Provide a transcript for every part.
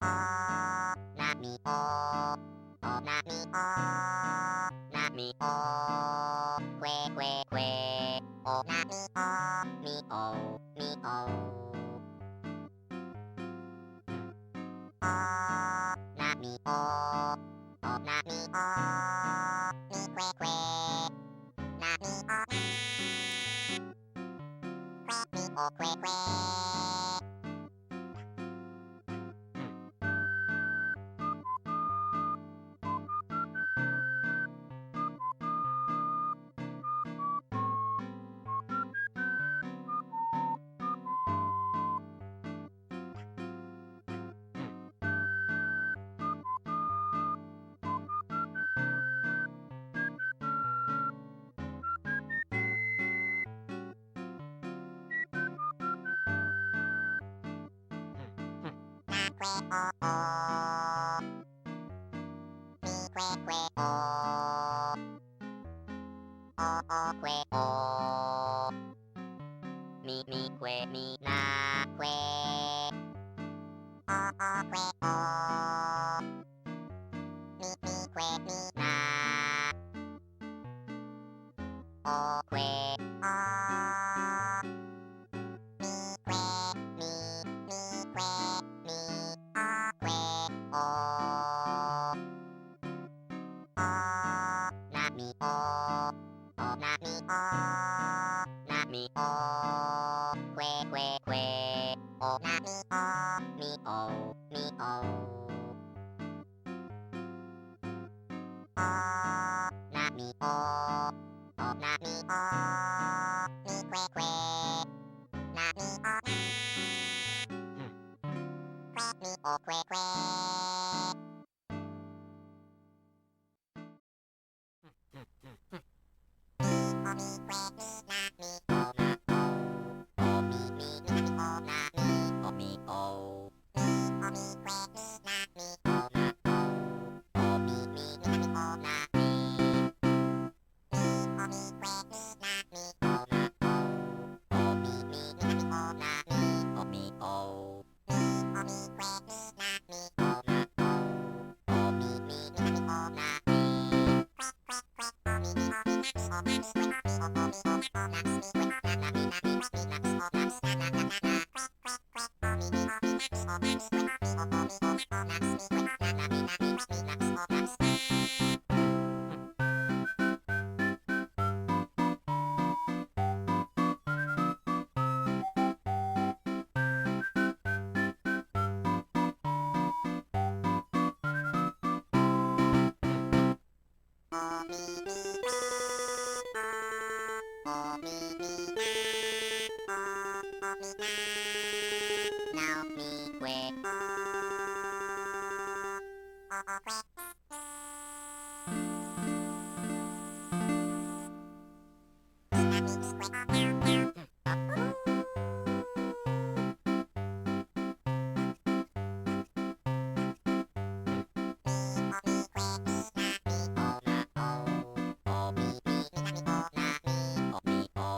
なみおなみおなみおくえくえくえおなみおみおなみおなみおみくえくえなみおくえみおくえくえなくえおみくえくえおくえおみくえみなくえおくえおみくえみなおくえおみくえみくえみおくえおなみなみくえくえくえおなみみなみなみみくえくえなみくえみおくえくえおみくえみなみおなおおみみなみおなみおみおおみくえみなみおなおおみみなみおなみおみくえみなみおなおおみみなみおなみおみおおみくえみなみおなおおみみなみおなみおみみおみなみおなみくえなみおおみおなおなみみくえなななみなみみなみおなみなななななおみみおみなみおみみくえなみおおみおなおなみみくえななみなみみなみおなみおみみおみみなおみななおみくえおくえみなみみくえおにゃおみおみくえみなみおなおおみみみなみおなみおみおみお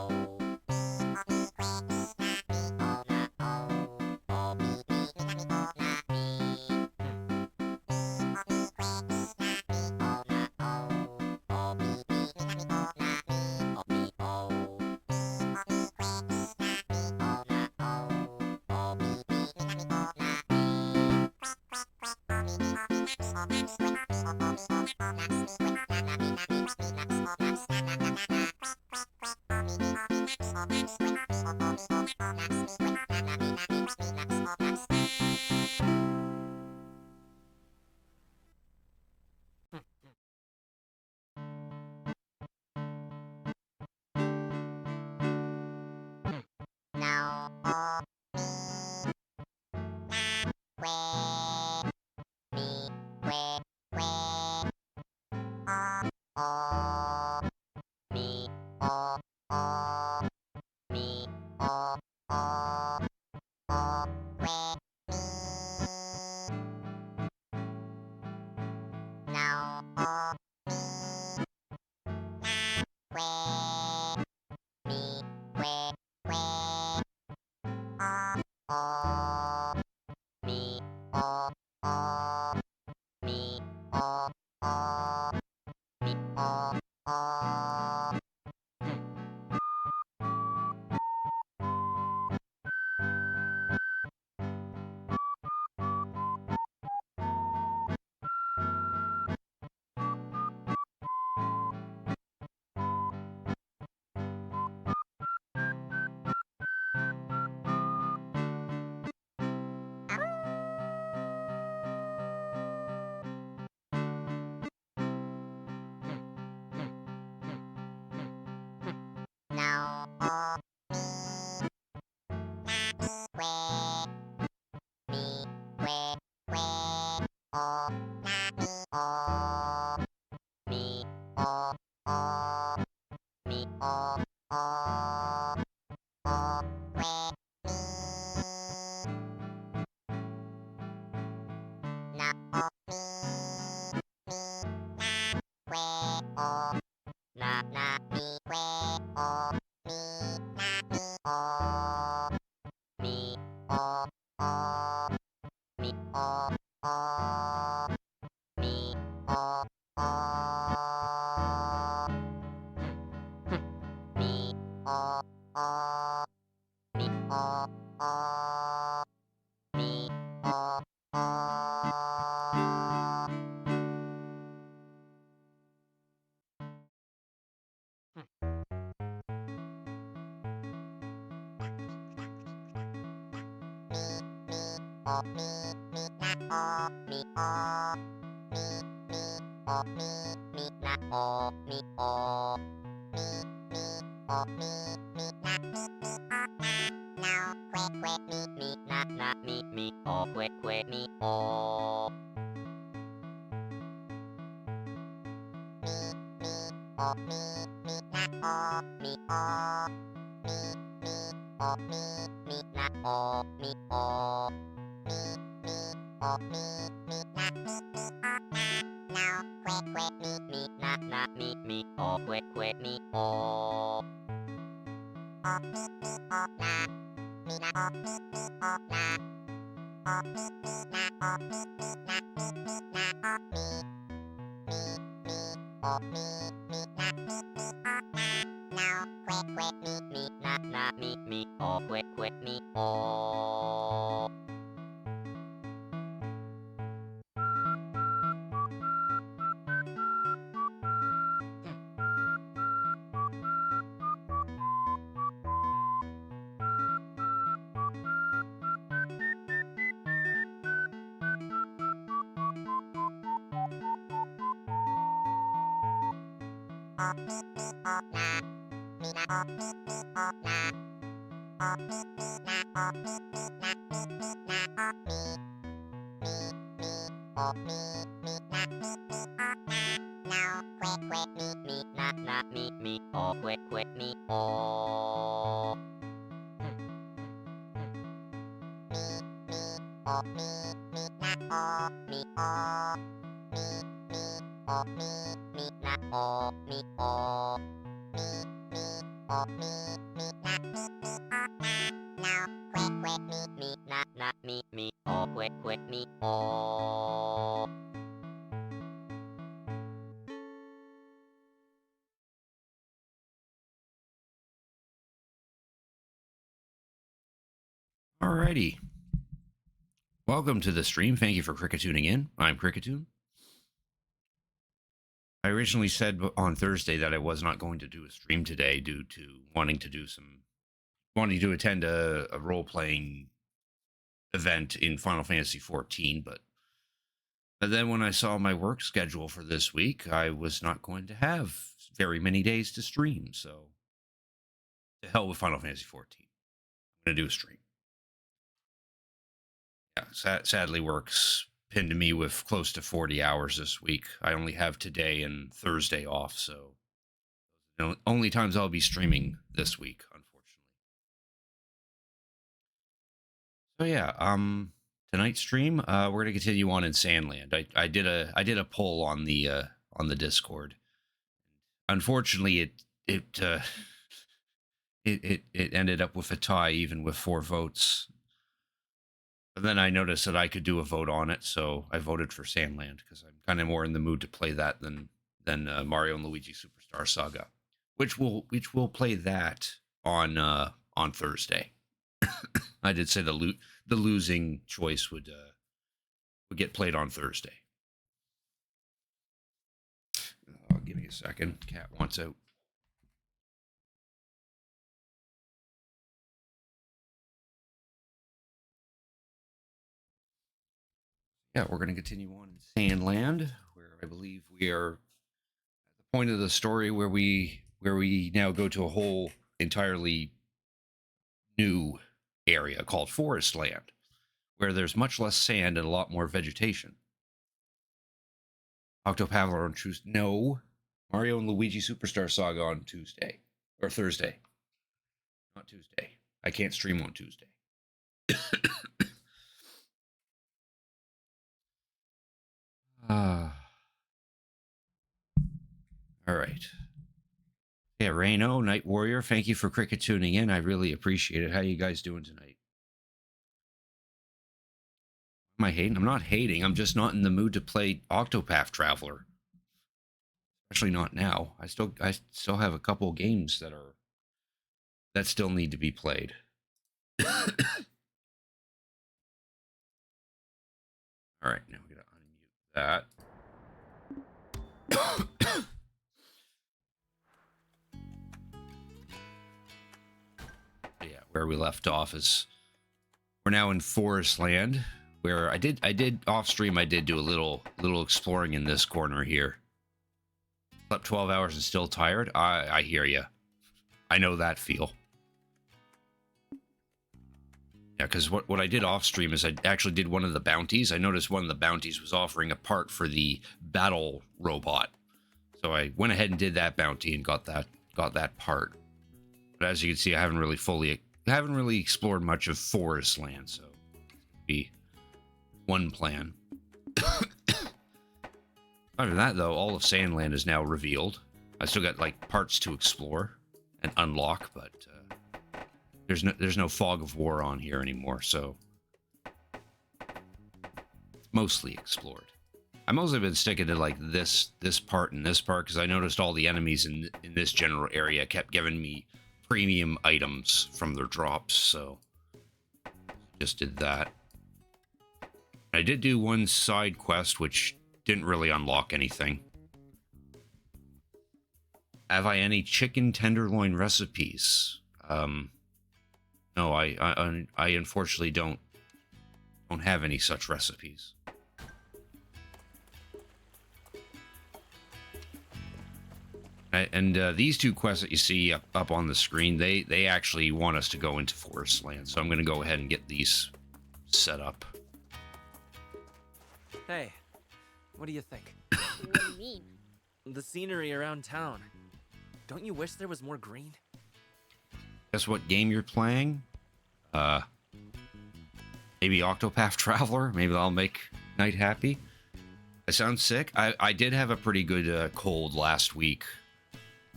みくえみなみおなおおみみみなみおなみみおみくえみなみおなおおみみみなみおなみおみおみおみくえみなみおなおおみみみなみおなみおみみおみなみおなみくえなみおおみおなおなみみくえななみなみみなみおなみななおみみおみなみおみみくえなみおみみくえなみおなみみくえなみおなみ nào o mi na que mi que que o mi o mi o que mi nào o mi na que mi que que o mi o Alrighty. Welcome to the stream. Thank you for Cricketooning in. I'm Cricketoon. I originally said on Thursday that I was not going to do a stream today due to wanting to attend a role playing event in Final Fantasy 14, but then when I saw my work schedule for this week, I was not going to have very many days to stream. So to hell with Final Fantasy 14. I'm going to do a stream. Yeah, sadly, work's pinned me with close to 40 hours this week. I only have today and Thursday off, so only times I'll be streaming this week, unfortunately. So yeah, tonight's stream, we're gonna continue on in Sandland. I did a poll on the Discord. Unfortunately, it ended up with a tie, even with 4 votes. But then I noticed that I could do a vote on it, so I voted for Sandland because I'm kind of more in the mood to play that than Mario and Luigi Superstar Saga, which will play that on Thursday. I did say the losing choice would get played on Thursday. Give me a second. Cat wants out. Yeah, we're going to continue on in Sandland, where I believe we are at the point of the story where we now go to a whole entirely new area called Forestland, where there's much less sand and a lot more vegetation. Octopath on Tuesday. No, Mario and Luigi Superstar Saga on Tuesday. Or Thursday. Not Tuesday. I can't stream on Tuesday. All right. Yeah, Reno, Night Warrior, thank you for cricket tuning in. I really appreciate it. How you guys doing tonight? Am I hating? I'm not hating. I'm just not in the mood to play Octopath Traveler. Especially not now. I still have a couple games that still need to be played. All right, now we're gonna unmute that. Yeah, where we left off is we're now in Forest Land, where I did off stream. I did do a little exploring in this corner here. Slept 12 hours and still tired. I hear you. I know that feel. Yeah, because what I did off stream is I actually did one of the bounties. I noticed one of the bounties was offering a part for the battle robot, so I went ahead and did that bounty and got that part. But as you can see, I haven't really explored much of Forest Land, so be one plan. Other than that, though, all of Sandland is now revealed. I still got like parts to explore and unlock, but there's no fog of war on here anymore, so it's mostly explored. I've mostly been sticking to like this part and this part because I noticed all the enemies in this general area kept giving me premium items from their drops, so just did that. I did do one side quest which didn't really unlock anything. Have I any chicken tenderloin recipes? No, I unfortunately don't have any such recipes. And these two quests that you see up on the screen, they actually want us to go into Forest Land, so I'm going to go ahead and get these set up. Hey, what do you think? What do you mean? The scenery around town. Don't you wish there was more green? Guess what game you're playing? Maybe Octopath Traveler? Maybe that'll make Night happy. I sound sick. I did have a pretty good cold last week.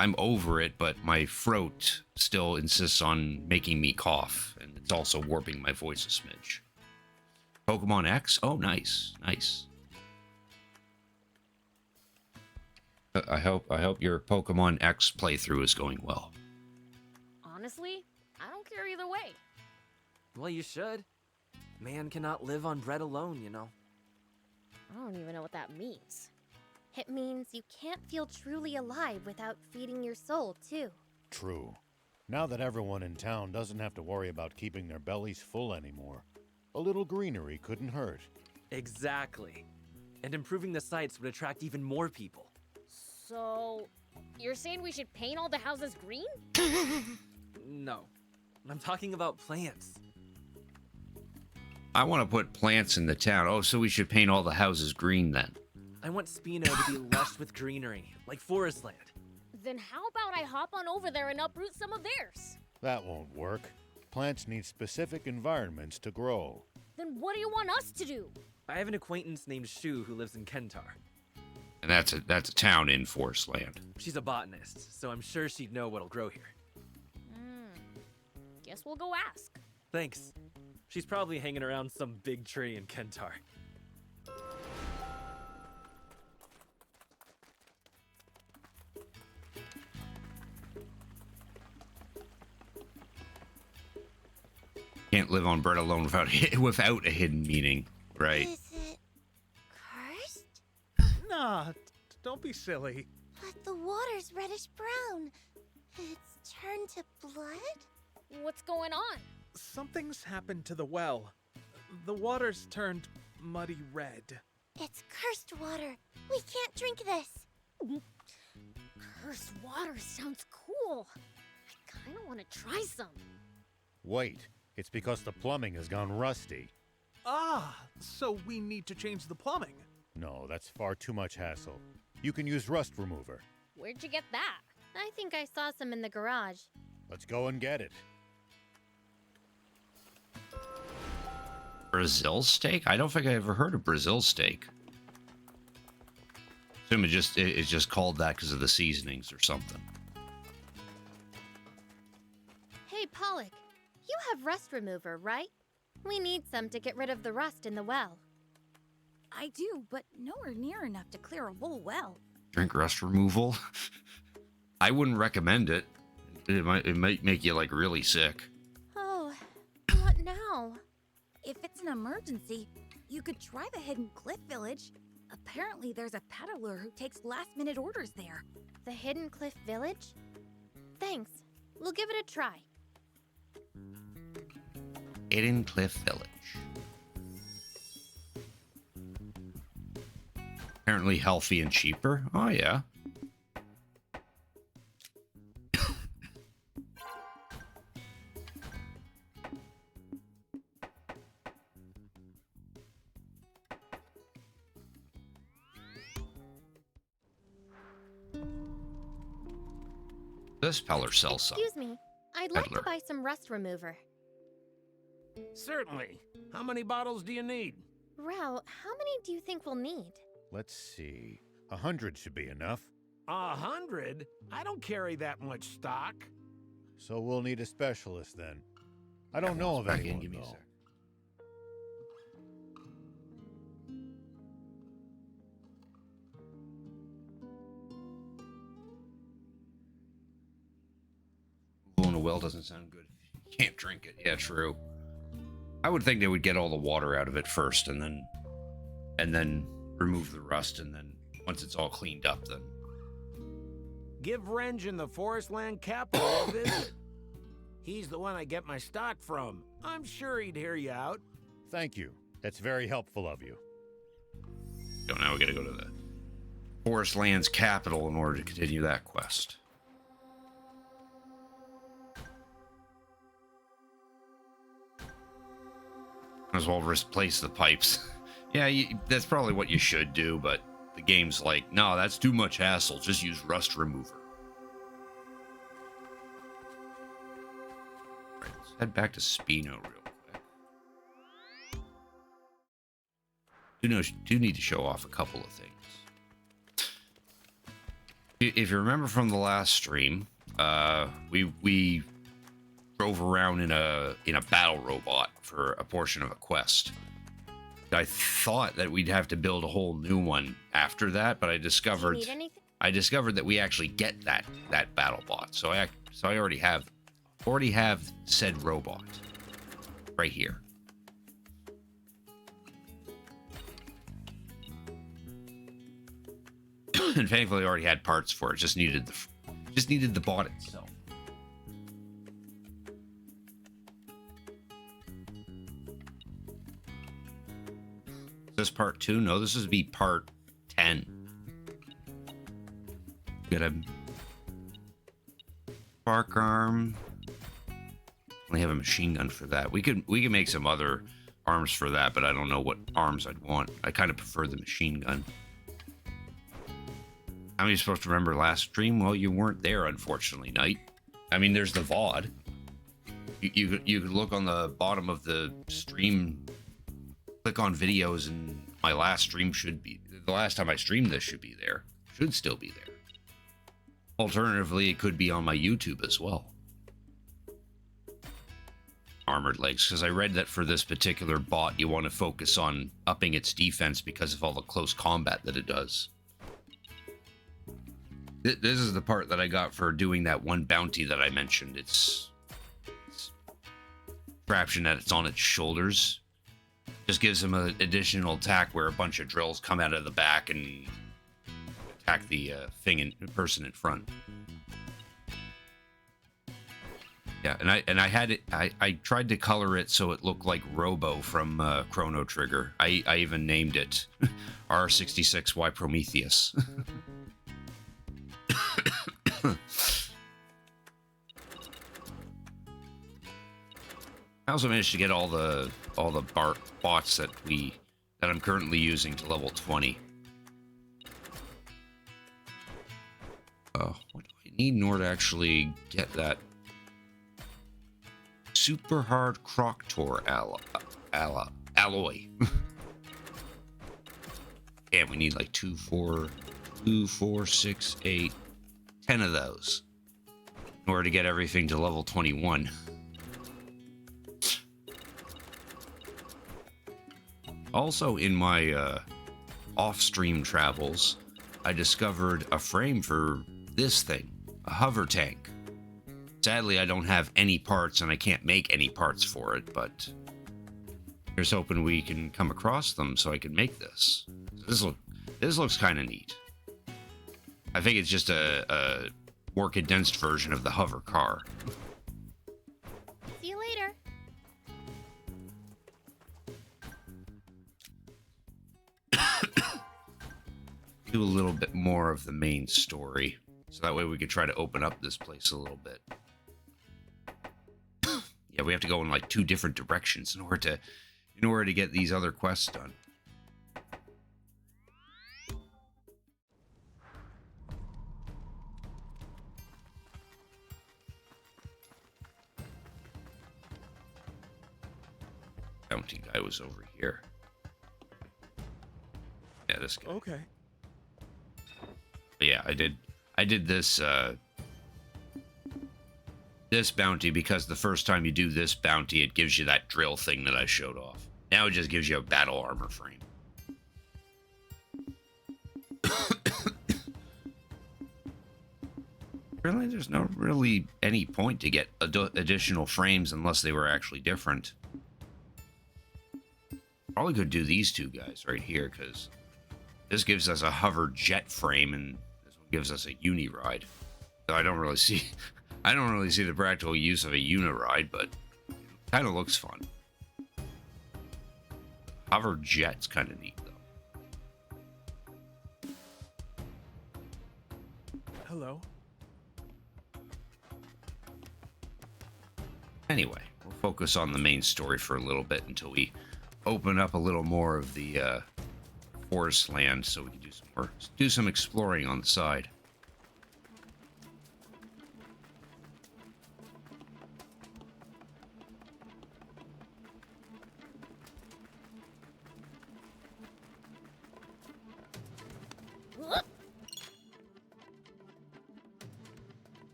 I'm over it, but my throat still insists on making me cough, and it's also warping my voice a smidge. Pokemon X? Oh, nice. Nice. I hope your Pokemon X playthrough is going well. Honestly, I don't care either way. Well, you should. Man cannot live on bread alone, you know. I don't even know what that means. It means you can't feel truly alive without feeding your soul, too. True. Now that everyone in town doesn't have to worry about keeping their bellies full anymore, a little greenery couldn't hurt. Exactly. And improving the sights would attract even more people. So, you're saying we should paint all the houses green? No. I'm talking about plants. I want to put plants in the town. Oh, so we should paint all the houses green then. I want Spino to be lush with greenery, like Forest Land. Then how about I hop on over there and uproot some of theirs? That won't work. Plants need specific environments to grow. Then what do you want us to do? I have an acquaintance named Shu who lives in Kentar. And that's a town in Forest Land. She's a botanist, so I'm sure she'd know what'll grow here. Guess we'll go ask. Thanks. She's probably hanging around some big tree in Kentar. Can't live on bread alone without a hidden meaning, right? Is it cursed? Nah, don't be silly. But the water's reddish brown. It's turned to blood? What's going on? Something's happened to the well. The water's turned muddy red. It's cursed water. We can't drink this. Cursed water sounds cool. I kind of want to try some. Wait, it's because the plumbing has gone rusty. Ah, so we need to change the plumbing. No, that's far too much hassle. You can use rust remover. Where'd you get that? I think I saw some in the garage. Let's go and get it. Brazil steak? I don't think I ever heard of Brazil steak. Assume it's just called that because of the seasonings or something. Hey, Pollock. You have rust remover, right? We need some to get rid of the rust in the well. I do, but nowhere near enough to clear a whole well. Drink rust removal? I wouldn't recommend it. It might make you like really sick. Oh, what now? If it's an emergency, you could try the Hidden Cliff Village. Apparently, there's a peddler who takes last-minute orders there. The Hidden Cliff Village? Thanks. We'll give it a try. Hidden Cliff Village. Apparently healthy and cheaper. Oh, yeah. This peddler sells some. Excuse me. I'd like Peddler. to buy some rust remover. Certainly. How many bottles do you need? Rao, how many do you think we'll need? Let's see. 100 should be enough. 100? I don't carry that much stock. So we'll need a specialist then. I don't know of Back in, anyone, give me a though. sec. Blowing a well doesn't sound good. You can't drink it. Yeah, true. I would think they would get all the water out of it first, and then remove the rust, and then once it's all cleaned up, then Give Rengen the Forestland capital a visit. He's the one I get my stock from. I'm sure he'd hear you out. Thank you. That's very helpful of you. so now we gotta go to the Forest Lands capital in order to continue that quest. As well replace the pipes. Yeah, that's probably what you should do, but the game's like, no, that's too much hassle. Just use rust remover. Right, let's head back to Spino real quick. Do need to show off a couple of things. If you remember from the last stream, we drove around in a battle robot for a portion of a quest. I thought that we'd have to build a whole new one after that, but I Do you discovered need anything? that we actually get that battle bot. So I already have said robot right here. And thankfully, I already had parts for it. Just needed the bot itself. Is this part 2? No, this is be part 10. Got a spark arm. Only have a machine gun for that. We could make some other arms for that, but I don't know what arms I'd want. I kind of prefer the machine gun. How are you supposed to remember last stream? Well, you weren't there, unfortunately, Knight. I mean, there's the VOD. You could look on the bottom of the stream, click on videos, and my last stream should be... The last time I streamed this should be there. Should still be there. Alternatively, it could be on my YouTube as well. Armored legs, because I read that for this particular bot, you want to focus on upping its defense because of all the close combat that it does. This is the part that I got for doing that one bounty that I mentioned. It's contraption that it's on its shoulders. Just gives him an additional attack where a bunch of drills come out of the back and attack the person in front. Yeah, and I had it. I tried to color it so it looked like Robo from Chrono Trigger. I even named it R66Y Prometheus. I also managed to get all the bots that I'm currently using to level 20. What do I need in order to actually get that super hard Croctor alloy. Damn, we need like 2, 4, 6, 8, 10 of those in order to get everything to level 21. Also, in my off-stream travels, I discovered a frame for this thing, a hover tank. Sadly, I don't have any parts and I can't make any parts for it, but here's hoping we can come across them so I can make this. This looks kind of neat. I think it's just a more condensed version of the hover car. See you later. Do a little bit more of the main story, so that way we could try to open up this place a little bit. Yeah, we have to go in like 2 different directions in order to get these other quests done. Bounty guy was over here. Yeah, this guy. Okay. But yeah, I did this this bounty because the first time you do this bounty, it gives you that drill thing that I showed off. Now it just gives you a battle armor frame. Really, there's no really any point to get additional frames unless they were actually different. Probably could do these 2 guys right here, because this gives us a hover jet frame and this one gives us a Uniride. So I don't really see the practical use of a Uniride, but kind of looks fun. Hover jet's kind of neat though. Hello. Anyway, we'll focus on the main story for a little bit until we open up a little more of the forest land, so we can do some exploring on the side.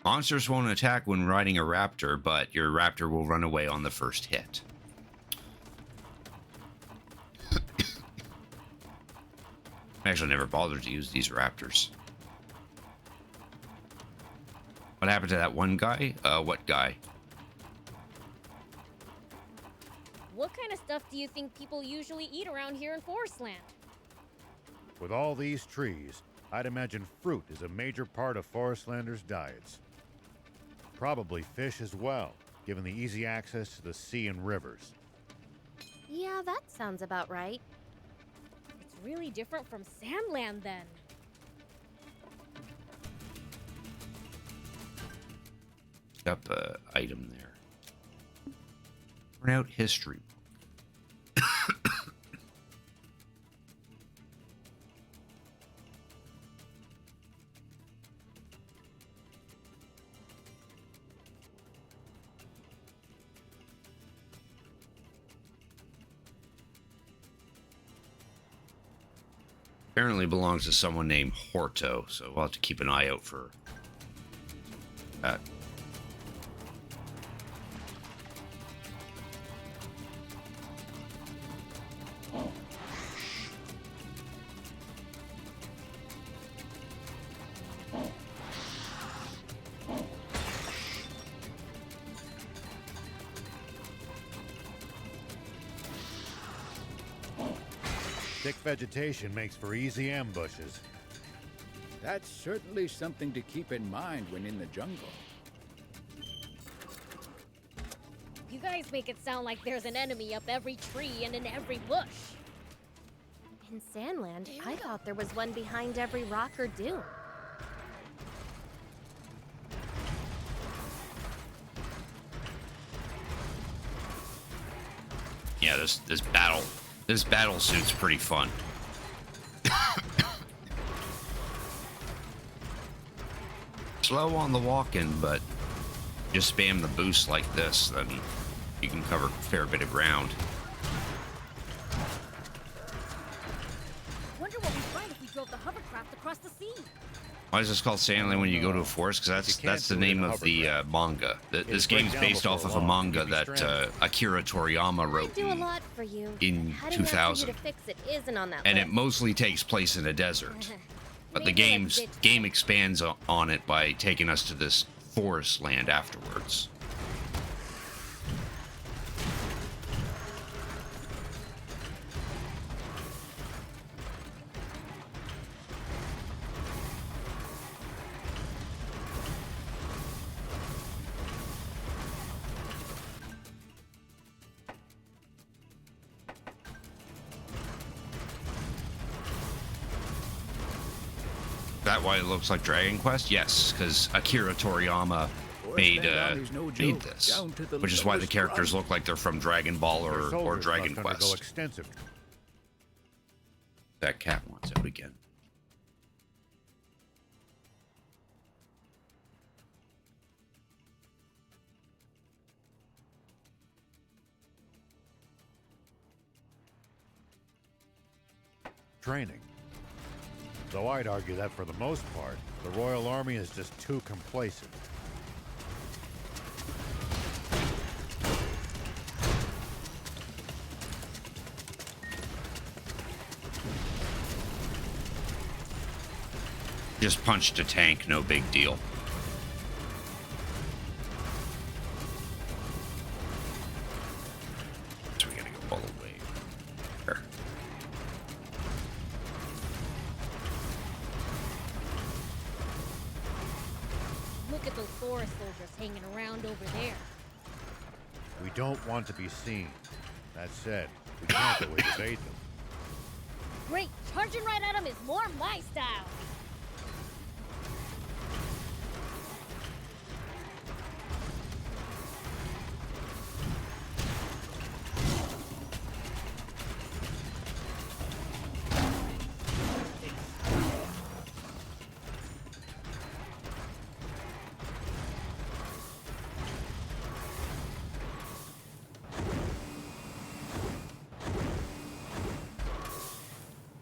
Monsters won't attack when riding a raptor, but your raptor will run away on the first hit. I actually never bothered to use these raptors. What happened to that one guy? What guy? What kind of stuff do you think people usually eat around here in Forestland? With all these trees, I'd imagine fruit is a major part of Forestlanders' diets. Probably fish as well, given the easy access to the sea and rivers. Yeah, that sounds about right. It's really different from Sandland then. Up a item there. Turn out history. Apparently belongs to someone named Horto, so we'll have to keep an eye out for that. Thick vegetation makes for easy ambushes. That's certainly something to keep in mind when in the jungle. You guys make it sound like there's an enemy up every tree and in every bush. In Sandland, I thought there was one behind every rock or dune. Yeah, this battle This battle suit's pretty fun. Slow on the walking, but just spam the boost like this, then you can cover a fair bit of ground. Wonder what we'd find if we drove the hovercraft across the sea. Why is this called Sandland when you go to a forest? Because that's the name of the manga. This game's based off of a manga that Akira Toriyama I wrote do a lot for you. in Heading out for you 2000. to fix it isn't on that And it list. mostly takes place in a desert. But the Maybe let's game expands on it by taking us to this forest land afterwards. That why it looks like Dragon Quest? Yes, because Akira Toriyama made this, which is why the characters look like they're from Dragon Ball or Dragon Quest. Extensive. That cat wants out again. Training. Though I'd argue that for the most part, the Royal Army is just too complacent. Just punched a tank, no big deal. So we gotta go all the way there. Look at those forest soldiers hanging around over there. We don't want to be seen. That said, we can't always evade them. Great, charging right at them is more my style.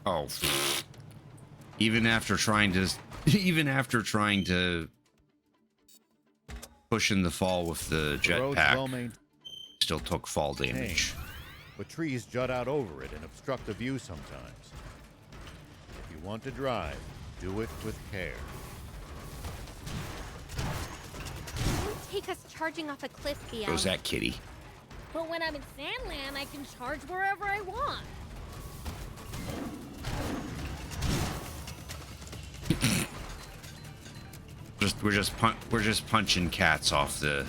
Oh, even after trying to push in the fall with the The road's well jetpack, maintained, still took fall damage. but trees jut out over it and obstruct the view sometimes. If you want to drive, do it with care. Don't take us charging off a cliff, Theo. Goes that kitty? But when I'm in Sandland, I can charge wherever I want. We're just punching cats off the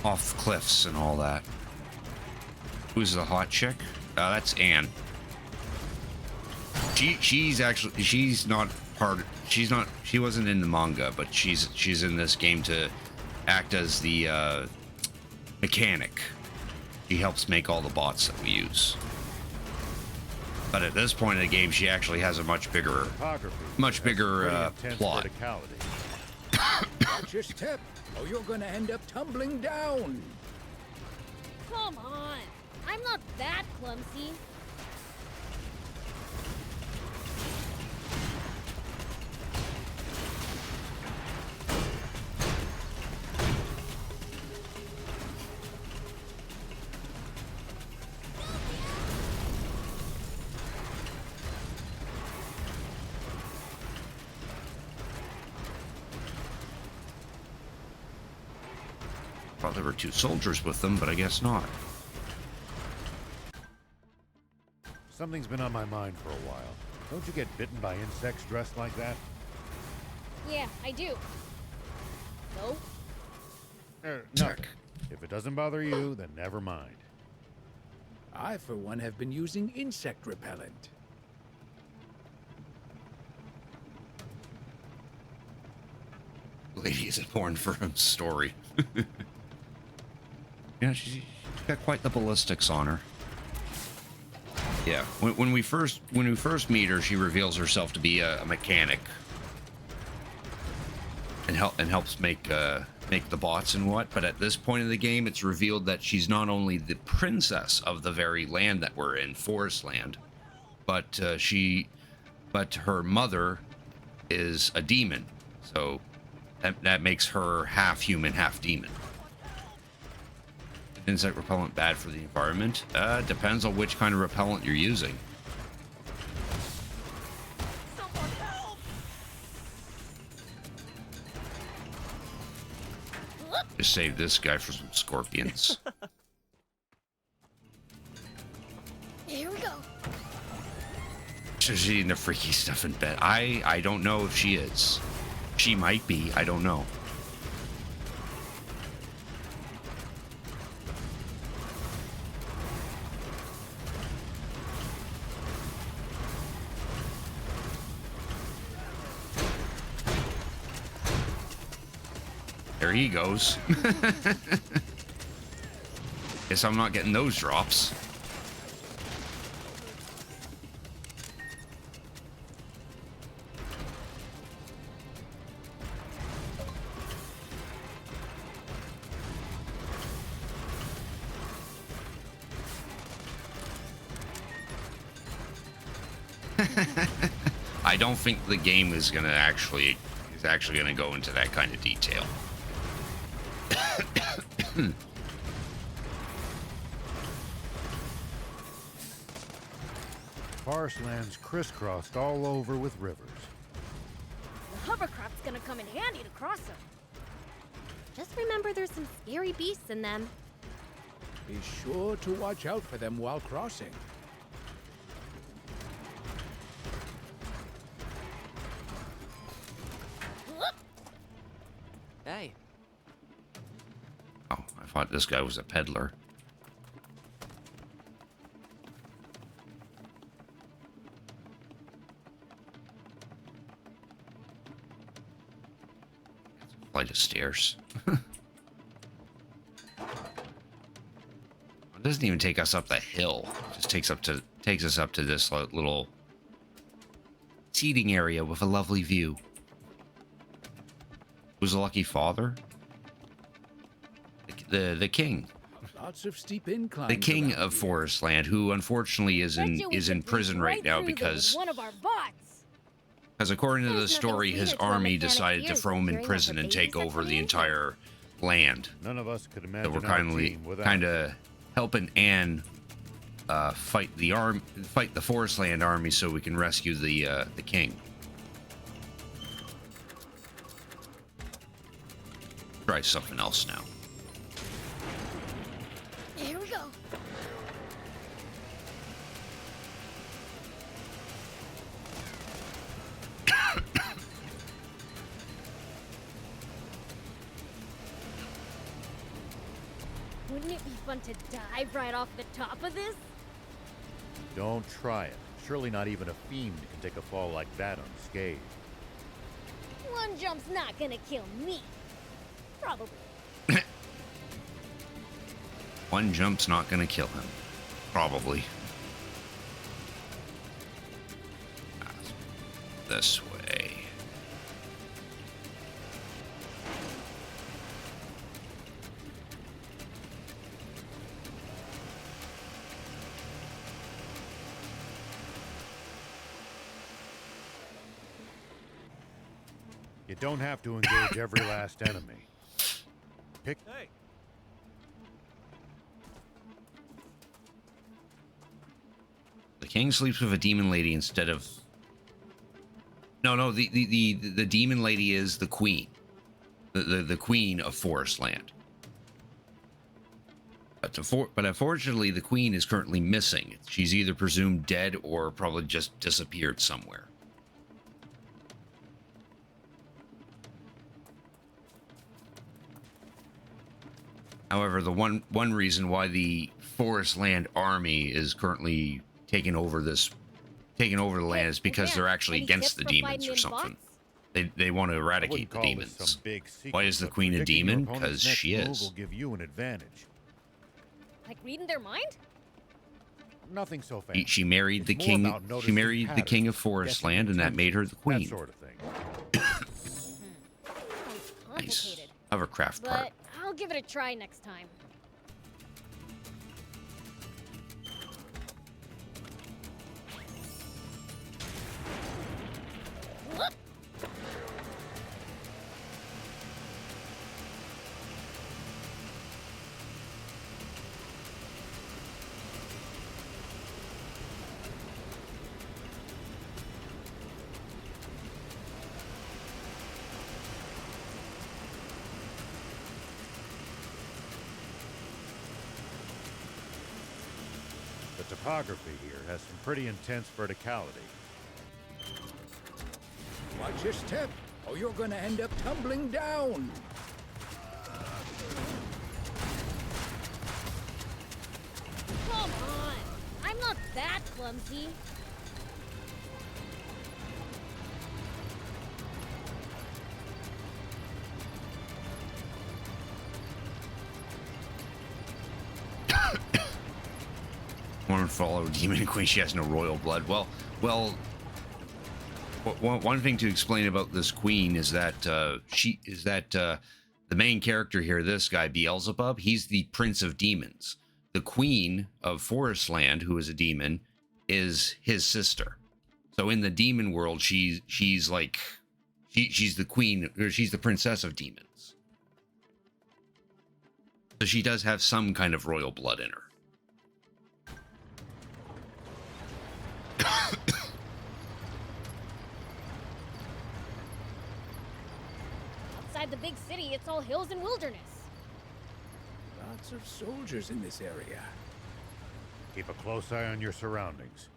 off cliffs and all that. Who's the hot chick? That's Anne. She wasn't in the manga, but she's in this game to act as the mechanic. She helps make all the bots that we use. But at this point in the game, she actually has a much bigger plot. Watch your step, or you're gonna end up tumbling down. Come on, I'm not that clumsy. Thought there were two soldiers with them, but I guess not. Something's been on my mind for a while. Don't you get bitten by insects dressed like that? Yeah, I do. No? Nothing. If it doesn't bother you, then never mind. I, for one, have been using insect repellent. Lady is born for a story. Yeah, she's got quite the ballistics on her. Yeah, when we first meet her, she reveals herself to be a mechanic, and helps make the bots and what. But at this point in the game, it's revealed that she's not only the princess of the very land that we're in, Forest Land, but her mother is a demon. So that makes her half human, half demon. Insect repellent bad for the environment? Depends on which kind of repellent you're using. Just save this guy for some scorpions. Here we go. She's eating the freaky stuff in bed. I don't know if she is. She might be. I don't know. There he goes. Guess I'm not getting those drops. I don't think the game is actually gonna go into that kind of detail. Forest land's crisscrossed all over with rivers. The hovercraft's gonna come in handy to cross them. Just remember there's some scary beasts in them. Be sure to watch out for them while crossing. Hey, Oh, I thought this guy was a peddler. Flight of stairs. It doesn't even take us up the hill. It just takes us up to this little seating area with a lovely view. Who's the lucky father? The king. Lots of steep inclines. The king around of here. Forest Land, who unfortunately is in prison right now because one of our bots. according to the There's nothing story, his sweeter to a army mechanic decided to ears throw him than in hearing prison that and the take babies are over the coming in. entire land. None of us could That imagine we're our kindly team without kind of helping Anne fight the Forest Land army so we can rescue the king. Try something else now. Here we go. Wouldn't it be fun to dive right off the top of this? Don't try it. Surely not even a fiend can take a fall like that unscathed. One jump's not gonna kill me. Probably. One jump's not gonna kill him. Probably. This way. You don't have to engage every last enemy. Pick. Hey, The king sleeps with a demon lady instead of. No, the demon lady is the queen. The queen of Forest Land. But unfortunately, the queen is currently missing. She's either presumed dead or probably just disappeared somewhere. However, the one reason why the Forest Land army is currently taking over the land is because Yeah, they're actually any against tips the for demons fighting or in something. bots? They want to I eradicate wouldn't the call this demons. some big secret, Why is the but queen a predicting your demon? opponent's 'Cause next she move is. will give you an advantage. Like reading their mind? Nothing so fancy. She married the It's more king. about She noticing married the king of patterns, guessing Forestland, and that intentions, made her the That queen. sort of thing. Sounds Nice complicated. hovercraft But part. I'll give it a try next time. Whoop! The topography here has some pretty intense verticality. Watch your step, or you're gonna end up tumbling down. Come on! I'm not that clumsy. One follow Demon Queen. She has no royal blood. Well. One thing to explain about this queen is that the main character here, this guy Beelzebub, he's the prince of demons. The queen of Forestland, who is a demon, is his sister. So in the demon world, she's like she's the queen, or she's the princess of demons. So she does have some kind of royal blood in her. Outside the big city, it's all hills and wilderness. Lots of soldiers in this area. Keep a close eye on your surroundings.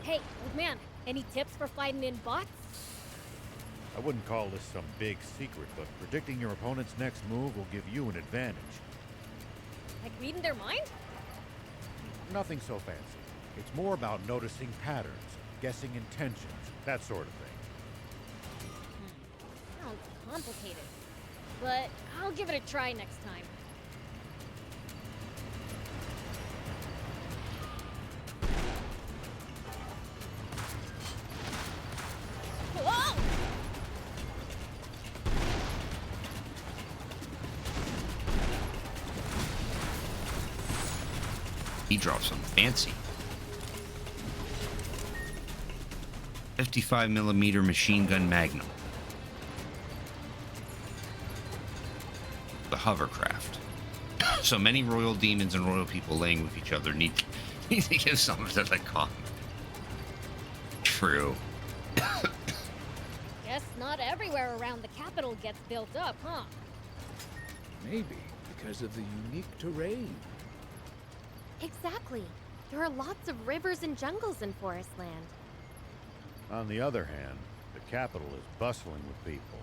Hey, old man, any tips for fighting in bots? I wouldn't call this some big secret, but predicting your opponent's next move will give you an advantage. Like reading their mind? Nothing so fancy. It's more about noticing patterns, guessing intentions, that sort of thing. Sounds complicated. But I'll give it a try next time. Whoa! He drops some fancy. 55mm machine gun Magnum. The hovercraft. So many royal demons and royal people laying with each other need to give something to the con. True. Guess not everywhere around the capital gets built up, huh? Maybe because of the unique terrain. Exactly. There are lots of rivers and jungles in Forestland. On the other hand, the capital is bustling with people,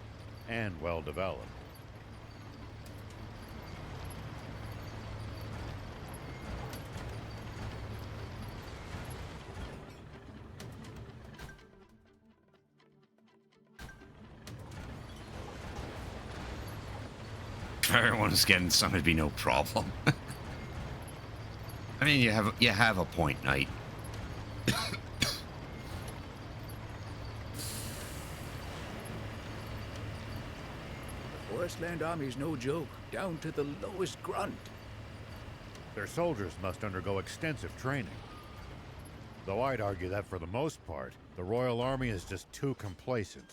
and well developed. If everyone's getting some, it'd be no problem. I mean, you have a point, Knight. The Forestland Army's no joke, down to the lowest grunt. Their soldiers must undergo extensive training. Though I'd argue that for the most part, the Royal Army is just too complacent.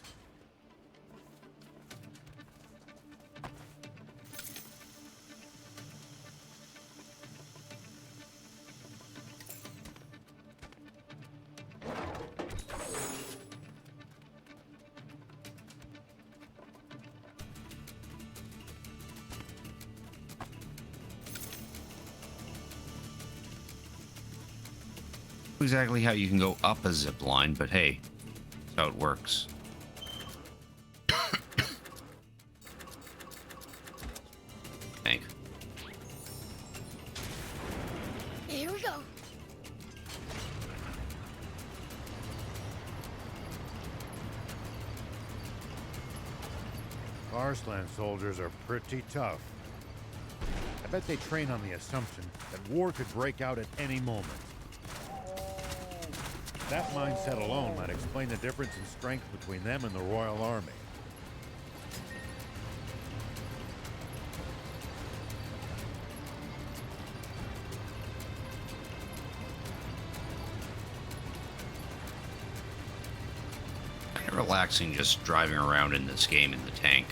exactly how you can go up a zip line, but hey, that's how it works. Tank. Here we go. Arslan soldiers are pretty tough. I bet they train on the assumption that war could break out at any moment. That mindset alone might explain the difference in strength between them and the Royal Army. Kind of relaxing just driving around in this game in the tank.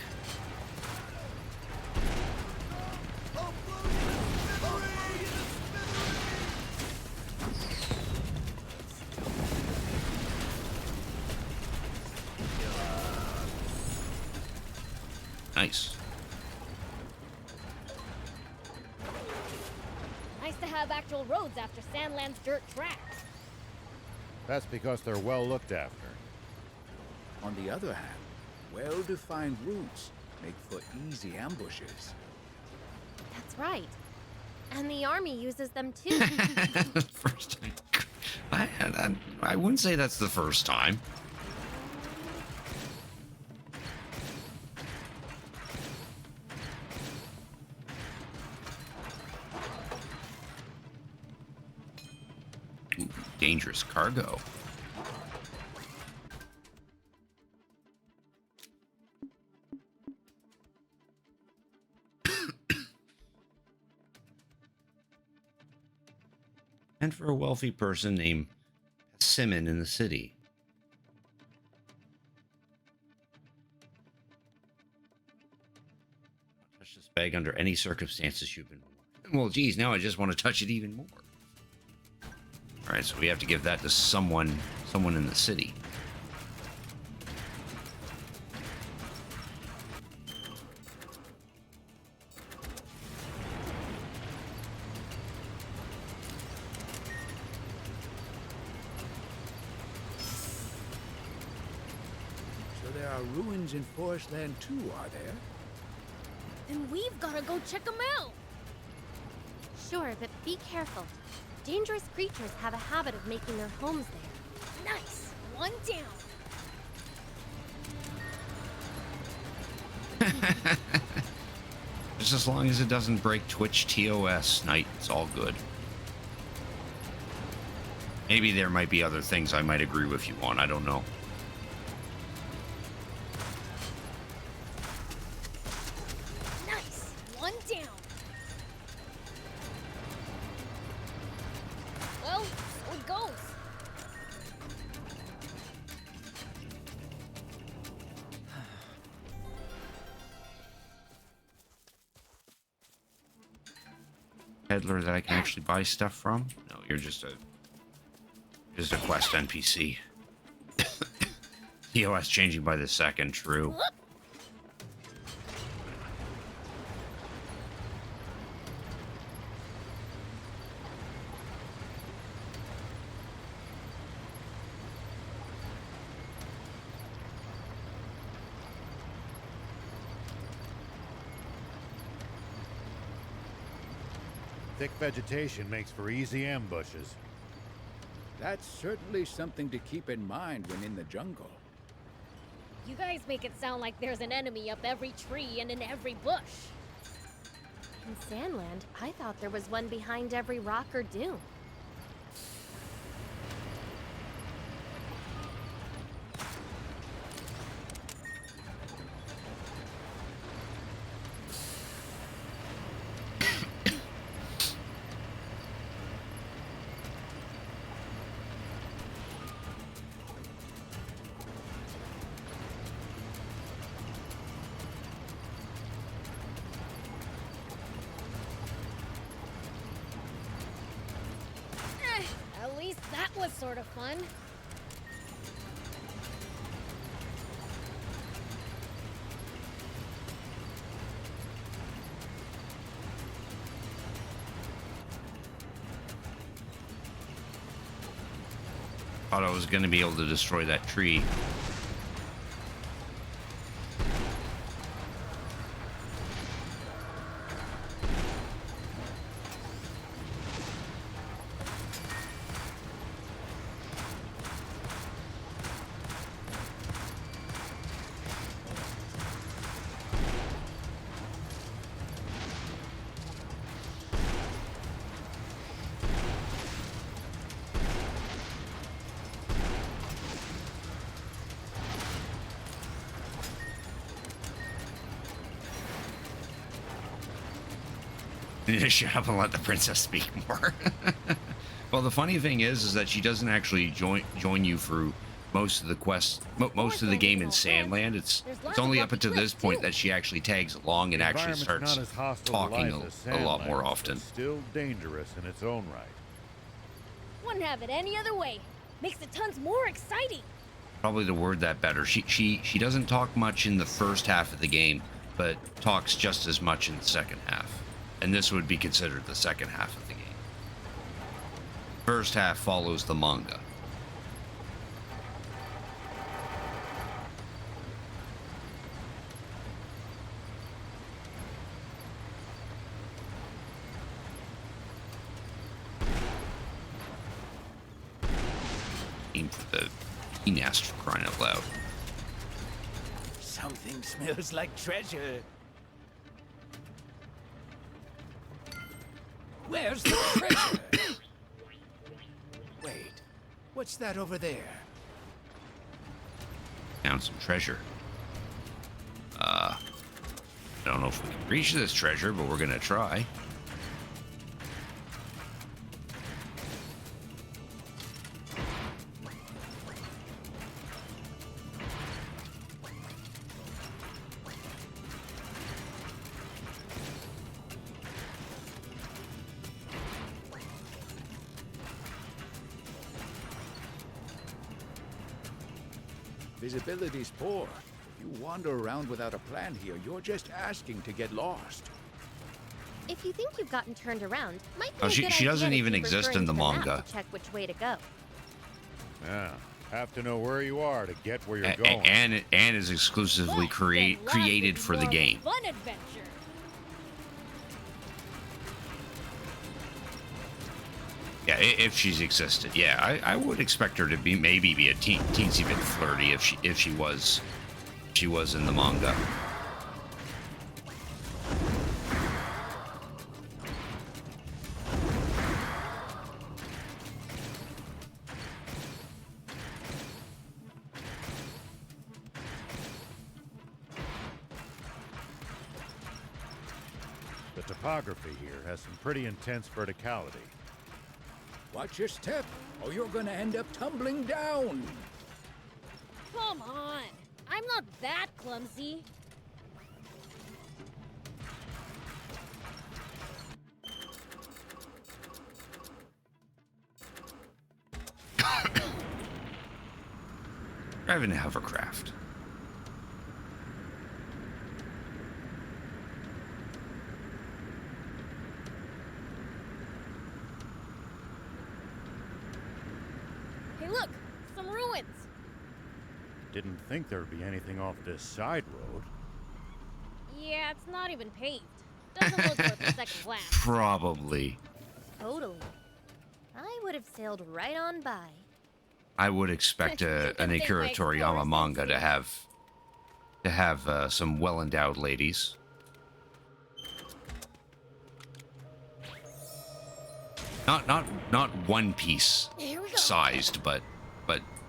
Nice. Nice to have actual roads after Sandland's dirt tracks. That's because they're well looked after. On the other hand, well-defined routes make for easy ambushes. That's right. And the army uses them too. First time. I wouldn't say that's the first time. Ooh, dangerous cargo. And for a wealthy person named Simon in the city. Touch this bag under any circumstances you've been. Well, geez, now I just want to touch it even more. All right, so we have to give that to someone in the city. So there are ruins in Forest Land too, are there? Then we've gotta go check them out. Sure, but be careful. Dangerous creatures have a habit of making their homes there. Nice. One down. Just as long as it doesn't break Twitch TOS night, it's all good. Maybe there might be other things I might agree with you on, I don't know. Nice. One down. Well, so it goes. Peddler that I can actually buy stuff from? No, you're just a quest NPC. TOS changing by the second, true. Thick vegetation makes for easy ambushes. That's certainly something to keep in mind when in the jungle. You guys make it sound like there's an enemy up every tree and in every bush. In Sandland, I thought there was one behind every rock or dune. At least that was sort of fun. Thought I was going to be able to destroy that tree. Shut up and let the princess speak more. Well, the funny thing is that she doesn't actually join you through most of the quests, most of the game in Sandland. It's only up until this point that she actually tags along and actually starts talking a lot more often. Still dangerous in its own right. Wouldn't have it any other way. Makes it tons more exciting. Probably to word that better. She doesn't talk much in the first half of the game, but talks just as much in the second half. And this would be considered the second half of the game. First half follows the manga. Aim for the nest, for crying out loud. Something smells like treasure. Where's the treasure? Wait, what's that over there? Found some treasure. I don't know if we can reach this treasure, but we're gonna try. Visibility's poor. If you wander around without a plan here, you're just asking to get lost. If you think you've gotten turned around, might be Oh, a she good doesn't idea to even keep exist referring in the to map manga. to check which way to go. Yeah, have to know where you are to get where you're going. And is exclusively created for the game. Fun adventure. Yeah, if she's existed, yeah, I would expect her to be maybe a teensy bit flirty if she was in the manga. The topography here has some pretty intense verticality. Watch your step, or you're gonna end up tumbling down. Come on. I'm not that clumsy. Driving a hovercraft. Hey, look! Some ruins! Didn't think there'd be anything off this side road. Yeah, it's not even paved. Doesn't look worth a second glance. Probably. Totally. I would have sailed right on by. I would expect an Akira Toriyama manga to have some well-endowed ladies. Not One Piece sized, but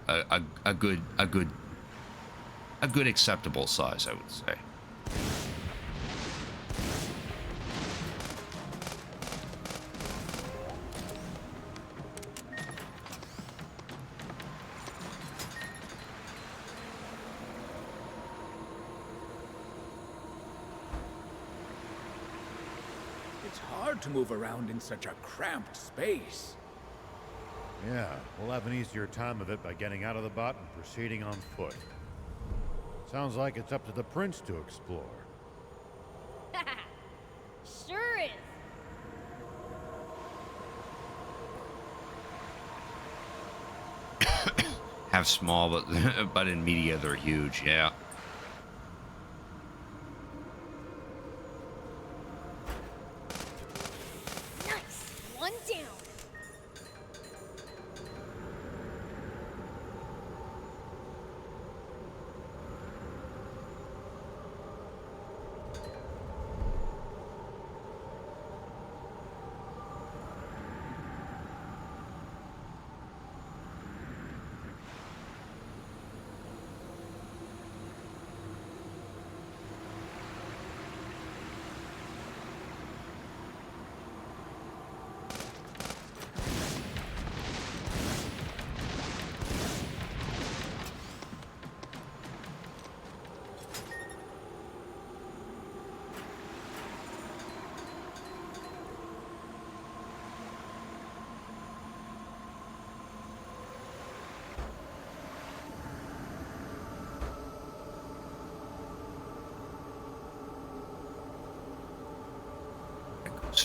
a good acceptable size, I would say. It's hard to move around in such a cramped space. Yeah, we'll have an easier time of it by getting out of the boat and proceeding on foot. Sounds like it's up to the prince to explore. Sure is. have small, but but in media they're huge. Yeah. Nice. One down.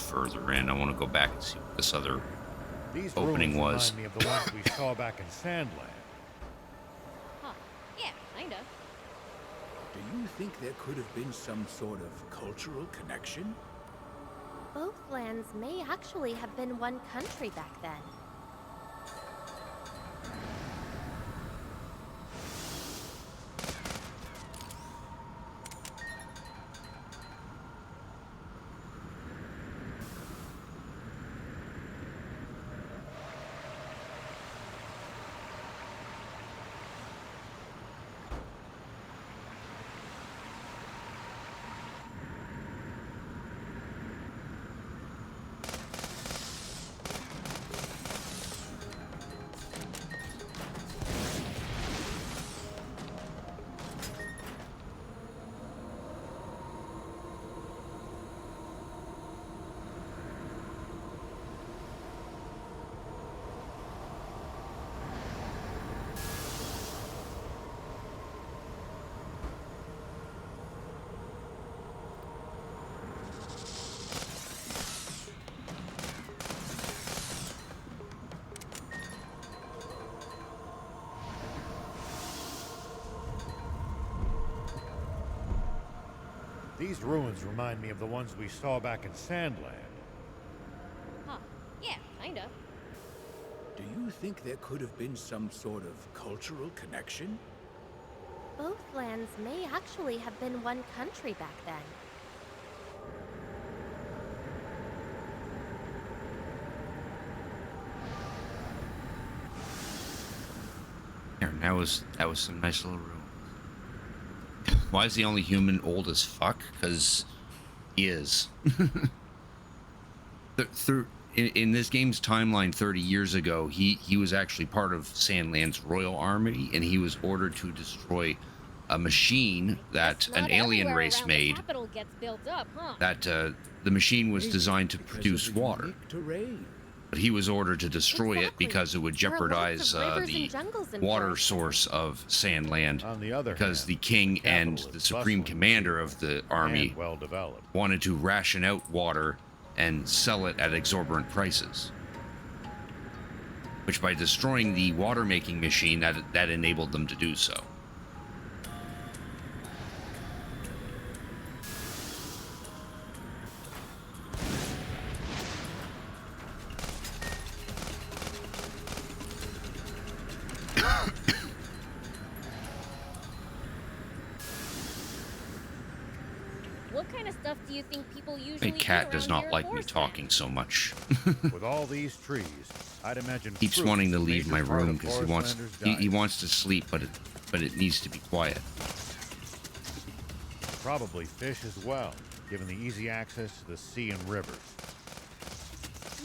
Further in, I want to go back and see what this other These opening ruins was. remind me of the ones we saw back in Sandland. Huh. Yeah, kinda. Do you think there could have been some sort of cultural connection? Both lands may actually have been one country back then. These ruins remind me of the ones we saw back in Sandland. Huh. Yeah, kinda. Do you think there could have been some sort of cultural connection? Both lands may actually have been one country back then. Here, that was some nice little room. Why is the only human old as fuck? Because he is. In this game's timeline 30 years ago, he was actually part of Sandland's royal army, and he was ordered to destroy a machine that Not an alien everywhere race around the made. capital gets built up, huh? That the machine was Maybe designed to because produce of the water, unique terrain. but he was ordered to destroy it Exactly. because it would There are lots jeopardize of rivers the and jungles in water Forest. source of Sandland. On the other Because hand, the king and capital the is supreme bustling commander of the army and well developed. wanted to ration out water and sell it at exorbitant prices. Which by destroying the water making machine, that enabled them to do so. What kind of stuff do you think people usually My eat cat around does here not in like me Forest talking so much. With all these trees, I'd imagine Keeps fruit wanting is to a leave major my part room of because Forest he Landers' wants diet. to sleep, but it needs to be quiet. Probably fish as well, given the easy access to the sea and rivers.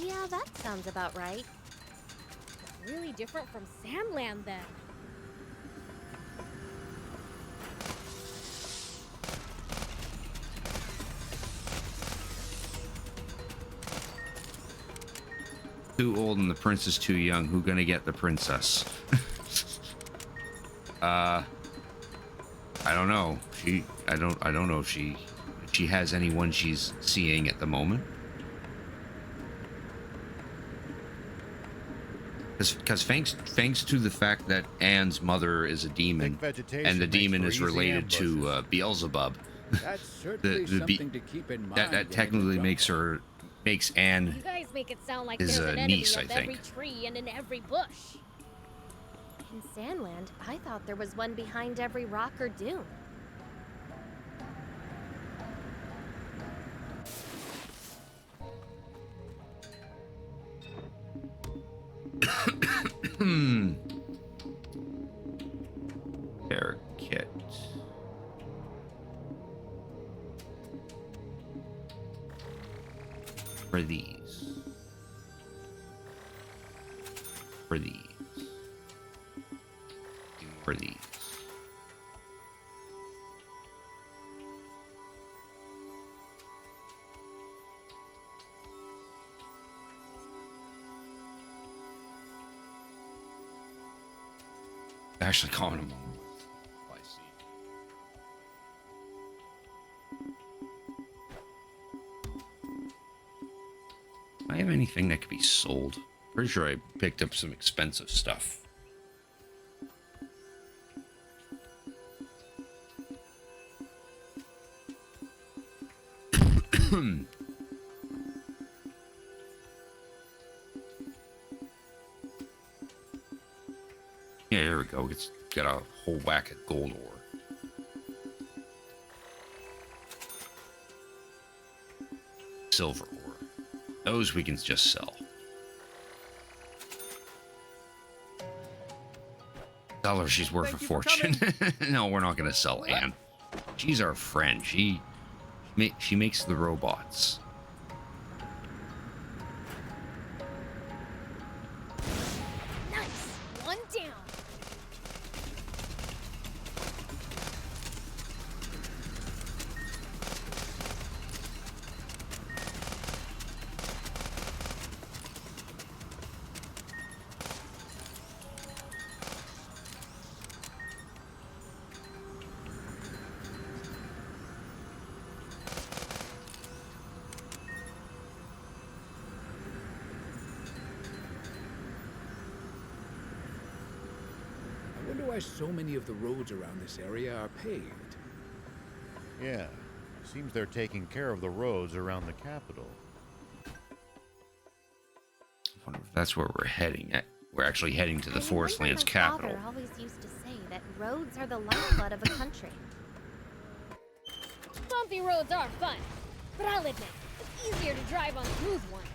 Yeah, that sounds about right. Really different from Sandland, then. Too old and the prince is too young. Who gonna get the princess? I don't know. I don't know if she has anyone she's seeing at the moment. Because thanks to the fact that Anne's mother is a demon, vegetation and the makes demon for is easy related to ambushes. Beelzebub, That's certainly something to keep in mind. that technically makes Anne You guys make it sound like his there's an enemy niece, I up every think. tree and in every bush. In Sandland, I thought there was one behind every rock or dune. Air kit. For these. For these. For these. Actually calling them all. I see. Do I have anything that could be sold? Pretty sure I picked up some expensive stuff. Yeah, there we go. It's got a whole whack of gold ore. Silver ore. Those we can just sell. Tell her she's worth a fortune. No, we're not going to sell Anne. She's our friend. She makes the robots. Nice! One down. I wonder why so many of the roads around this area are paved. Yeah, seems they're taking care of the roads around the capital. I wonder if that's where we're heading. We're actually heading to the Forestlands capital. My father always used to say that roads are the lifeblood of a country. Bumpy roads are fun, but I'll admit, it's easier to drive on smooth ones.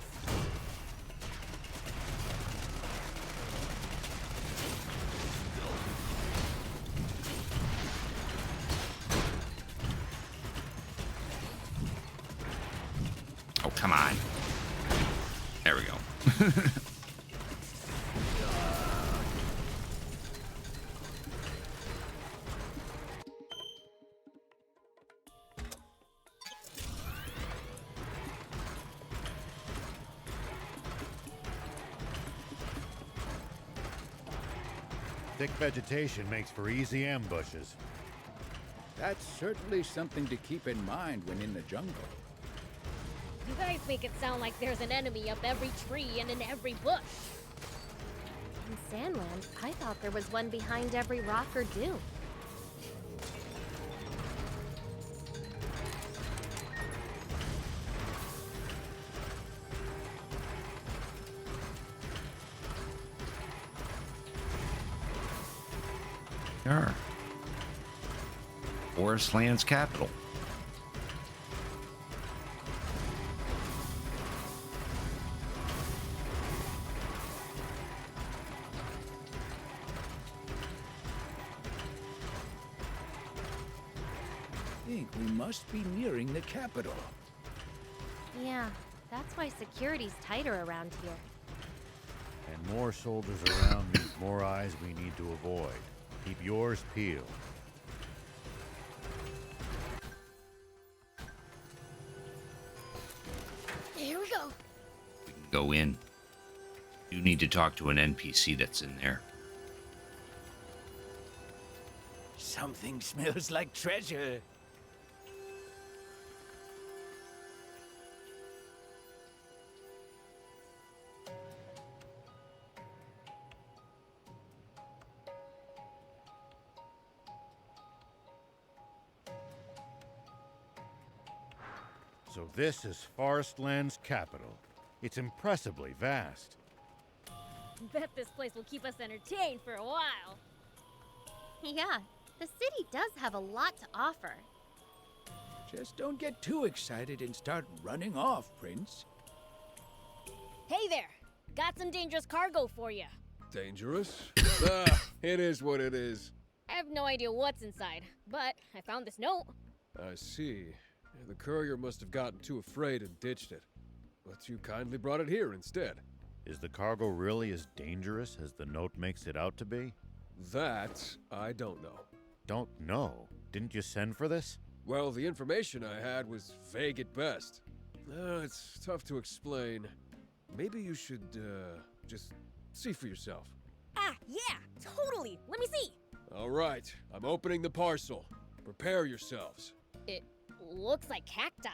Oh, come on. There we go. Thick vegetation makes for easy ambushes. That's certainly something to keep in mind when in the jungle. You guys make it sound like there's an enemy up every tree and in every bush. In Sandland, I thought there was one behind every rock or dune. Sure. Forestlands capital. I think we must be nearing the capital. Yeah, that's why security's tighter around here. And more soldiers around means more eyes we need to avoid. Keep yours peeled. Here we go. We can go in. You need to talk to an NPC that's in there. Something smells like treasure. So this is Forestland's capital. It's impressively vast. Bet this place will keep us entertained for a while. Yeah, the city does have a lot to offer. Just don't get too excited and start running off, Prince. Hey there! Got some dangerous cargo for you. Dangerous? It is what it is. I have no idea what's inside, but I found this note. I see. The courier must have gotten too afraid and ditched it. But you kindly brought it here instead. Is the cargo really as dangerous as the note makes it out to be? That, I don't know. Don't know? Didn't you send for this? Well, the information I had was vague at best. It's tough to explain. Maybe you should, just see for yourself. Ah, yeah, totally. Let me see. All right, I'm opening the parcel. Prepare yourselves. It looks like cacti.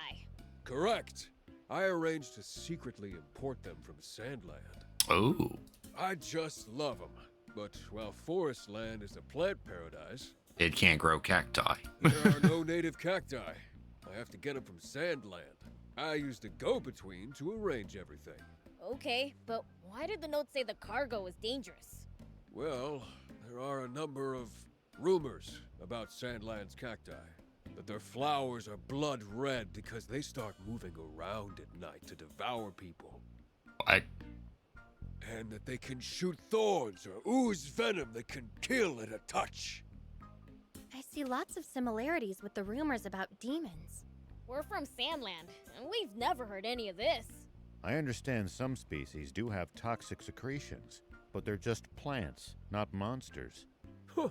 Correct. I arranged to secretly import them from Sandland. Oh. I just love them. But while Forestland is a plant paradise, It can't grow cacti. there are no native cacti. I have to get them from Sandland. I used a go-between to arrange everything. Okay, but why did the note say the cargo was dangerous? Well, there are a number of rumors about Sandland's cacti. That their flowers are blood red because they start moving around at night to devour people. What? And that they can shoot thorns or ooze venom that can kill at a touch. I see lots of similarities with the rumors about demons. We're from Sandland, and we've never heard any of this. I understand some species do have toxic secretions, but they're just plants, not monsters. Huh.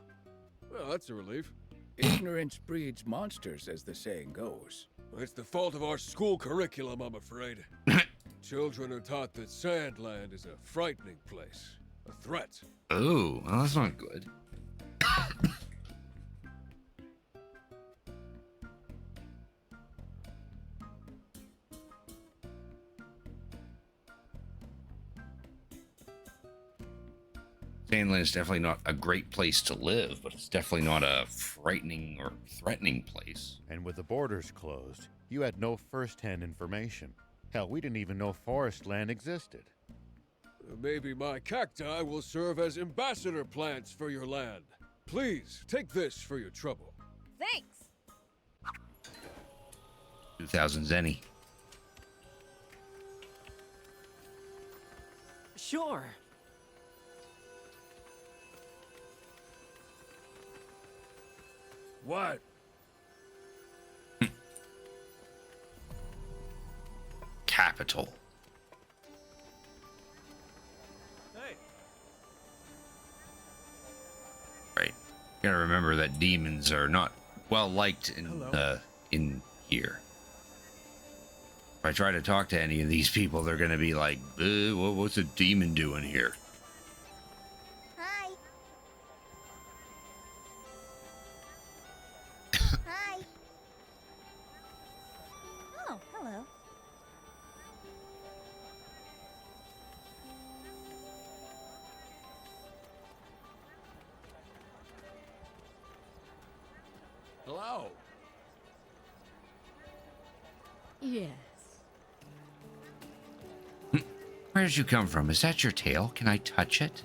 Well, that's a relief. Ignorance breeds monsters, as the saying goes. It's the fault of our school curriculum, I'm afraid. Children are taught that Sandland is a frightening place, a threat. Oh, well, that's not good. Sandland is definitely not a great place to live, but it's definitely not a frightening or threatening place. And with the borders closed, you had no first-hand information. Hell, we didn't even know Forestland existed. Maybe my cacti will serve as ambassador plants for your land. Please, take this for your trouble. Thanks! 2000 zenny. Sure. What? Capital. Hey. Right. Gotta remember that demons are not well liked in Hello. In here. If I try to talk to any of these people, they're gonna be like, what's a demon doing here? Hi. Hi. Oh, hello. Hello. Yes. Where did you come from? Is that your tail? Can I touch it?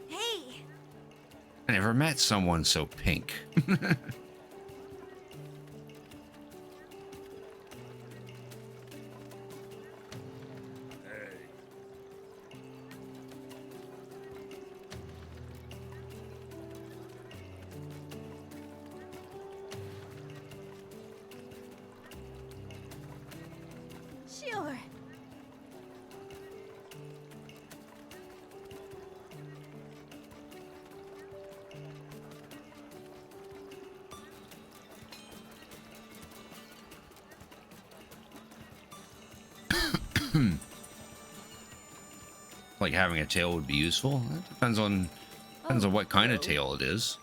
Hey! I never met someone so pink. Sure. Like having a tail would be useful. That depends on what kind of tail it is.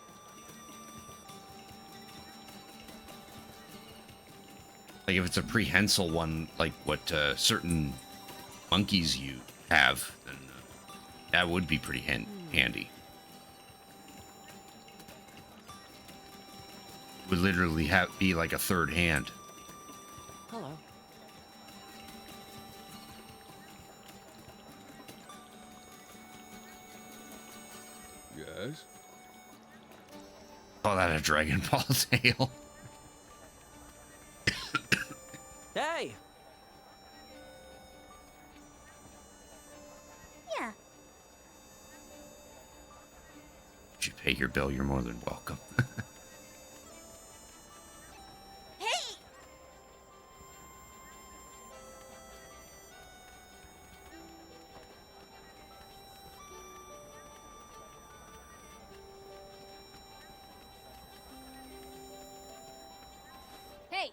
Like if it's a prehensile one, like what certain monkeys you have, then that would be pretty handy. would literally be like a third hand. Hello. Yes? Call that a Dragon Ball tail. Hey! Yeah. If you pay your bill, you're more than welcome. Hey! Hey,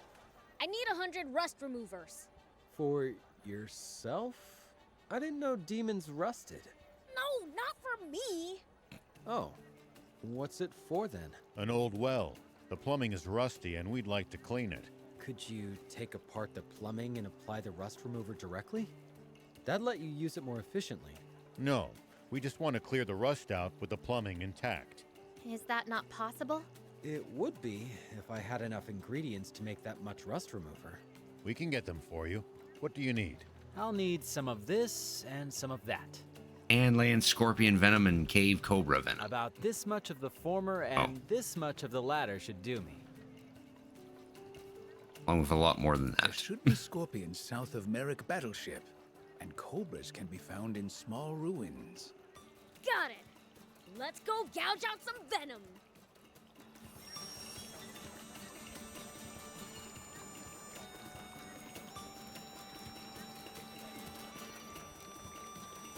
I need 100 rust removers. For yourself? I didn't know demons rusted. No, not for me. Oh. What's it for then? An old well. The plumbing is rusty and we'd like to clean it. Could you take apart the plumbing and apply the rust remover directly? That'd let you use it more efficiently. No, we just want to clear the rust out with the plumbing intact. Is that not possible? It would be if I had enough ingredients to make that much rust remover. We can get them for you. What do you need? I'll need some of this and some of that. And land scorpion venom and cave cobra venom. About this much of the former and this much of the latter should do me. Along with a lot more than There that. should be scorpions south of Merrick Battleship, and cobras can be found in small ruins. Got it. Let's go gouge out some venom.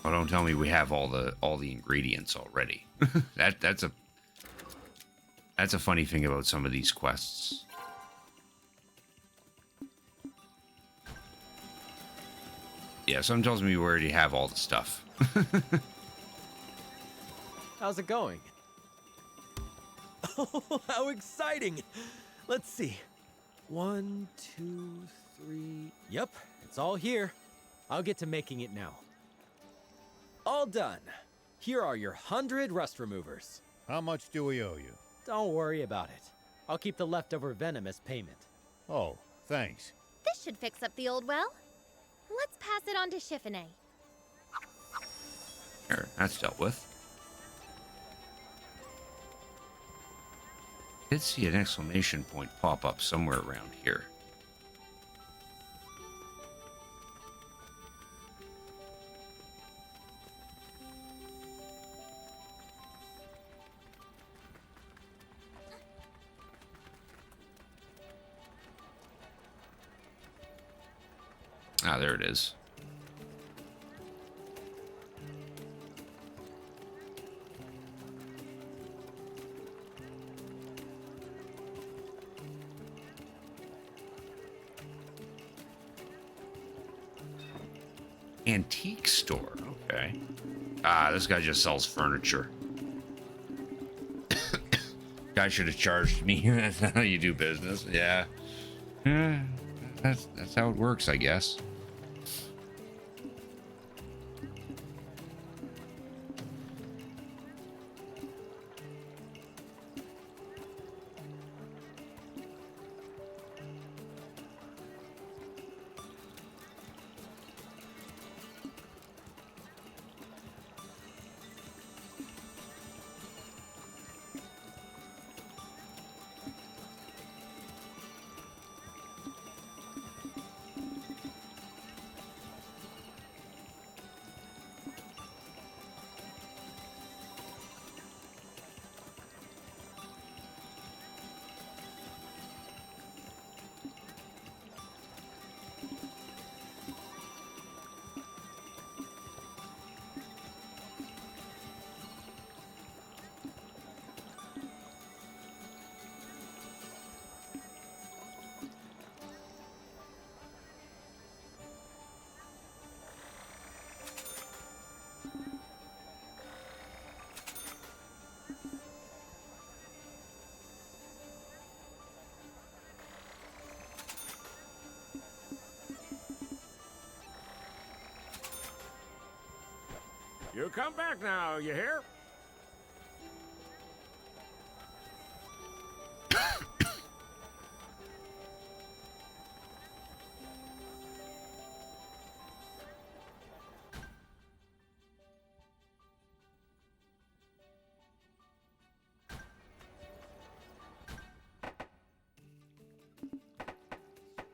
Oh, don't tell me we have all the ingredients already. that's a funny thing about some of these quests. Yeah, some tells me we already have all the stuff. How's it going? Oh, how exciting! Let's see. 1, 2, 3. Yep, it's all here. I'll get to making it now. All done. Here are your 100 rust removers. How much do we owe you? Don't worry about it. I'll keep the leftover venom as payment. Oh, thanks. This should fix up the old well. Let's pass it on to Chiffonnet. There, that's dealt with. Did see an exclamation point pop up somewhere around here. Ah, there it is. Antique store, okay. Ah, this guy just sells furniture. Guy should have charged me. That's not how you do business. Yeah. That's how it works, I guess. You come back now, you hear?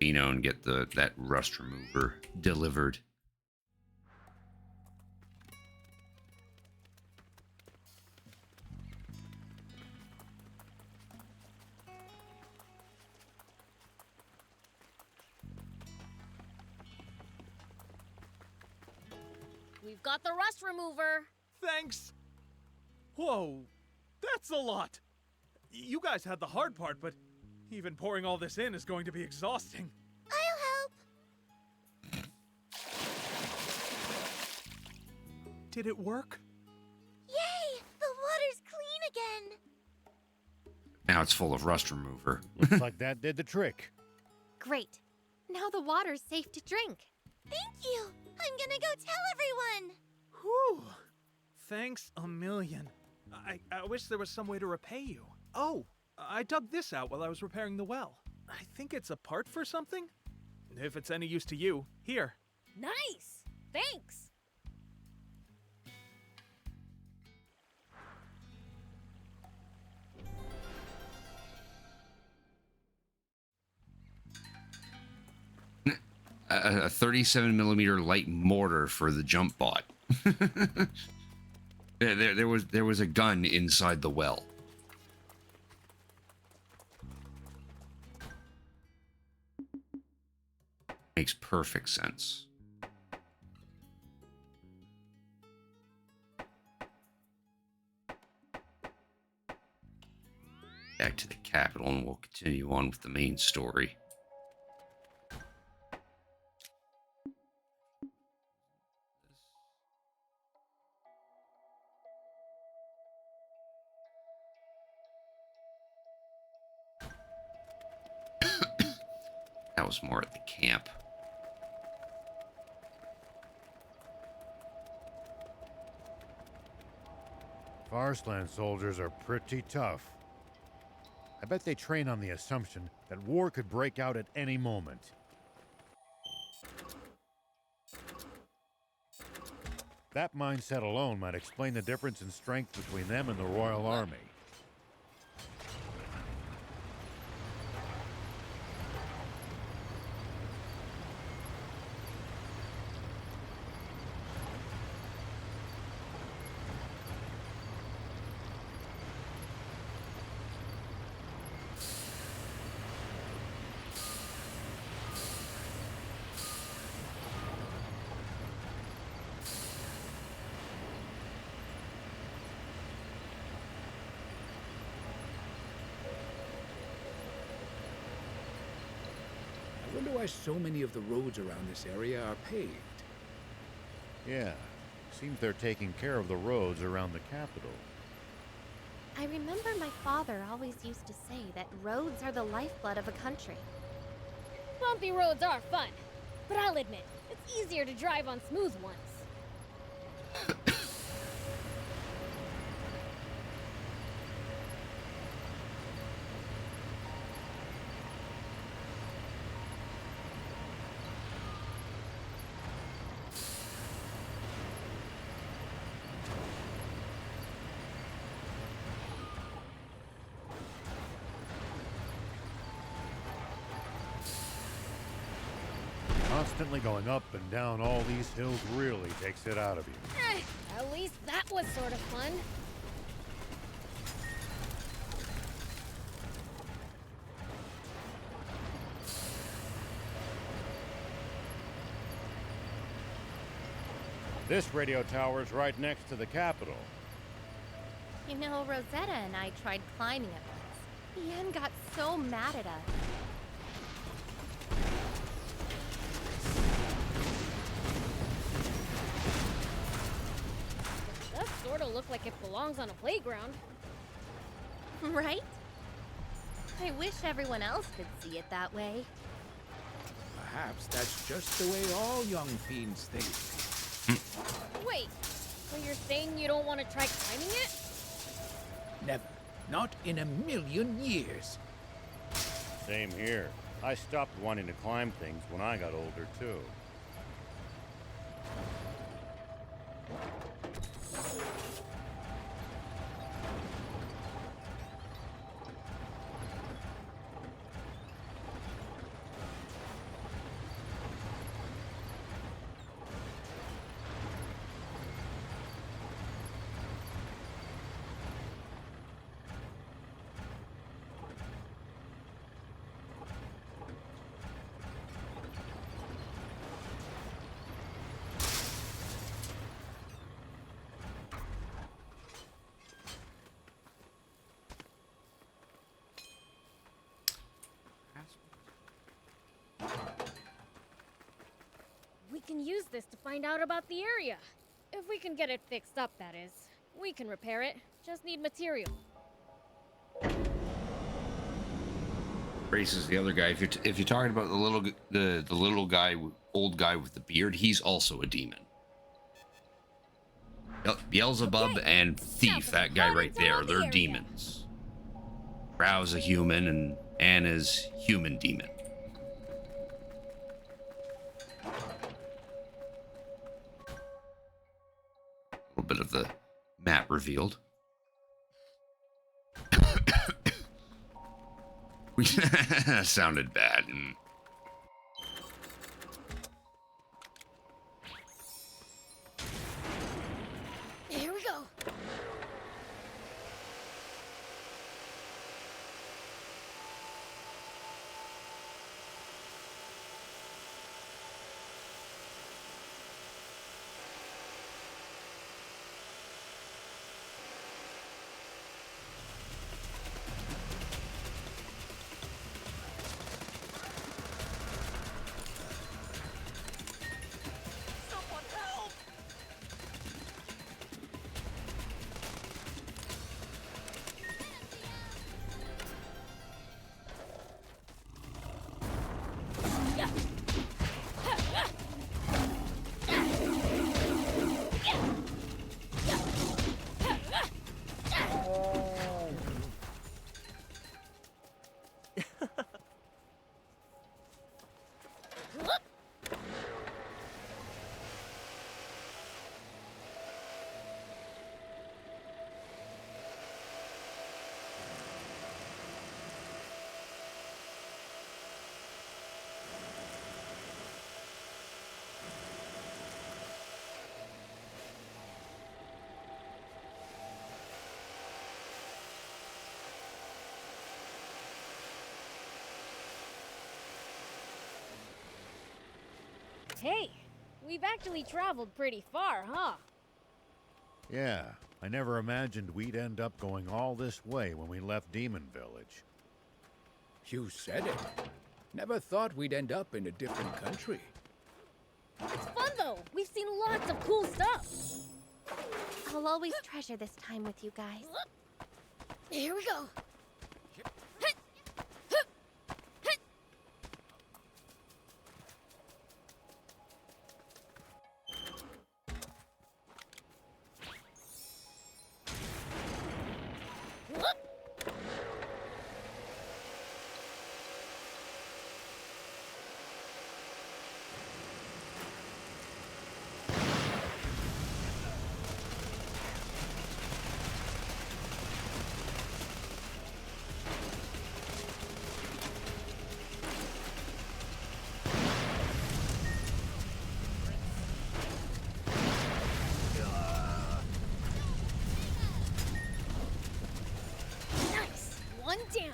Reno and get that rust remover delivered. We've got the rust remover. Thanks. Whoa, that's a lot. You guys had the hard part, but even pouring all this in is going to be exhausting. I'll help. Did it work? Yay! The water's clean again. Now it's full of rust remover. Looks like that did the trick. Great. Now the water's safe to drink. Thank you. I'm gonna go tell everyone. Whew. Thanks a million. I wish there was some way to repay you. Oh, I dug this out while I was repairing the well. I think it's a part for something. If it's any use to you, here. Nice. Thanks. A 37 millimeter light mortar for the jump bot. there was a gun inside the well. Makes perfect sense. Back to the capital, and we'll continue on with the main story. That was more at the camp. Forestland soldiers are pretty tough. I bet they train on the assumption that war could break out at any moment. That mindset alone might explain the difference in strength between them and the Royal Army. I wonder why so many of the roads around this area are paved. Yeah, seems they're taking care of the roads around the capital. I remember my father always used to say that roads are the lifeblood of a country. Bumpy roads are fun, but I'll admit, it's easier to drive on smooth ones. Constantly going up and down all these hills really takes it out of you. At least that was sort of fun. This radio tower's right next to the capital. You know, Rosetta and I tried climbing it once. Ian got so mad at us. Does sort of look like it belongs on a playground. Right? I wish everyone else could see it that way. Perhaps that's just the way all young fiends think. Wait, so you're saying you don't want to try climbing it? Never. Not in a million years. Same here. I stopped wanting to climb things when I got older, too. can use this to find out about the area. If we can get it fixed up, that is. We can repair it. Just need material. Race is the other guy. If you're talking about the little guy, old guy with the beard, he's also a demon. Beelzebub and Thief, that guy right there, they're demons. Row's a human, and Anna's human demon. A little bit of the map revealed. That sounded bad. Here we go. Hey, we've actually traveled pretty far, huh? Yeah, I never imagined we'd end up going all this way when we left Demon Village. You said it. Never thought we'd end up in a different country. It's fun though. We've seen lots of cool stuff. I'll always treasure this time with you guys. Here we go. One down.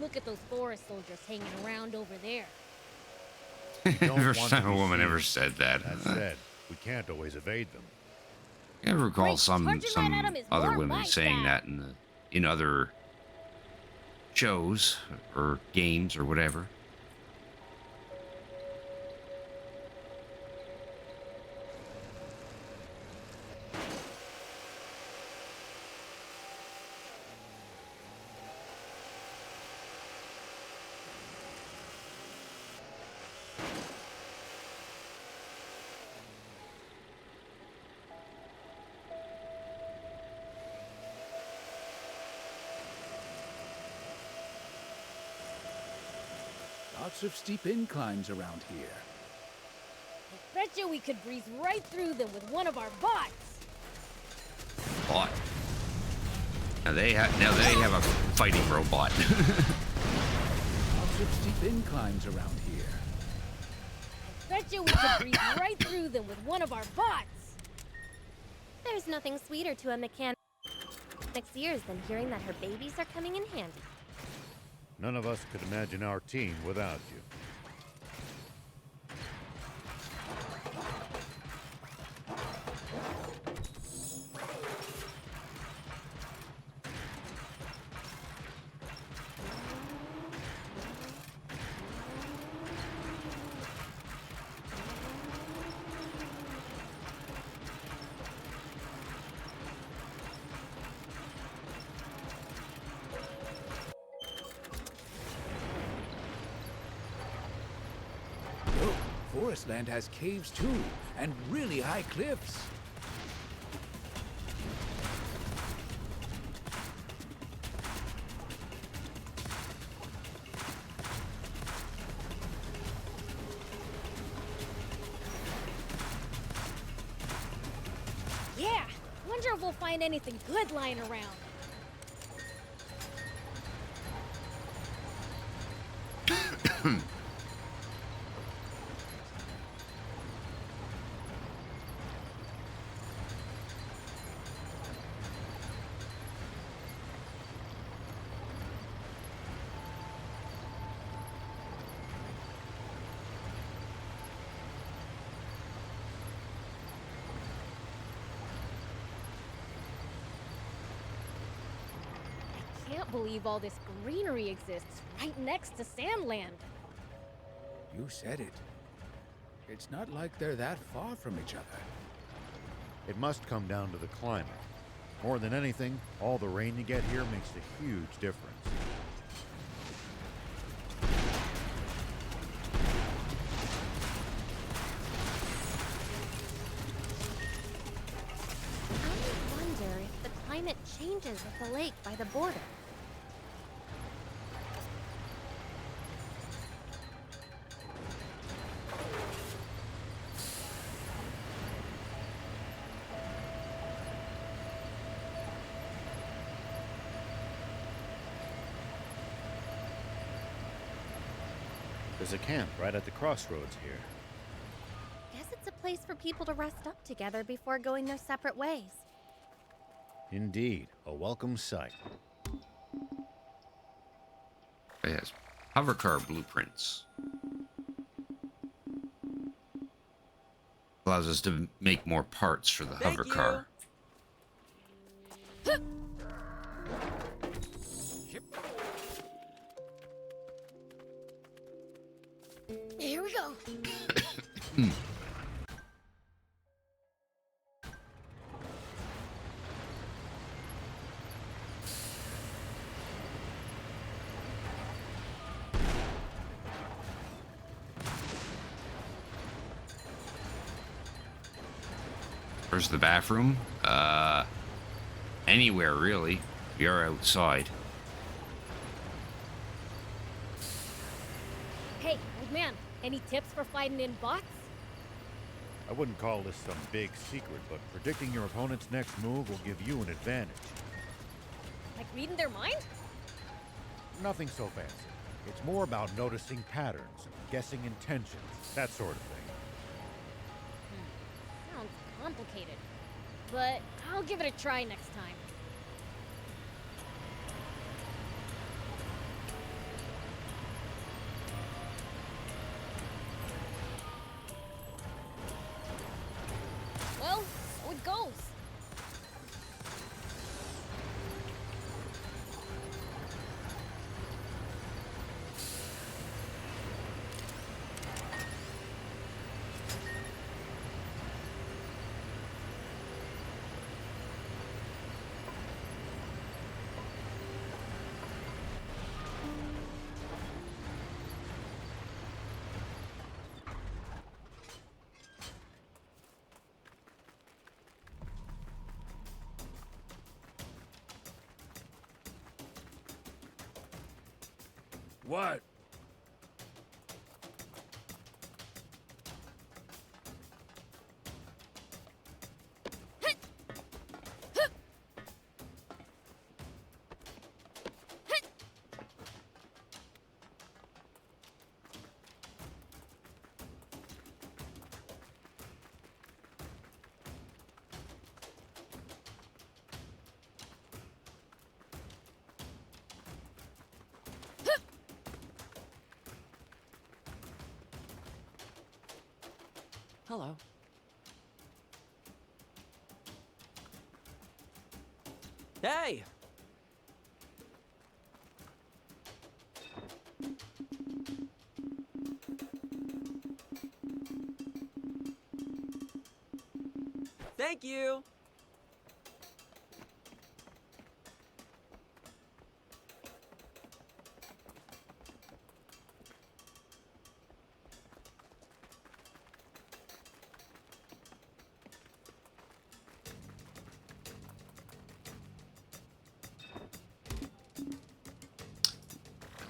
Look at those forest soldiers hanging around over there. Never time a woman ever said that. That said, we can't always evade them. I recall some charging right at 'em is other more women my saying style. that in other shows or games or whatever. Lots of steep inclines around here. Bet you we could breeze right through them with one of our bots. Bot. Now they have a fighting robot. Lots of steep inclines around here. Bet you we could breeze right through them with one of our bots. There's nothing sweeter to a mechanic's ears than hearing that her babies are coming in handy. None of us could imagine our team without you. Look, Forestland has caves too, and really high cliffs. Yeah, wonder if we'll find anything good lying around. Can't believe all this greenery exists right next to Sandland. You said it. It's not like they're that far from each other. It must come down to the climate. More than anything, all the rain you get here makes a huge difference. I wonder if the climate changes at the lake by the border. There's a camp right at the crossroads here. Guess it's a place for people to rest up together before going their separate ways. Indeed, a welcome sight. Yes. Hovercar blueprints. Allows us to make more parts for the Thank hovercar. Here we go. Where's the bathroom? Anywhere really. You're outside. Hey, old man, any tips for fighting in bots? I wouldn't call this some big secret, but predicting your opponent's next move will give you an advantage. Like reading their mind? Nothing so fancy. It's more about noticing patterns, guessing intentions, that sort of thing. Sounds complicated. But I'll give it a try next time. Well, so it goes. What? Hello. Hey! Thank you!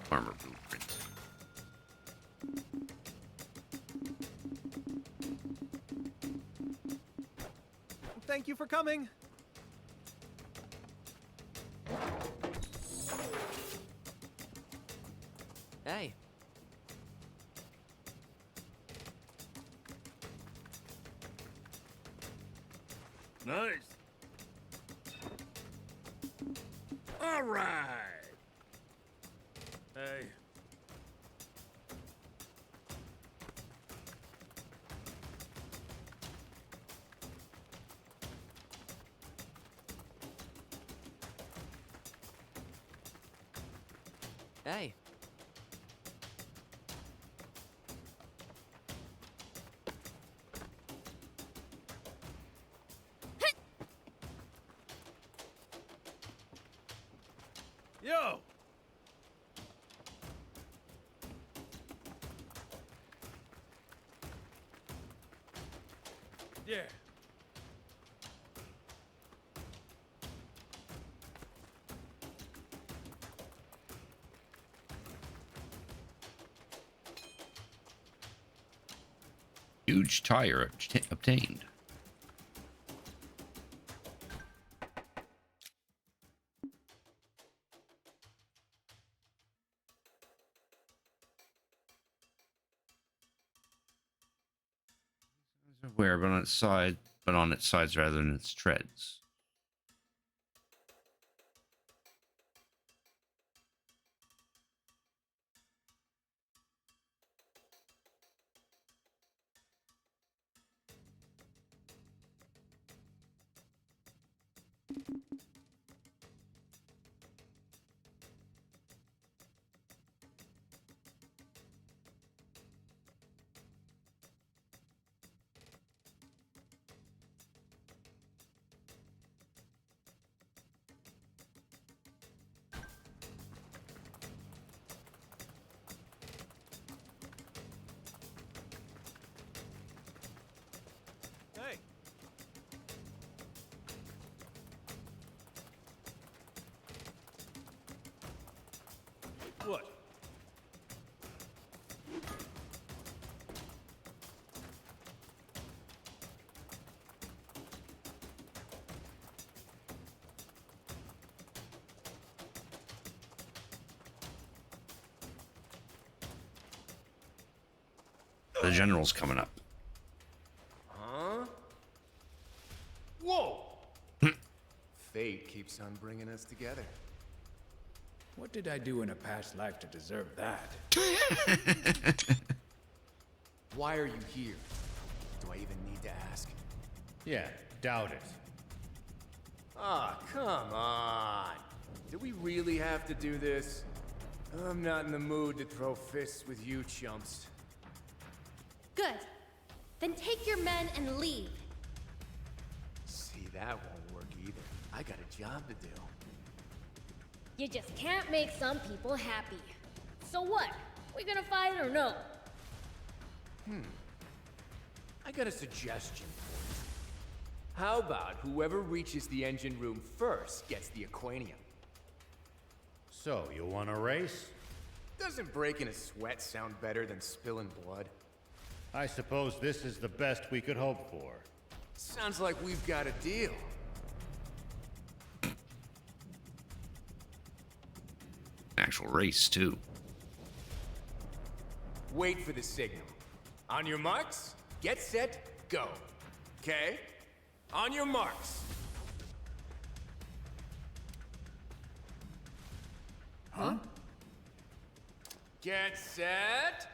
Farmer blueprint. Thank you for coming. Hey. Nice. All right. Hey. Hey. Yo! Yeah. Huge tire obtained. Where, but on its side, but on its sides rather than its treads. Hey. What? The general's coming up. Huh? Whoa! Fate keeps on bringing us together. What did I do in a past life to deserve that? Why are you here? Do I even need to ask? Yeah, doubt it. Ah, come on. Do we really have to do this? I'm not in the mood to throw fists with you chumps. Good. Then take your men and leave. See, that won't work either. I got a job to do. You just can't make some people happy. So what? We gonna fight or no? I got a suggestion for you. How about whoever reaches the engine room first gets the Aquanium? So, you want a race? Doesn't breaking a sweat sound better than spilling blood? I suppose this is the best we could hope for. Sounds like we've got a deal. Actual race, too. Wait for the signal. On your marks, get set, go. Okay? On your marks. Huh? Get set.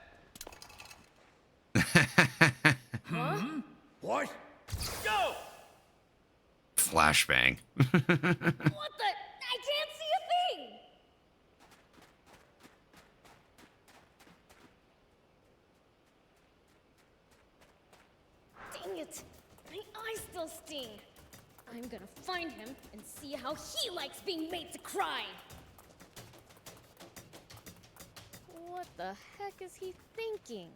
Huh? What? Go! Flashbang. What the? I can't see a thing! Dang it! My eyes still sting. I'm gonna find him and see how he likes being made to cry. What the heck is he thinking?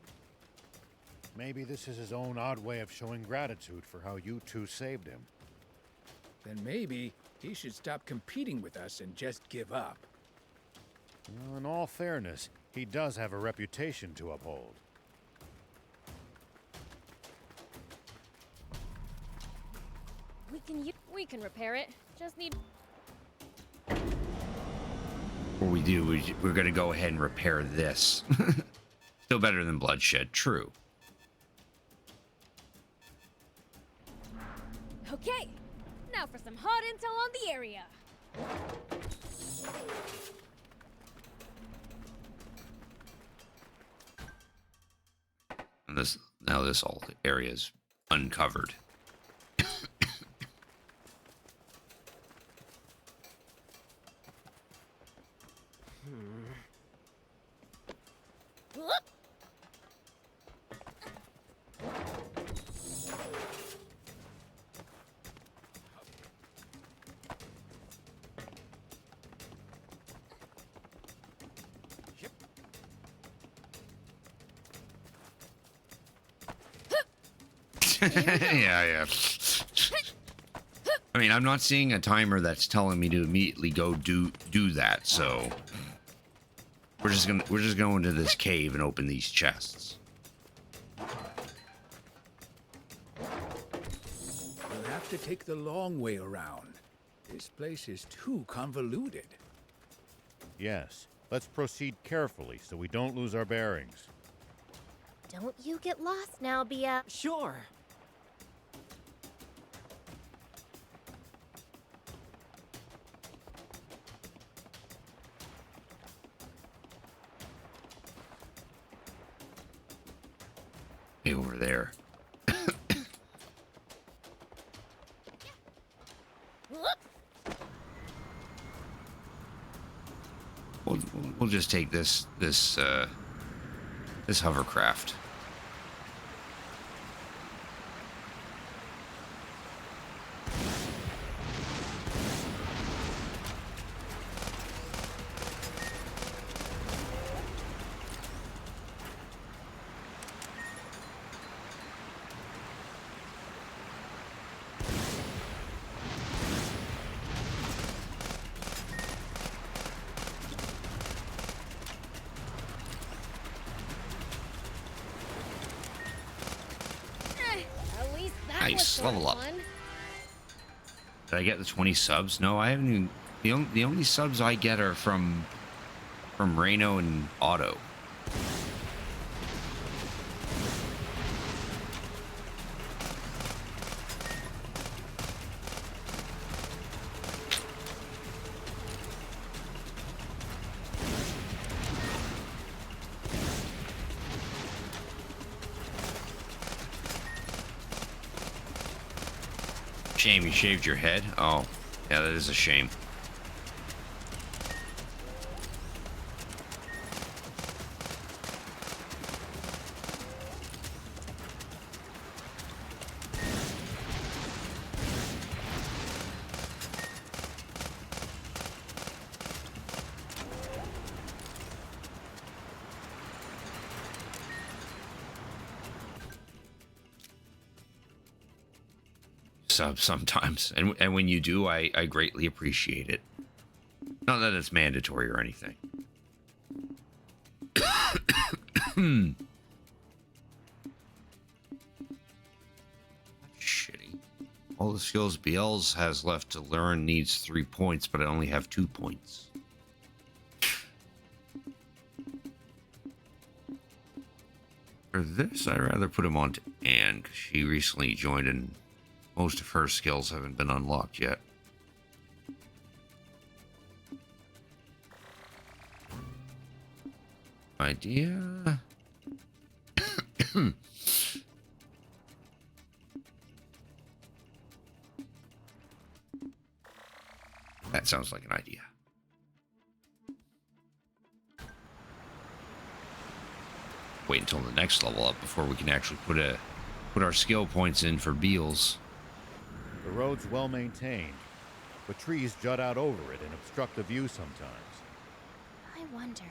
Maybe this is his own odd way of showing gratitude for how you two saved him. Then maybe he should stop competing with us and just give up. Well, in all fairness, he does have a reputation to uphold. We can repair it. Just need. What we do, we're going to go ahead and repair this. Still better than bloodshed, true. Okay, now for some hot intel on the area. And now this whole area is uncovered. Whoop. Yeah. I mean, I'm not seeing a timer that's telling me to immediately go do that, so we're just going to this cave and open these chests. We'll have to take the long way around. This place is too convoluted. Yes, let's proceed carefully so we don't lose our bearings. Don't you get lost now, Bia. Sure. Hey, over there. We'll just take this hovercraft. At least that was Nice, sort of level up. fun. Did I get the 20 subs? No, I haven't even... The only subs I get are from Reno and Otto. Shame you shaved your head? Oh, yeah, that is a shame. Sub sometimes, and when you do, I greatly appreciate it. Not that it's mandatory or anything. Shitty. All the skills BLs has left to learn needs 3 points, but I only have 2 points. For this, I'd rather put him on to Anne, because she recently joined and most of her skills haven't been unlocked yet. Idea. sounds like an idea. Wait until the next level up before we can actually put our skill points in for Beals. The road's well maintained, but trees jut out over it and obstruct the view sometimes. I wonder,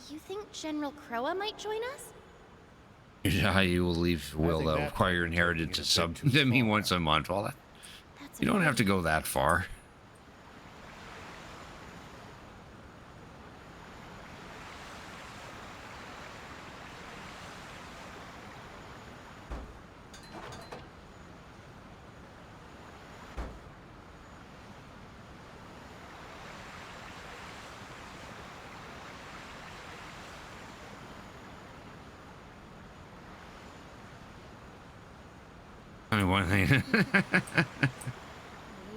you think General Croa might join us? You will leave will acquire your inheritance to sub to me once a month. Well, you don't have to go that far. One thing.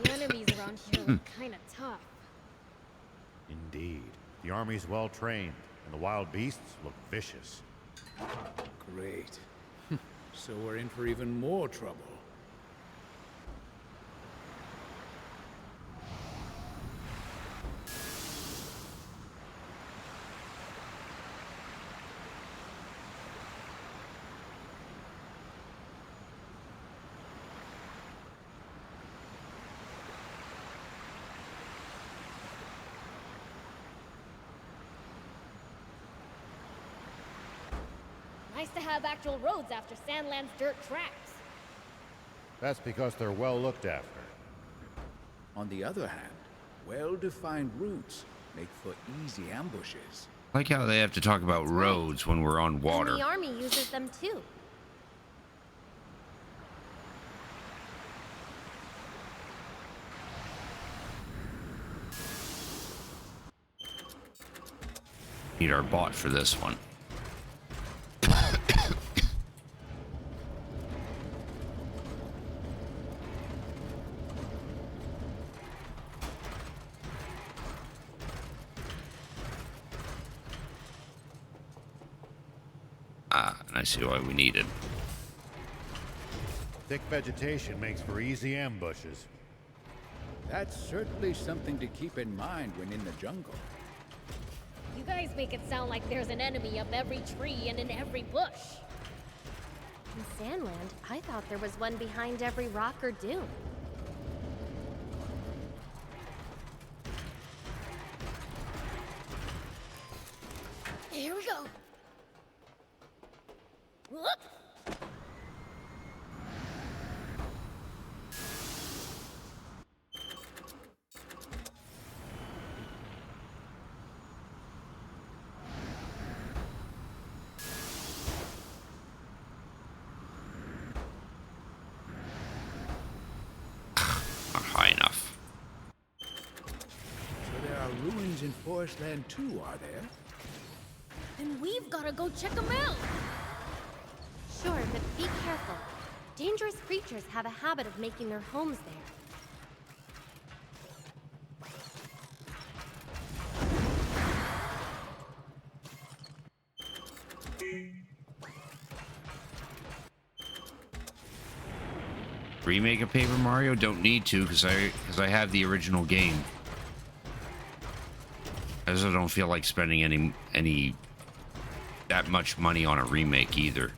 The enemies around here look kind of tough. Indeed. The army's well trained, and the wild beasts look vicious. Great. So we're in for even more trouble. Nice to have actual roads after Sandland's dirt tracks. That's because they're well looked after. On the other hand, well-defined routes make for easy ambushes. Like how they have to talk about roads when we're on water. And the army uses them too. Need our bot for this one. And I see why we need it. Thick vegetation makes for easy ambushes. That's certainly something to keep in mind when in the jungle. You guys make it sound like there's an enemy up every tree and in every bush. In Sandland, I thought there was one behind every rock or dune. Here we go. Whoop. Not high enough. So there are ruins in Forestland too, are there? Then we've gotta go check them out. Sure, but be careful. Dangerous creatures have a habit of making their homes there. Remake a Paper Mario? Don't need to, because I have the original game. I also don't feel like spending any that much money on a remake either.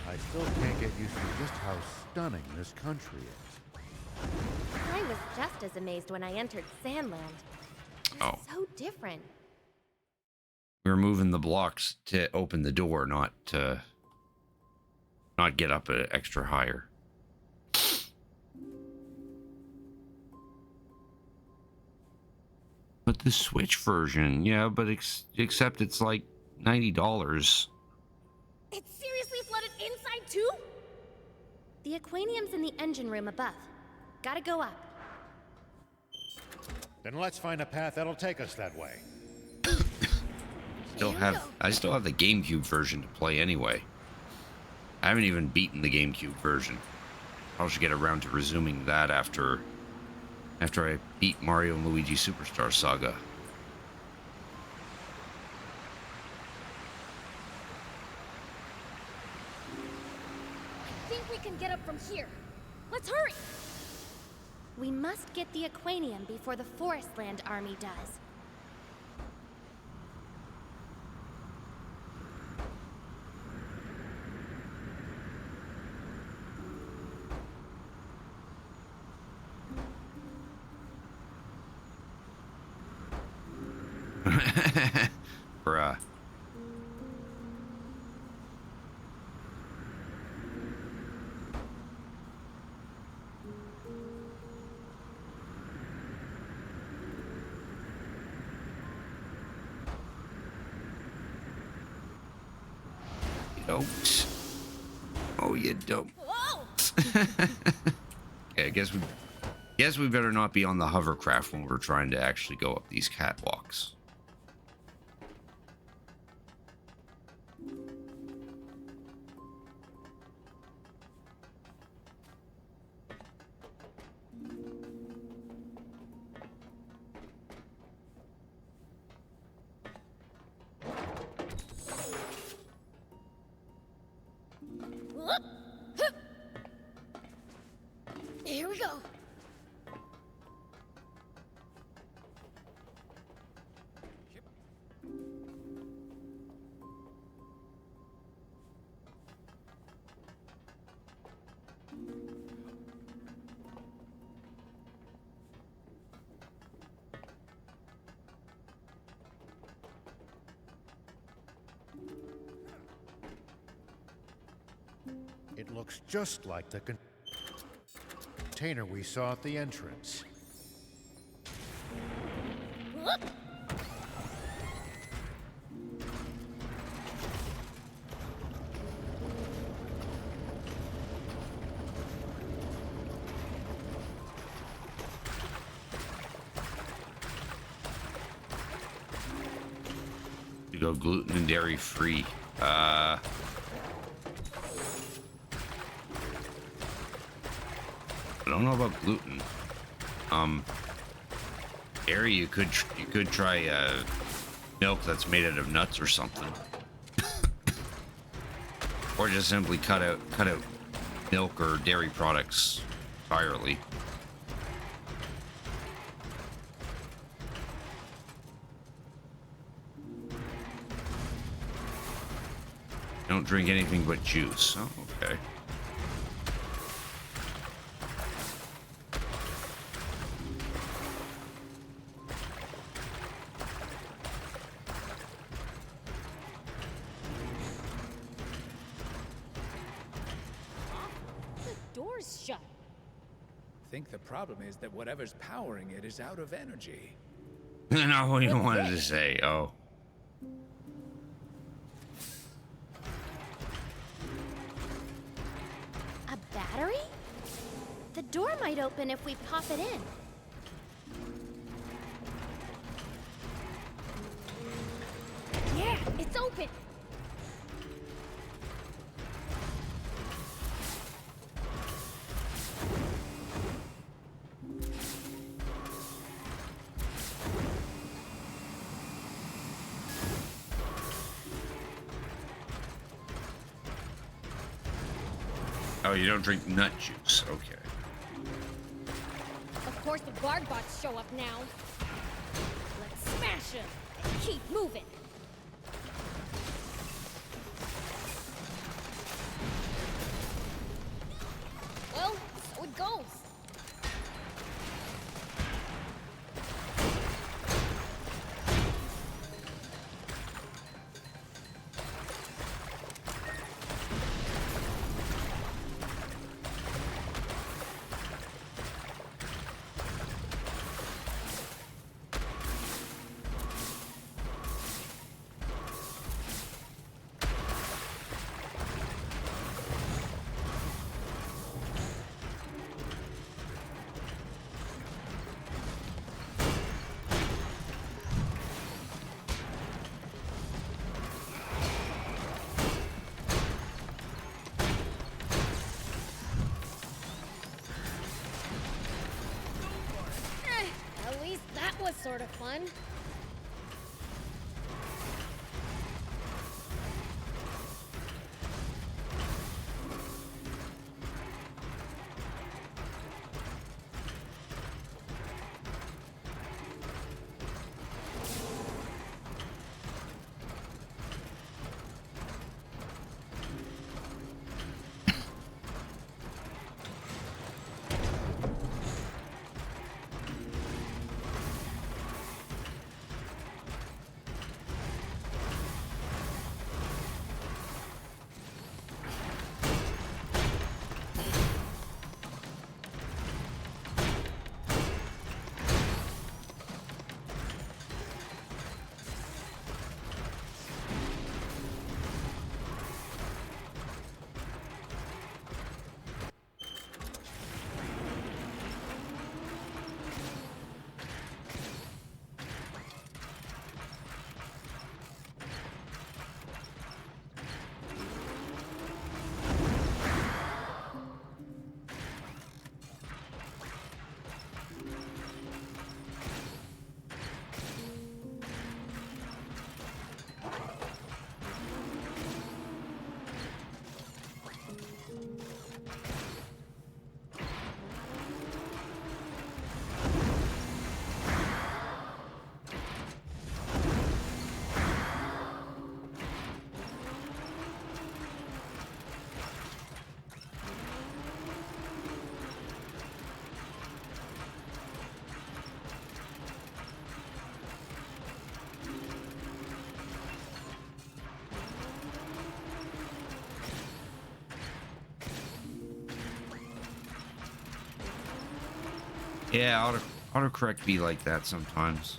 I still can't get used to just how stunning this country is. I was just as amazed when I entered Sandland. Oh. So different. We're moving the blocks to open the door, not get up extra higher. But the Switch version, yeah, but except it's like $90. It's seriously flooded inside too? The Aquanium's in the engine room above. Gotta go up. Then let's find a path that'll take us that way. I still have the GameCube version to play anyway. I haven't even beaten the GameCube version. I should get around to resuming that after I beat Mario and Luigi Superstar Saga. we can get up from here. Let's hurry! We must get the Aquanium before the Forestland army does. Bruh. You don't. Oh, you don't. Okay, I guess we better not be on the hovercraft when we're trying to actually go up these catwalks. Here we go. It looks just like the container we saw at the entrance. To go gluten and dairy free. I don't know about gluten. Dairy, you could try milk that's made out of nuts or something, or just simply cut out milk or dairy products entirely. Don't drink anything but juice. Oh, okay. The door's shut. I think the problem is that whatever's powering it is out of energy. Not what you wanted to say. Oh. A battery? The door might open if we pop it in. Yeah, it's open. Oh, you don't drink nut juice. Okay. Of course the guard bots show up now. Let's smash them and keep moving. Well, so it goes. At least that was sort of fun. Yeah, autocorrect be like that sometimes.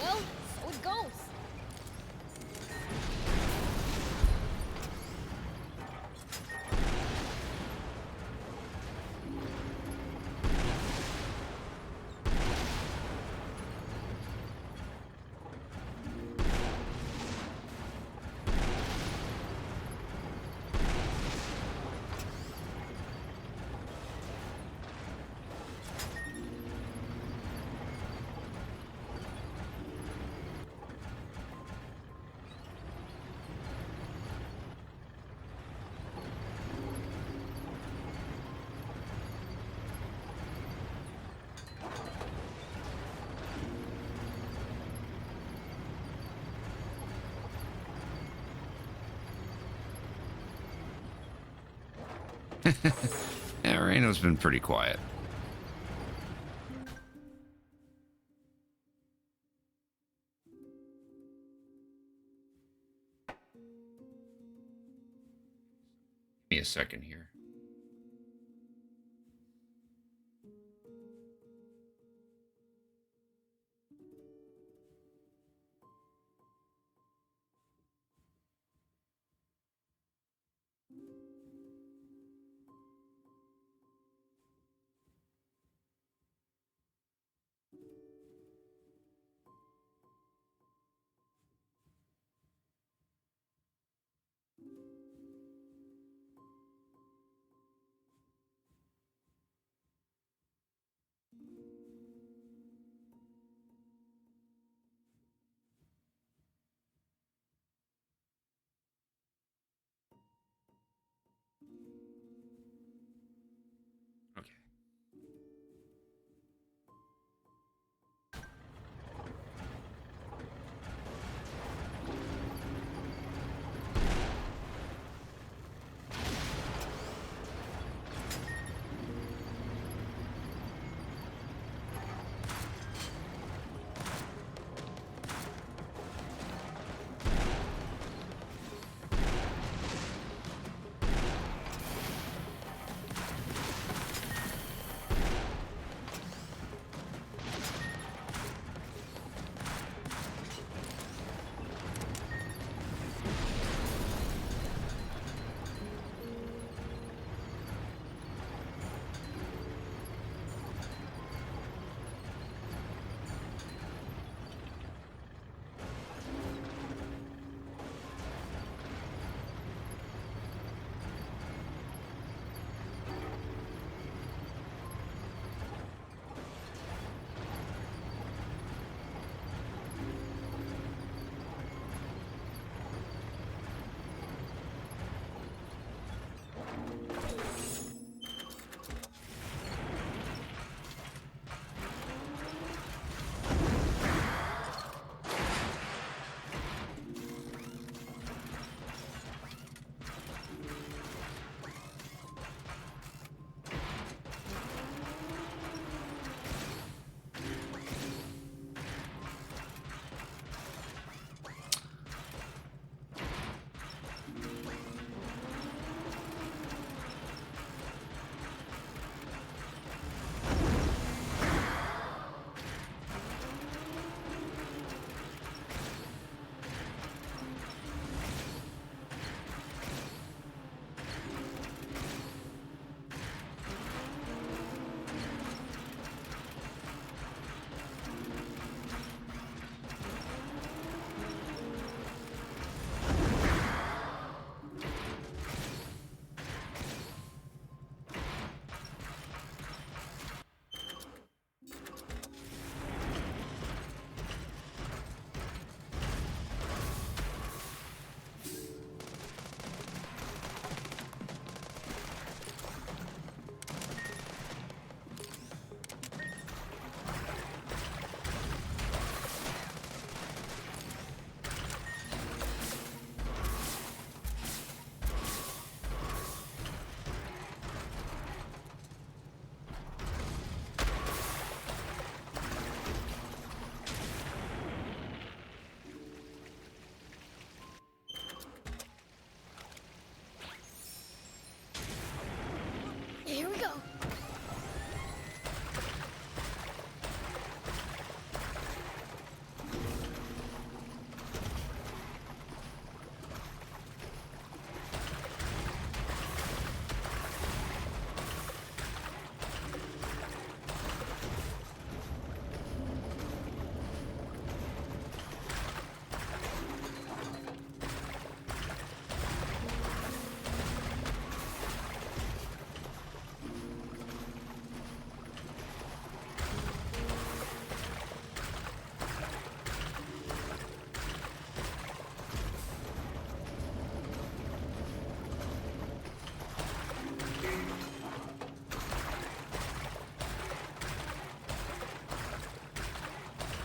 Well, so it goes. Yeah, Reno's been pretty quiet. Give me a second here.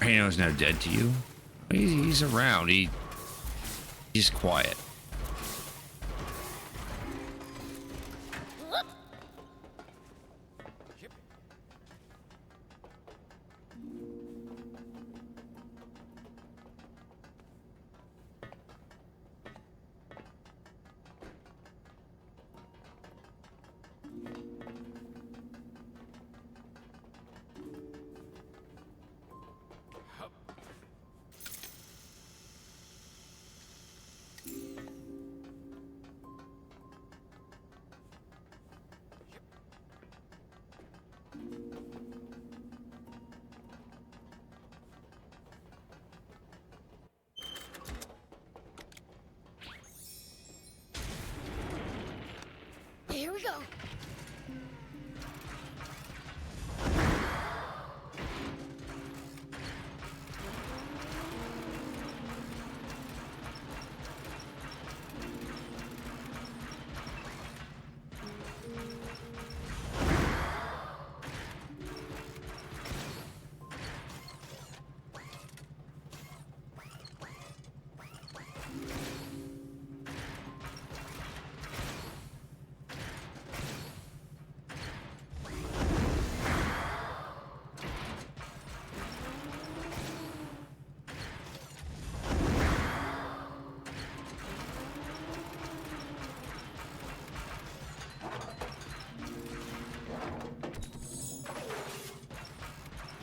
Rhino's now dead to you? He's around. He's quiet. Here we go.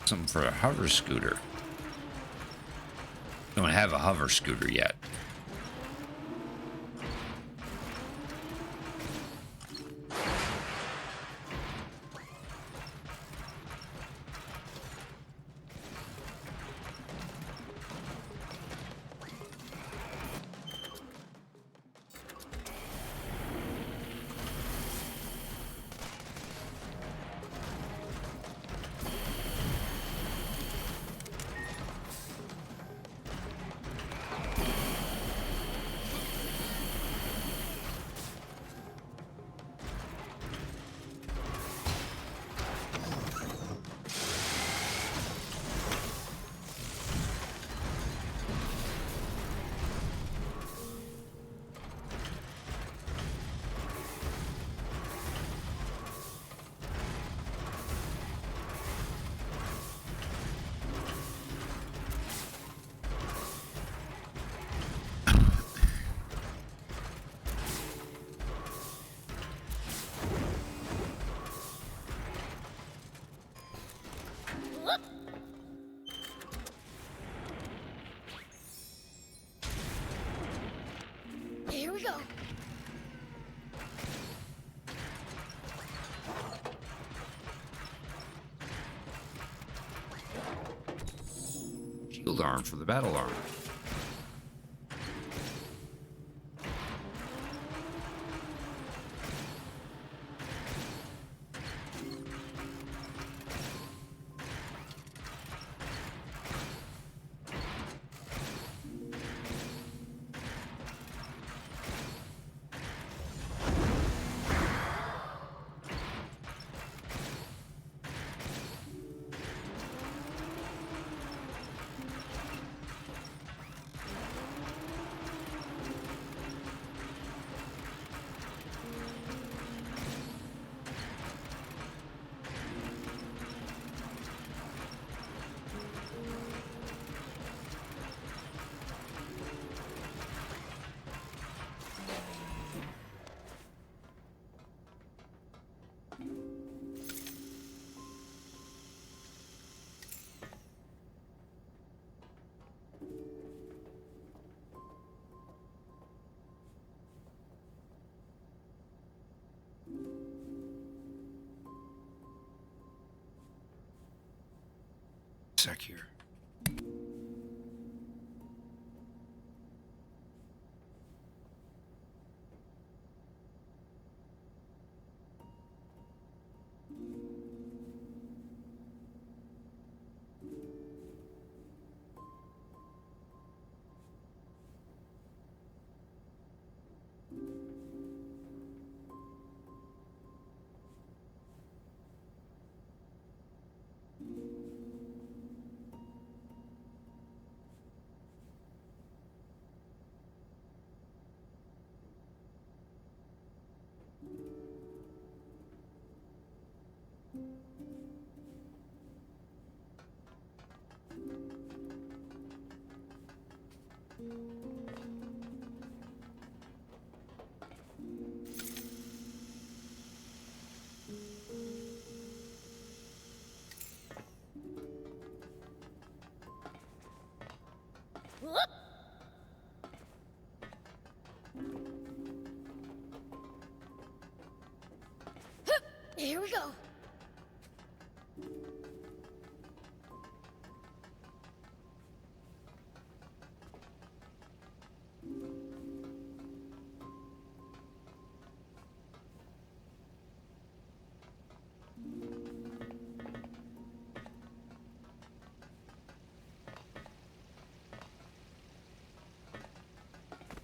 Something for a hover scooter. Don't have a hover scooter yet. Here we go. Shield arm for the battle arm. Sec here. Whoop! Hup! Here we go.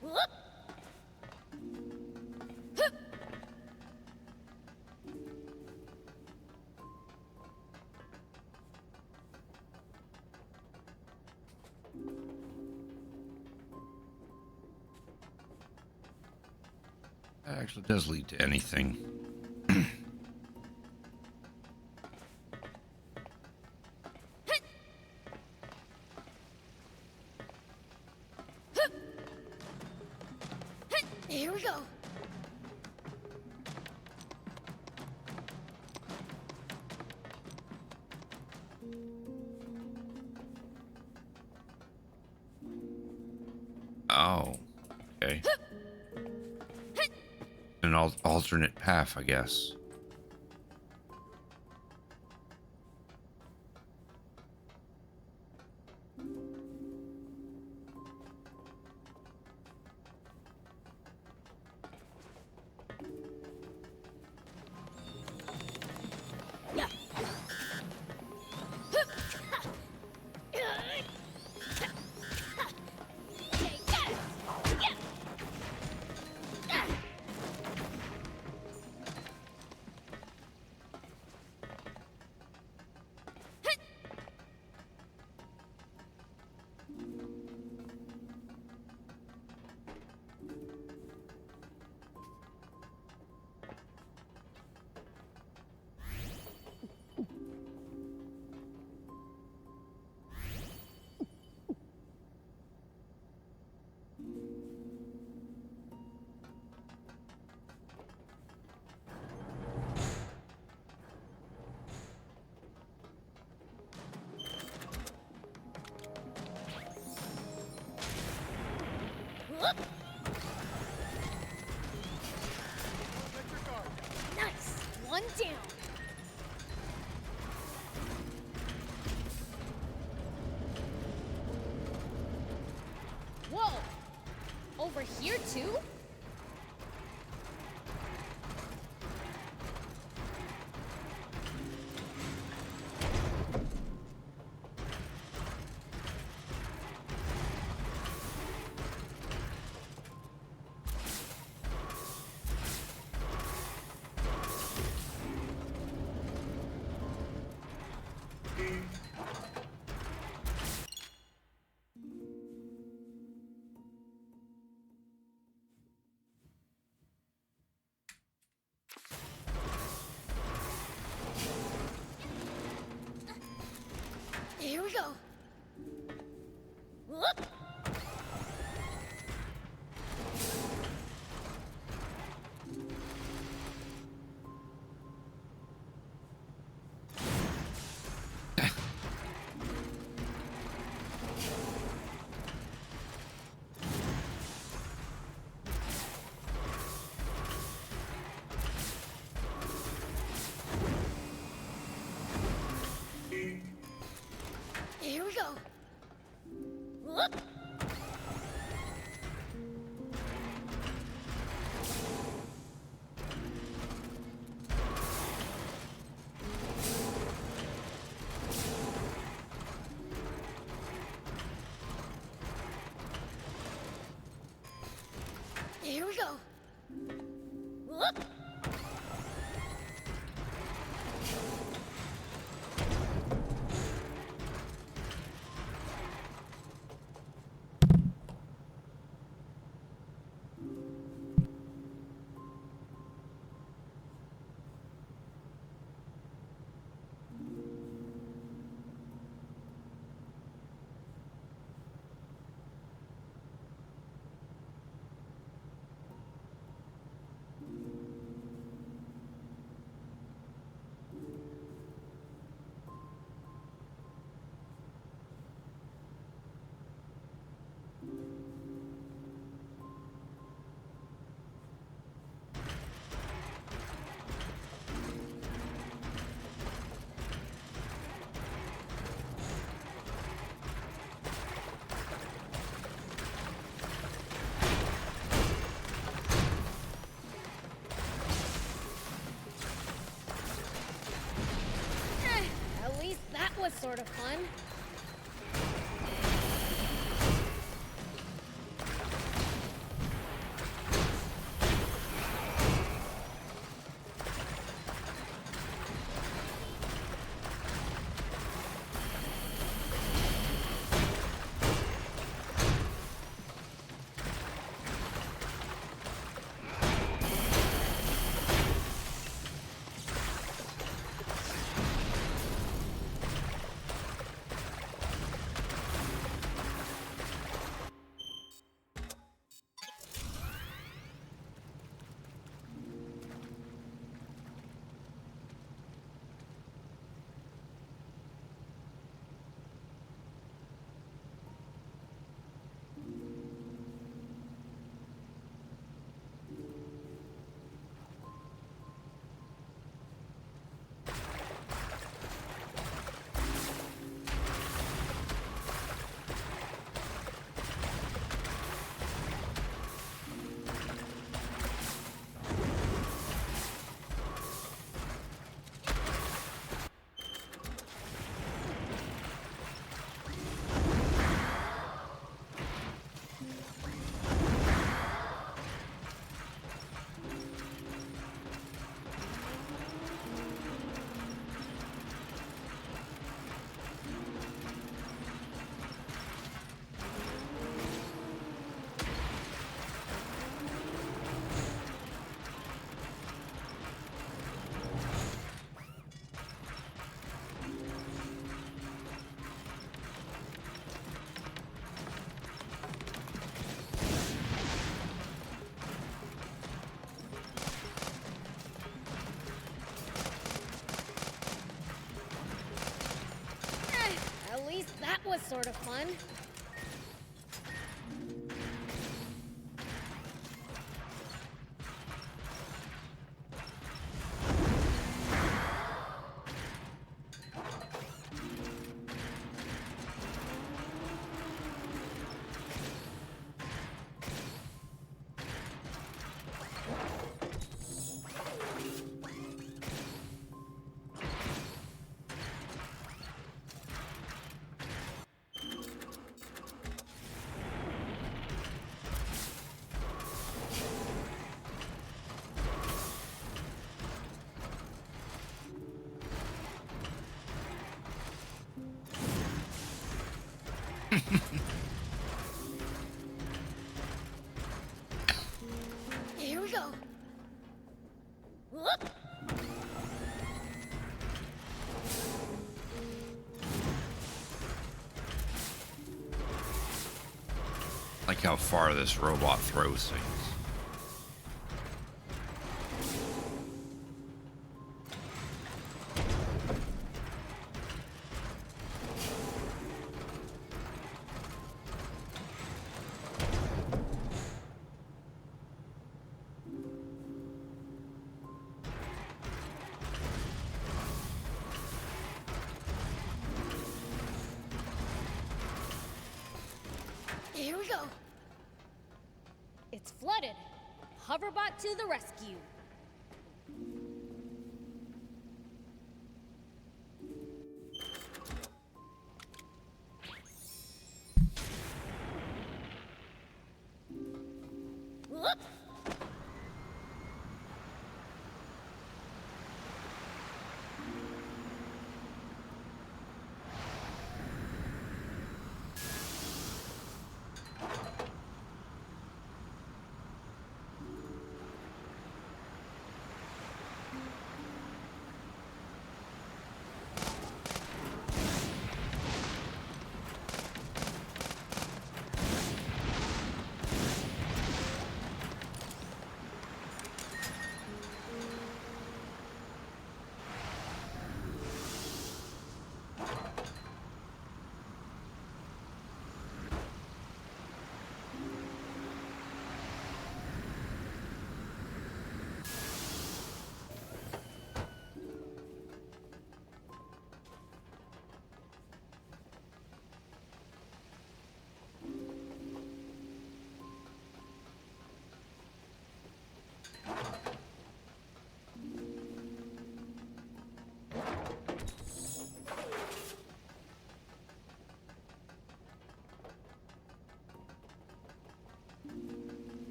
Whoop! Hup! That actually does lead to anything. Here we go. Oh, okay. An alternate path, I guess. Yeah. Whoop! Nice. One down. Whoa! Over here too? Here we go. Whoop! Here we go. Whoop! Here we go. Whoop! was sort of fun. At least that was sort of fun. Here we go. Whoop. Like how far this robot throws things. Here we go. It's flooded. Hoverbot to the rescue. Whoop.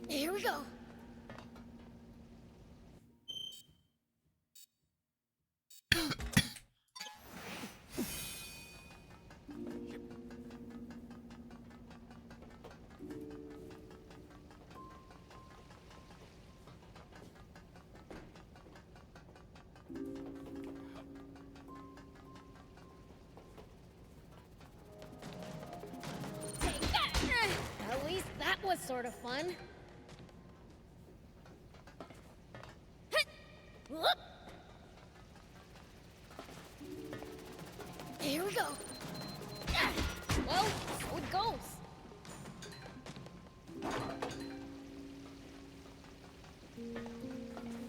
Here we go. Take that! At least that was sort of fun. Whoop. Here we go. Well, so it goes.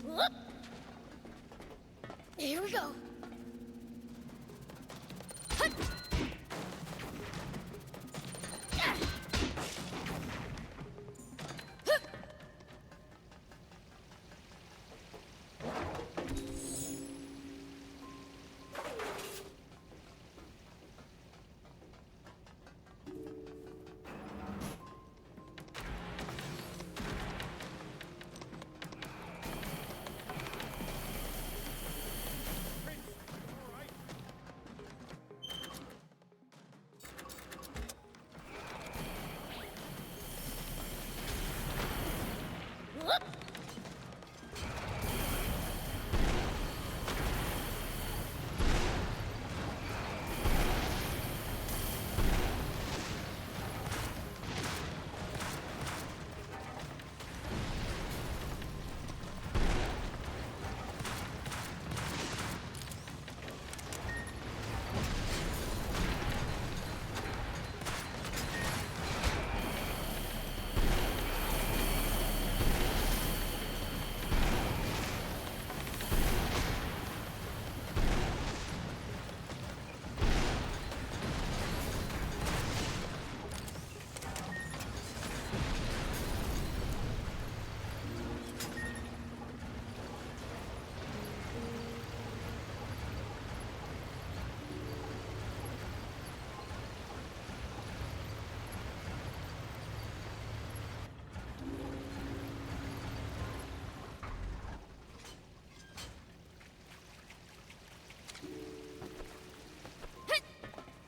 Whoop. Here we go. Whoop.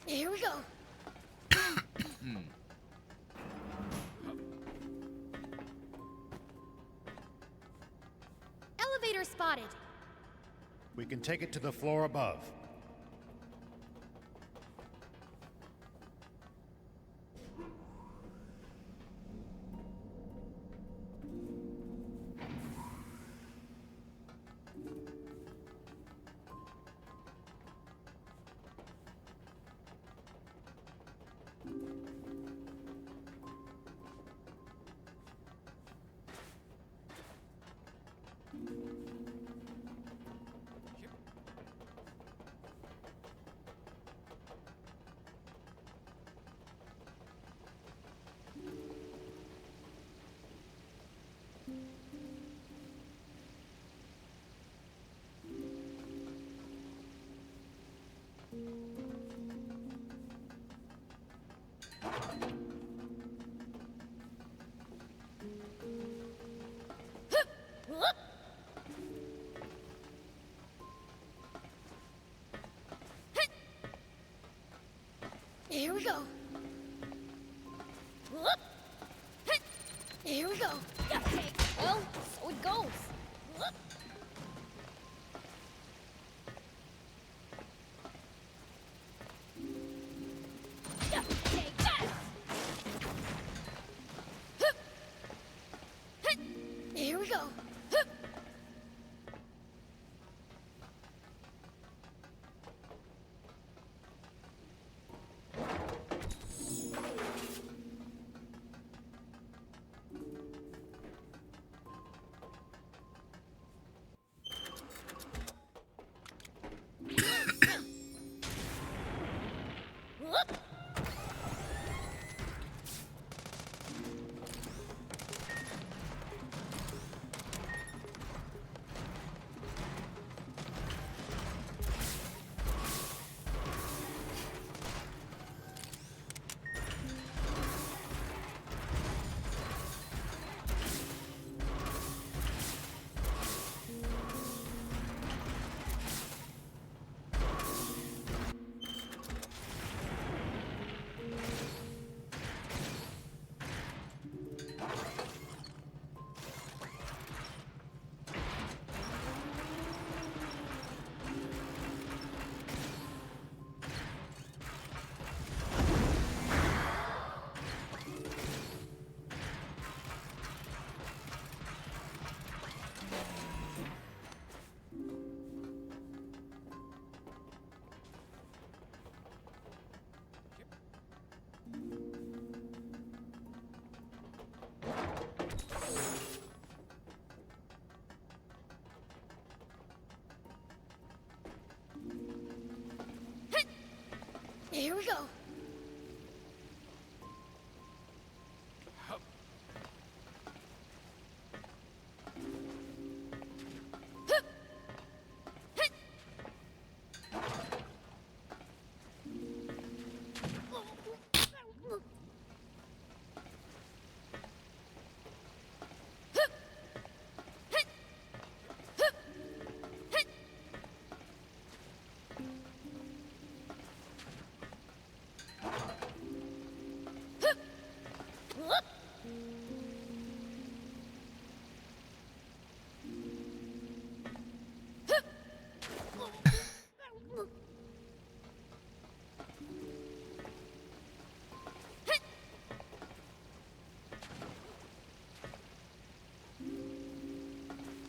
Here we go. Elevator spotted. We can take it to the floor above. Whoop. Here we go. Whoop. Here we go. Okay. Well, so it goes. Whoop. Take that. Here we go. we go.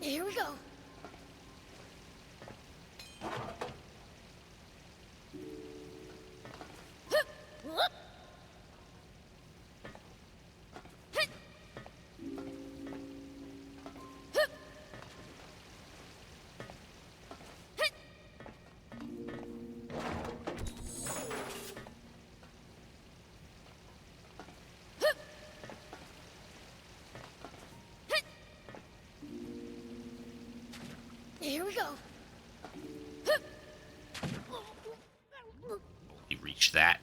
Here we go. Here we go. You reach that.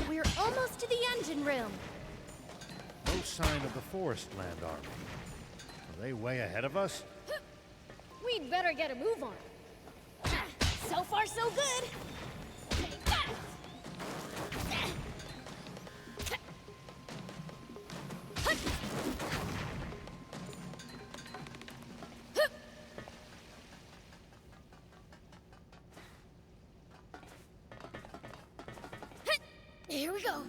We're almost to the engine room. No sign of the Forest Land Army. Are they way ahead of us? We'd better get a move on. So far, so good. Here we go.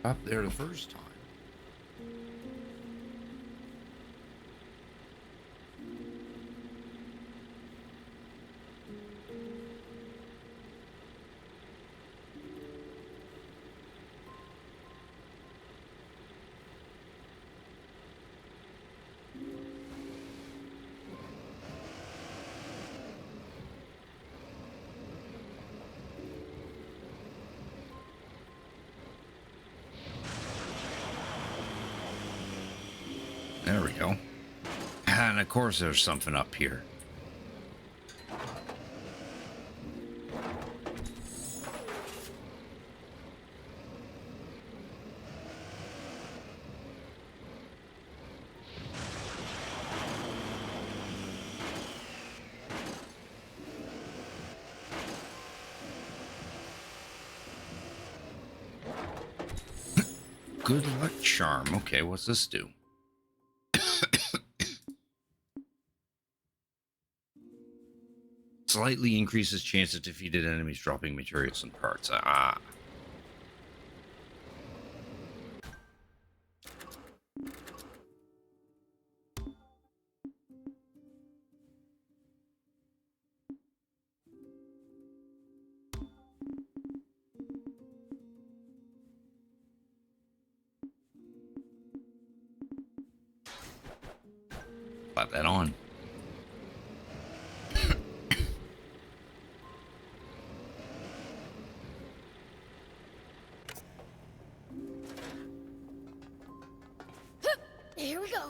Up there the first time. There we go. And of course there's something up here. Good luck charm. Okay, what's this do? Slightly increases chance of defeated enemies dropping materials and parts. Ah. Slap that on. Here we go.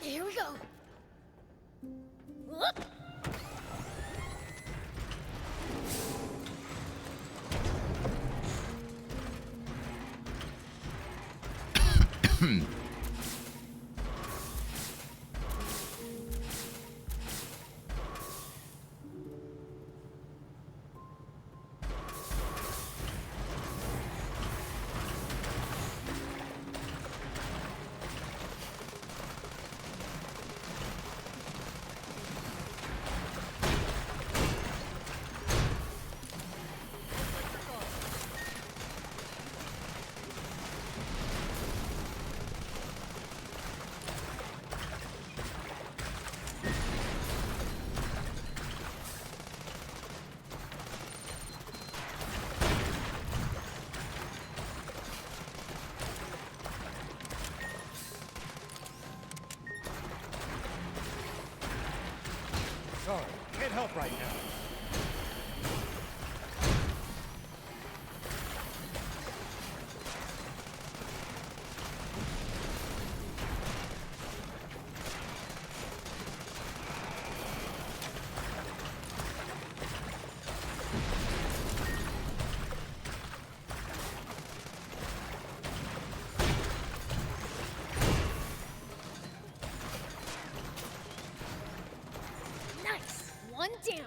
Here we go. Whoop. Sorry, can't help right now. Nice! One down.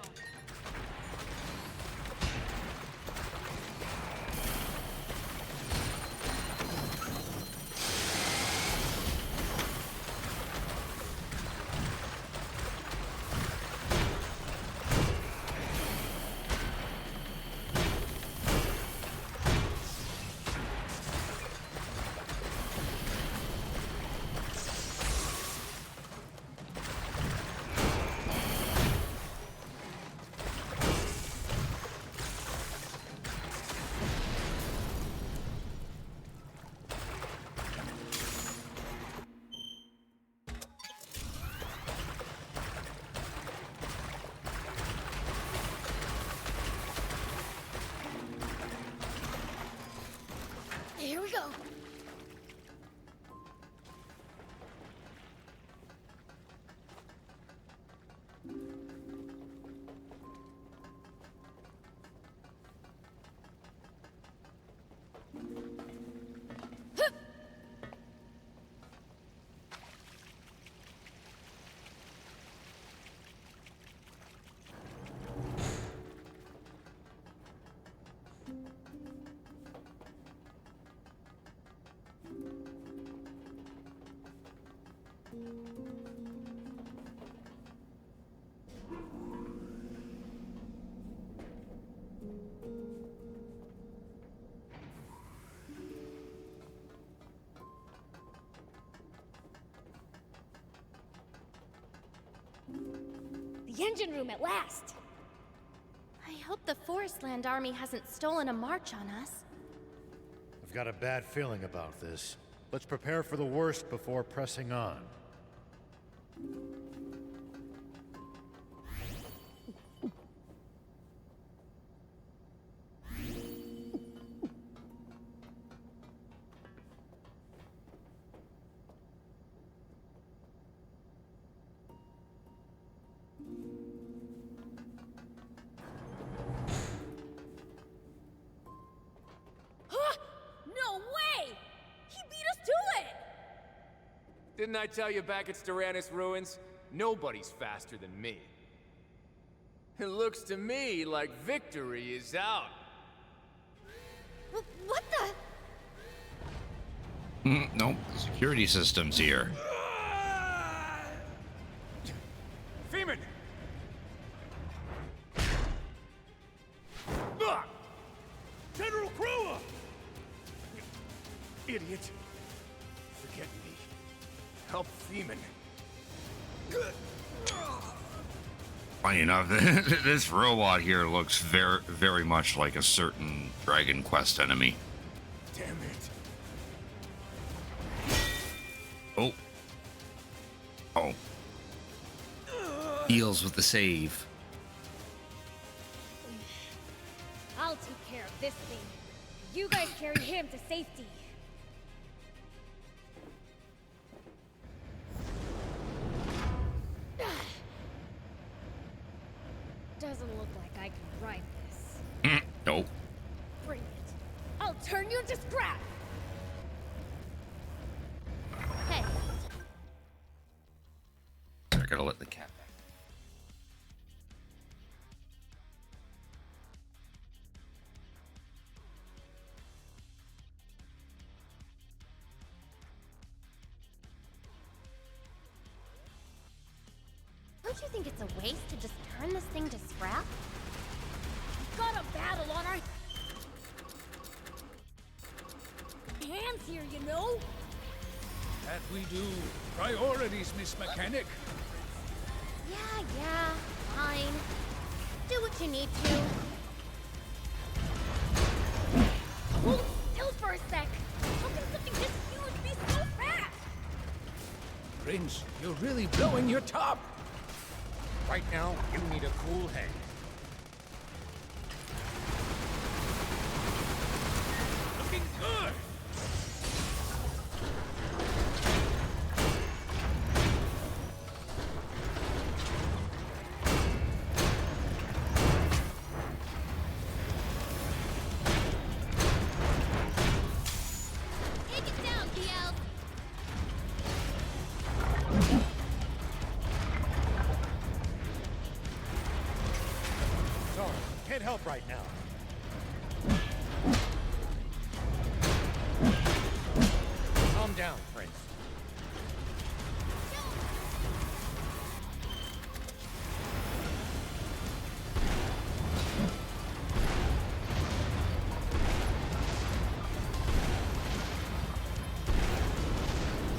Here we go. The engine room at last! I hope the Forestland army hasn't stolen a march on us. I've got a bad feeling about this. Let's prepare for the worst before pressing on. No way! He beat us to it! Didn't I tell you back at Styranus Ruins? Nobody's faster than me. It looks to me like victory is out. What the? Nope, the security system's here. Feeman! General Krua! Idiot. Forget me. Help Feeman. Funny enough, this robot here looks very, very much like a certain Dragon Quest enemy. Damn it. Oh. Oh. Deals with the save. I'll take care of this thing. You guys carry him to safety. Doesn't look like I can ride this. Nope. Bring it. I'll turn you to scrap! Hey, I gotta let the cat back. Don't you think it's a waste to just turn this thing to scrap? got a battle on our hands here, you know? That we do. Priorities, Miss Mechanic. Yeah, fine. Do what you need to. Hold still for a sec! How can something this huge be so fast? Prince, you're really blowing your top. Right now, you need a cool head. Looking good! Take it down, DL. Sorry, can't help right now. Calm down, Prince.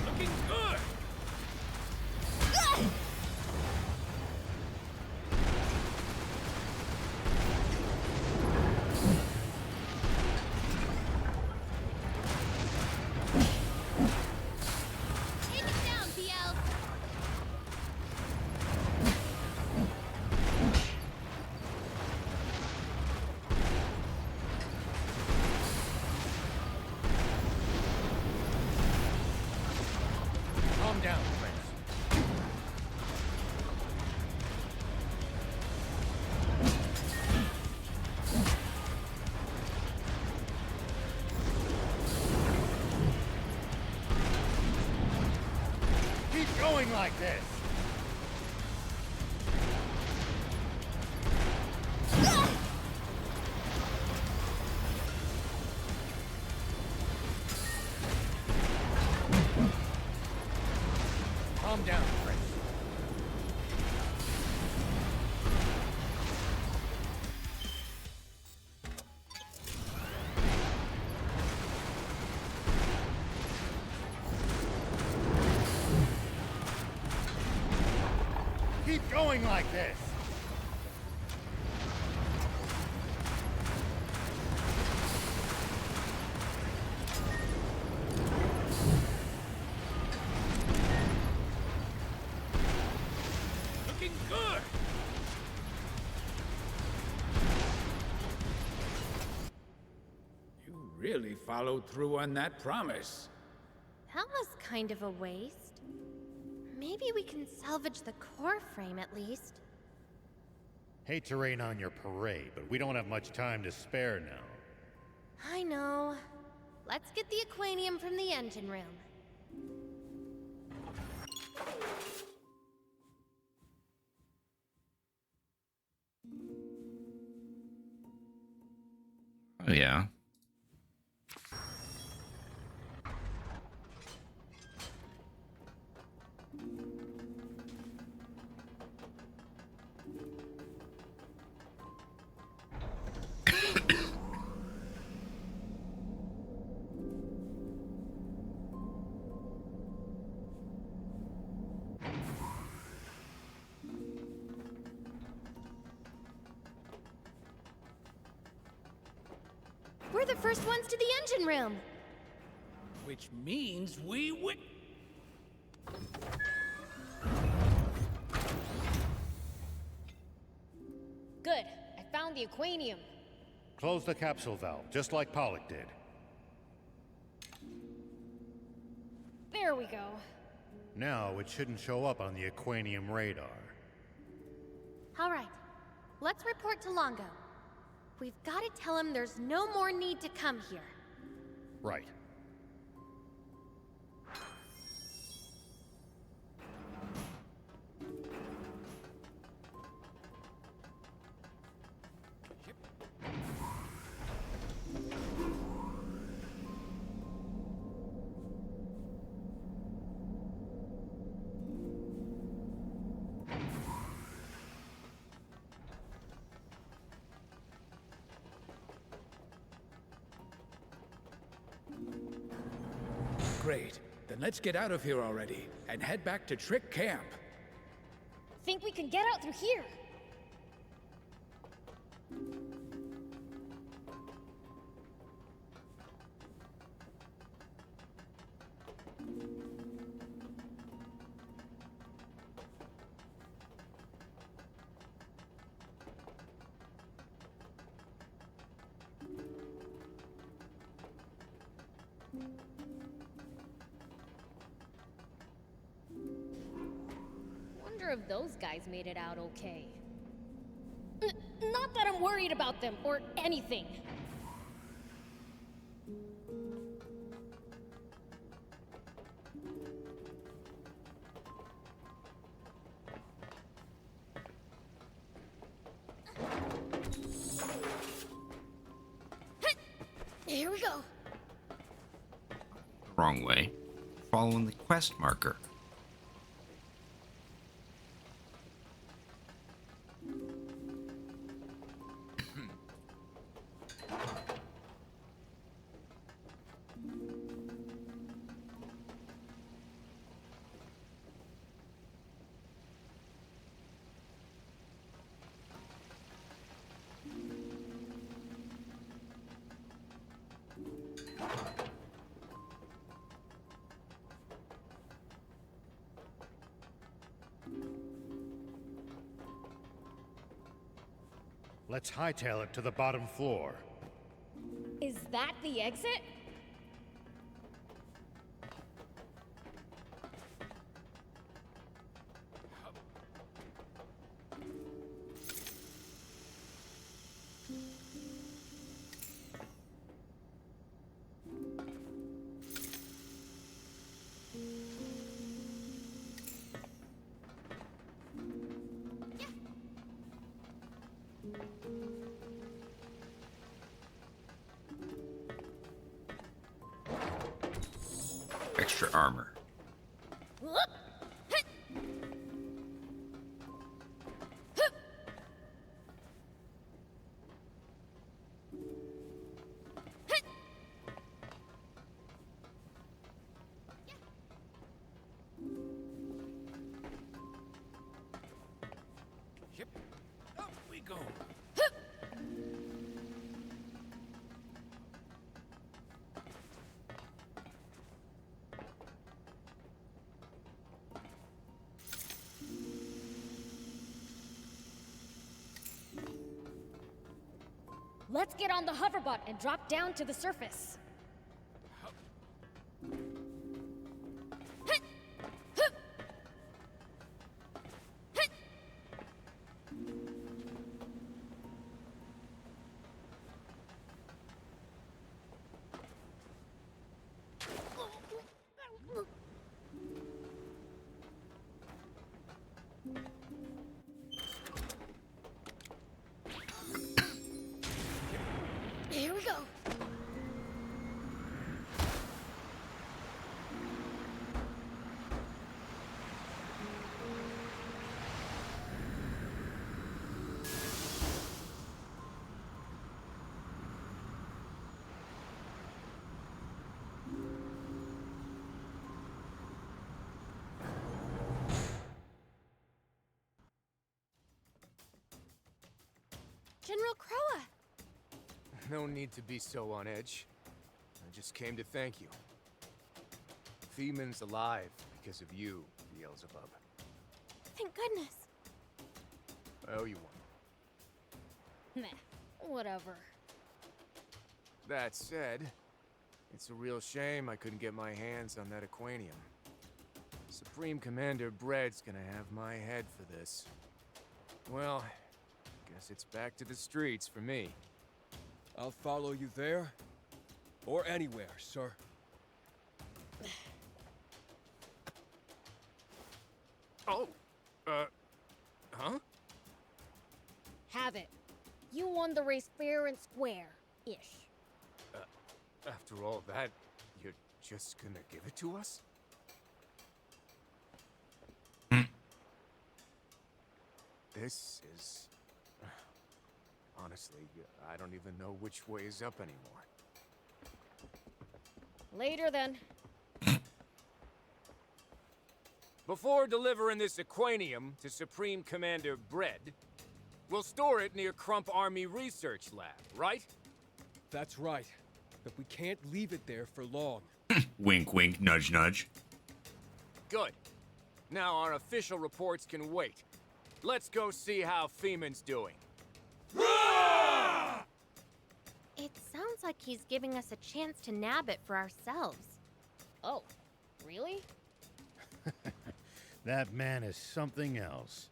Looking good! Take it down, DL. Calm down, Prince. Keep going like this. Calm down, Prince. Keep going like this. Looking good! You really followed through on that promise. That was kind of a waste. Maybe we can salvage the core frame at least. Hate to rain on your parade, but we don't have much time to spare now. I know. Let's get the Aquanium from the engine room. Oh, yeah. We're the first ones to the engine room. Which means we win. Good. I found the Aquanium. Close the capsule valve, just like Pollock did. There we go. Now it shouldn't show up on the Aquanium radar. All right. Let's report to Longo. We've got to tell him there's no more need to come here. Right. Great. Then let's get out of here already and head back to Trick Camp. Think we can get out through here? Wonder if those guys made it out okay. Not that I'm worried about them or anything. Here we go. Wrong way. Following the quest marker. Let's hightail it to the bottom floor. Is that the exit? Extra armor. Yep. Up we go. Let's get on the hoverbot and drop down to the surface. Here we go. General Croa. No need to be so on edge. I just came to thank you. Feeman's alive because of you, Beelzebub. Thank goodness. I owe you one. Meh, whatever. That said, it's a real shame I couldn't get my hands on that Aquanium. Supreme Commander Bread's gonna have my head for this. Well, guess it's back to the streets for me. I'll follow you there, or anywhere, sir. Oh, huh? Have it. You won the race fair and square-ish. After all that, you're just gonna give it to us? This is... Honestly, I don't even know which way is up anymore. Later then. Before delivering this Aquanium to Supreme Commander Bread, we'll store it near Crump Army Research Lab, right? That's right. But we can't leave it there for long. Wink, wink, nudge, nudge. Good. Now our official reports can wait. Let's go see how Feeman's doing. It sounds sounds like he's giving us a chance to nab it for ourselves. Oh, really? That man is something else.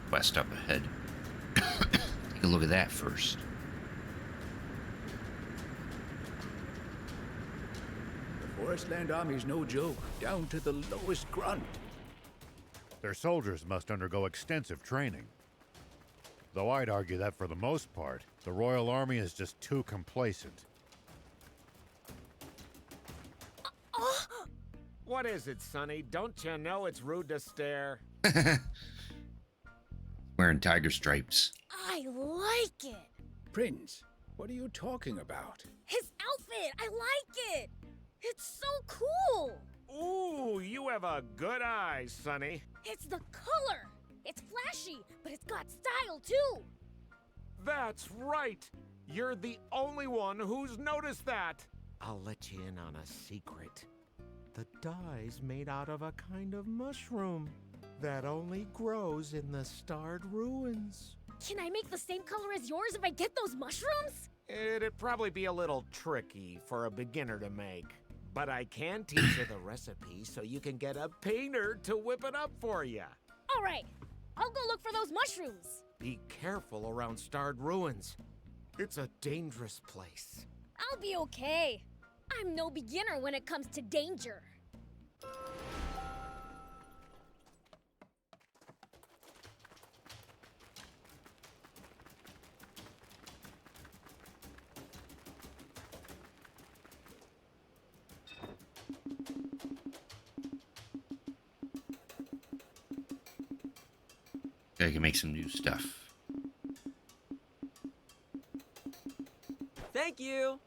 Quest up ahead. Take a look at that first. The Forestland Army's no joke, down to the lowest grunt. Their soldiers must undergo extensive training. Though I'd argue that for the most part, the Royal Army is just too complacent. What is it, Sonny? Don't you know it's rude to stare? Wearing tiger stripes. I like it. Prince, what are you talking about? His outfit, I like it. It's so cool. Ooh, you have a good eye, Sonny. It's the color. It's flashy, but it's got style too. That's right. You're the only one who's noticed that. I'll let you in on a secret. The dye's made out of a kind of mushroom that only grows in the starred ruins. Can I make the same color as yours if I get those mushrooms? It'd probably be a little tricky for a beginner to make. But I can teach you the recipe so you can get a painter to whip it up for you. All right, I'll go look for those mushrooms. Be careful around starred ruins. It's a dangerous place. I'll be okay. I'm no beginner when it comes to danger. I can make some new stuff. Thank you.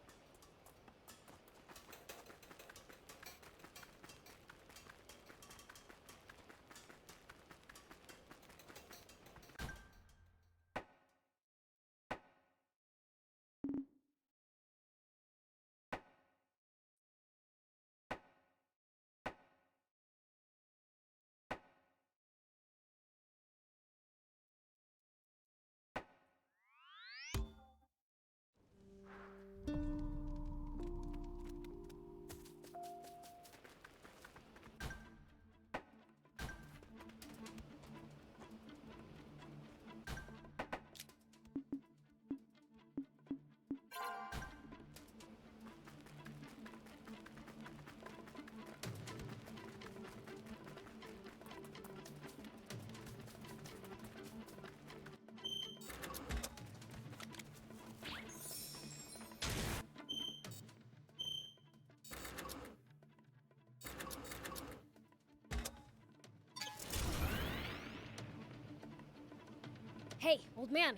Hey, old man.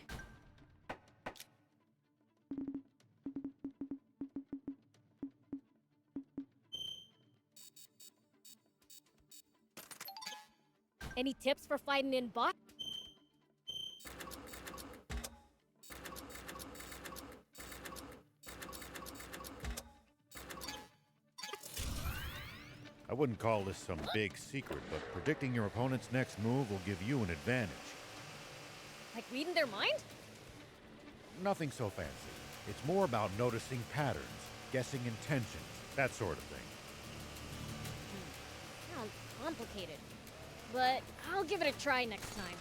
Any tips for fighting in boss? I wouldn't call this some big secret, but predicting your opponent's next move will give you an advantage. Like reading their mind? Nothing so fancy. It's more about noticing patterns, guessing intentions, that sort of thing. Sounds complicated. But I'll give it a try next time.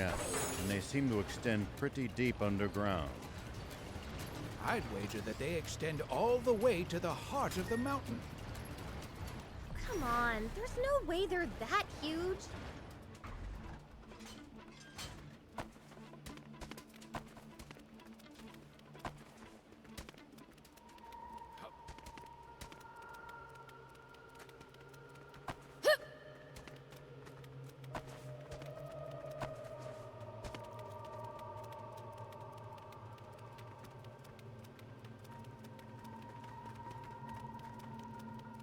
Yeah, and they seem to extend pretty deep underground. I'd wager that they extend all the way to the heart of the mountain. Come on, there's no way they're that huge.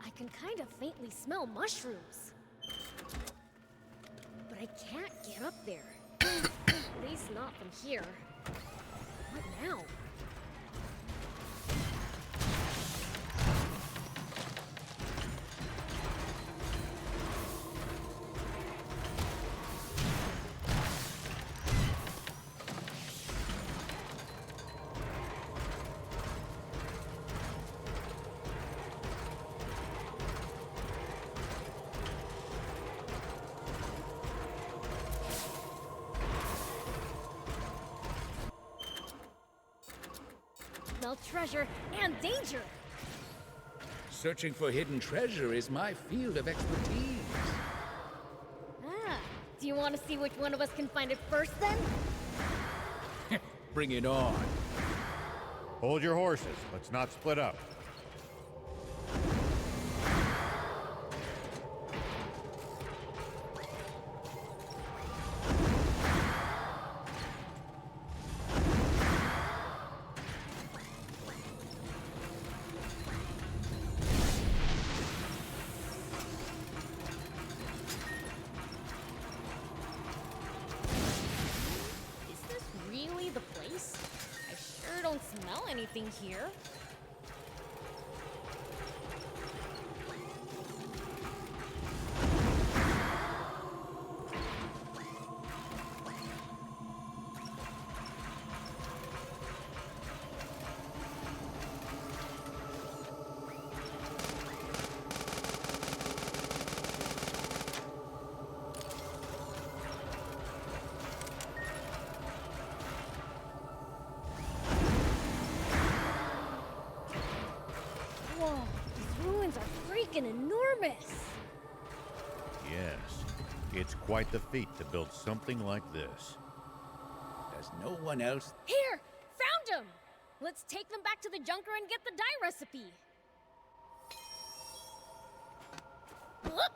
I can kind of faintly smell mushrooms. But I can't get up there. At least not from here. What now? Smell treasure and danger. Searching for hidden treasure is my field of expertise. Ah, do you want to see which one of us can find it first then? Bring it on. Hold your horses. Let's not split up. Is this really the place? I sure don't smell anything here. Whoa, these ruins are freaking enormous! Yes, it's quite the feat to build something like this. Does no one else? Here! Found them! Let's take them back to the junker and get the dye recipe! Whoop!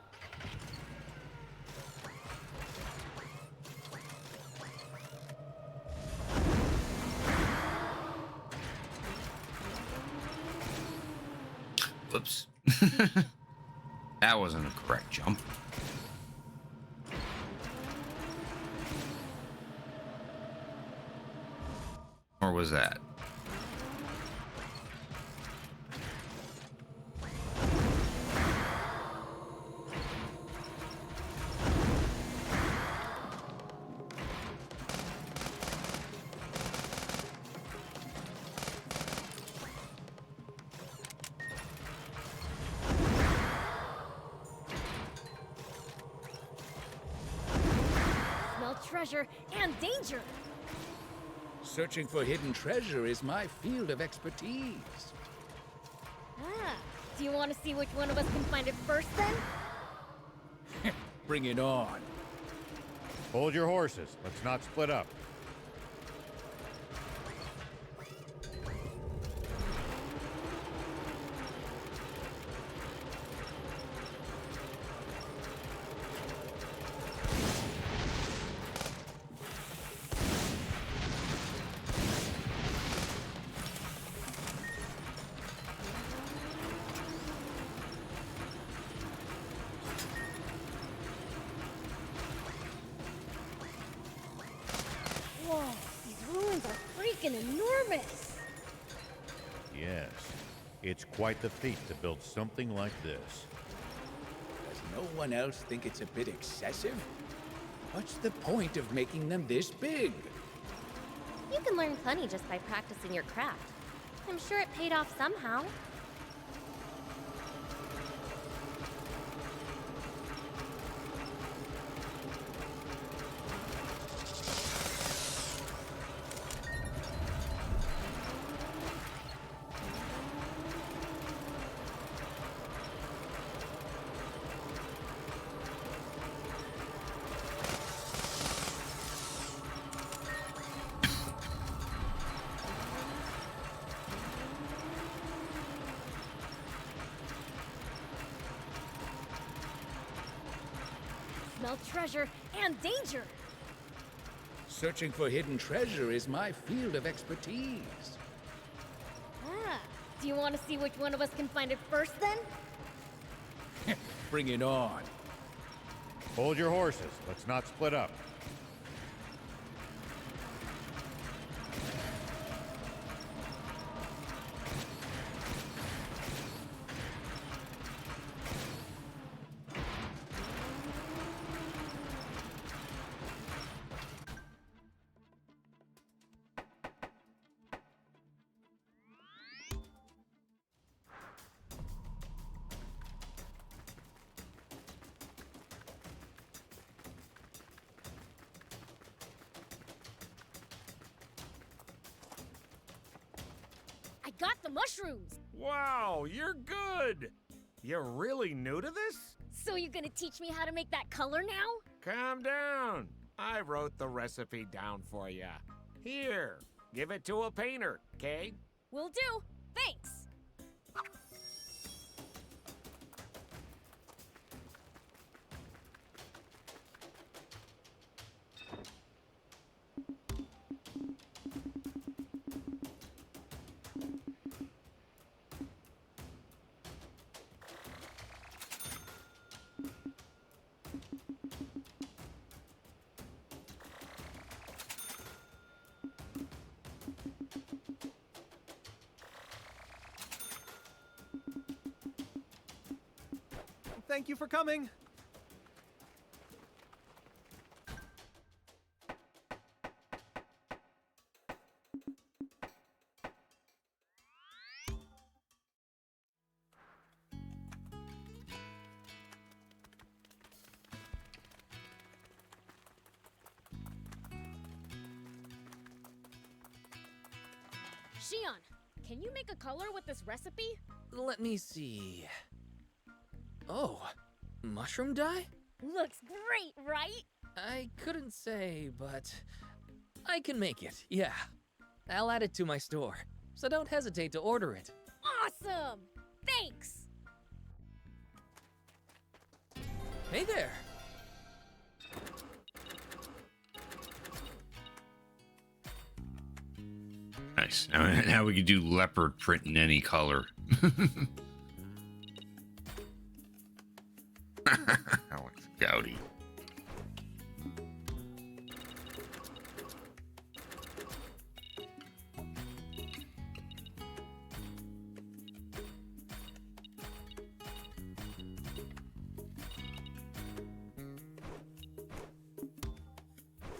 Whoops. That wasn't a correct jump. Or was that? Smell treasure and danger! Searching for hidden treasure is my field of expertise. Ah, do you want to see which one of us can find it first then? Bring it on. Hold your horses. Let's not split up. Whoa, these ruins are freaking enormous! Yes, it's quite the feat to build something like this. Does no one else think it's a bit excessive? What's the point of making them this big? You can learn plenty just by practicing your craft. I'm sure it paid off somehow. smell treasure and danger. Searching for hidden treasure is my field of expertise. Ah, do you want to see which one of us can find it first then? Bring it on. Hold your horses. Let's not split up. I got the mushrooms! Wow, you're good! You're really new to this? So you're gonna teach me how to make that color now? Calm down. I wrote the recipe down for you. Here, give it to a painter, okay? Will do. Thanks. Thank you for coming. Shion, can you make a color with this recipe? Let me see. Oh, mushroom dye? Looks great, right? I couldn't say, but I can make it, yeah. I'll add it to my store, so don't hesitate to order it. Awesome! Thanks! Hey there! Nice. Now we can do leopard print in any color. Alex Gowdy.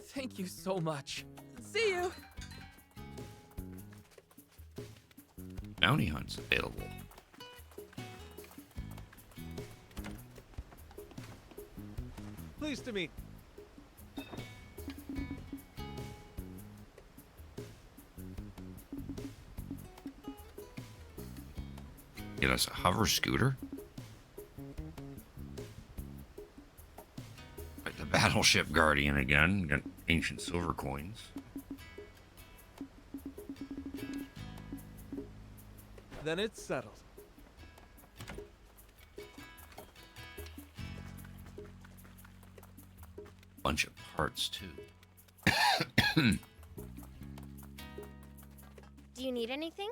Thank you so much. See you! Bounty hunts available. Pleased to meet. Get us a hover scooter. Like the Battleship Guardian again. Got ancient silver coins. Then it's settled. Bunch of parts too. Do you need anything?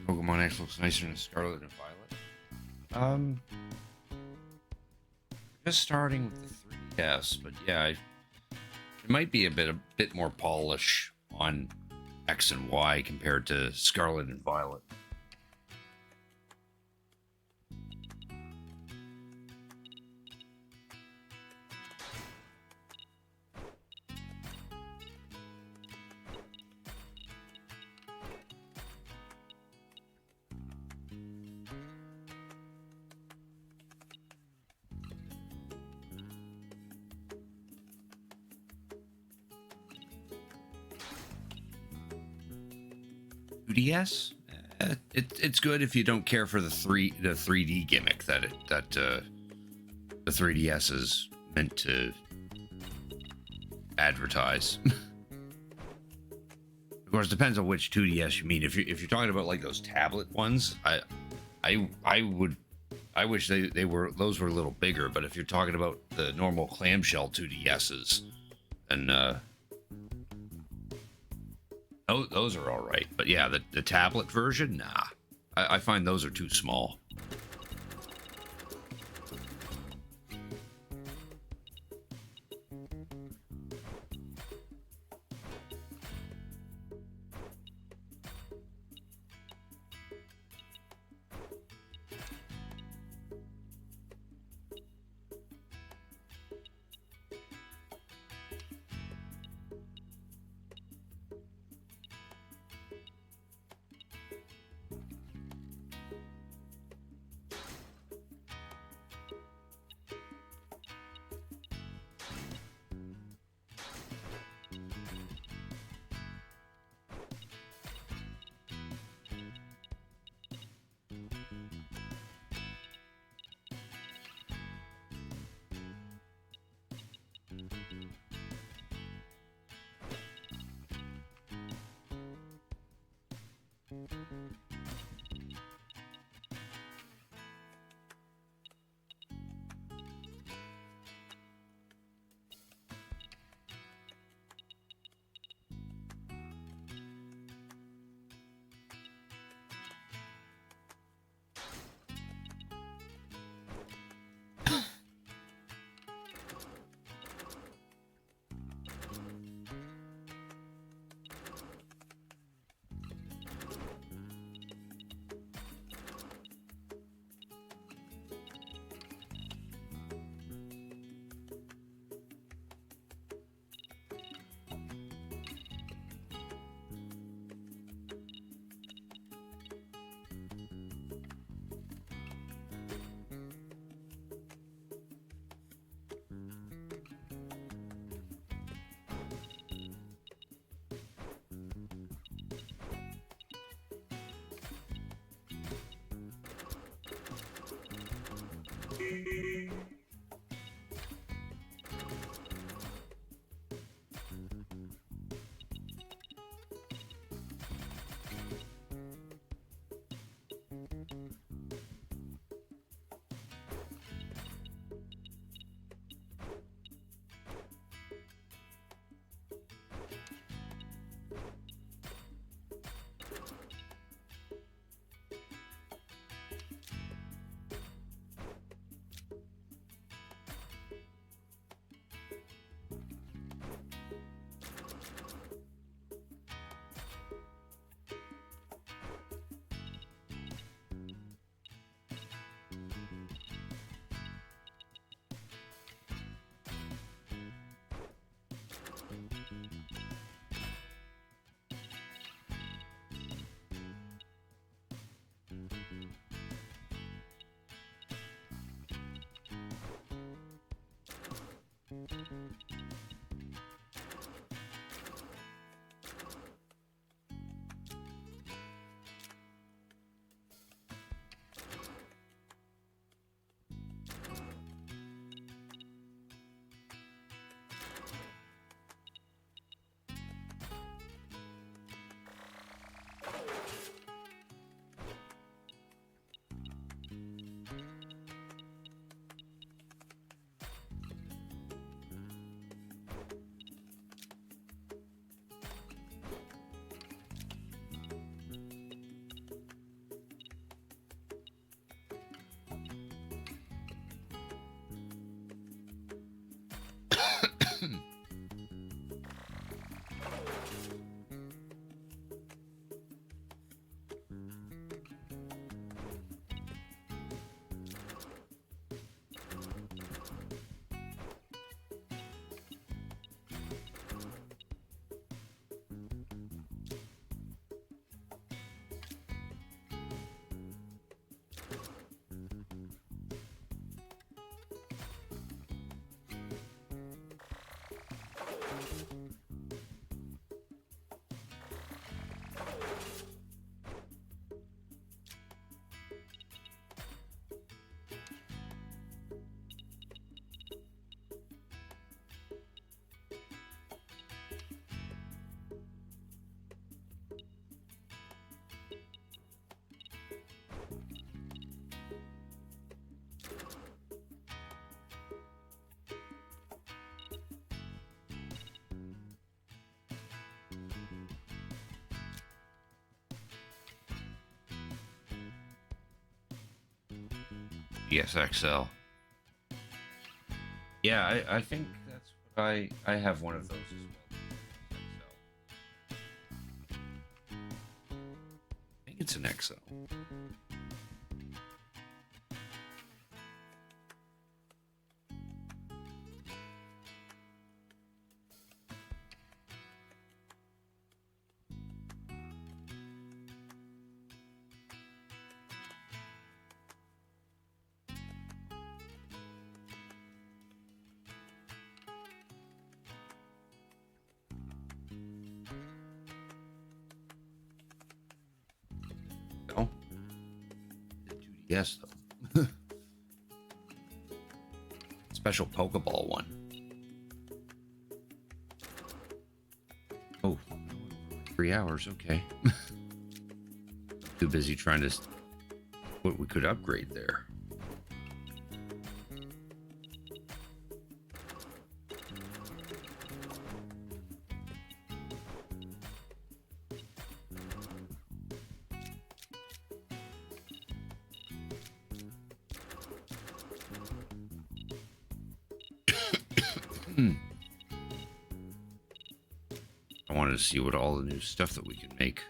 Pokemon X looks nicer than Scarlet and Violet. Just starting with the 3DS, but yeah, it might be a bit more polish on X and Y compared to Scarlet and Violet. DS, it's good if you don't care for the 3D gimmick that the 3DS is meant to advertise. Of course, it depends on which 2DS you mean. If you're talking about like those tablet ones, I wish they were those were a little bigger. But if you're talking about the normal clamshell 2DSs, then those are all right. But yeah, the tablet version, nah. I find those are too small. ESXL. Yeah, I think that's what I have one of those as well. I think it's an XL. No. 2DS though. Special Pokeball one. Oh, 3 hours. Okay. too busy trying to what we could upgrade there. I wanted to see what all the new stuff that we can make.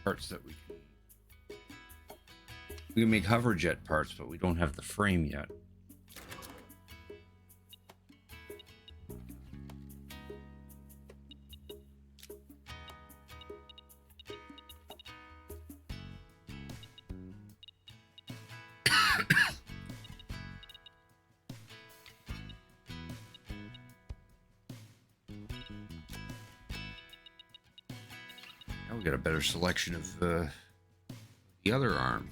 Parts that we can make hoverjet parts, but we don't have the frame yet. Now we got a better selection of the other arm.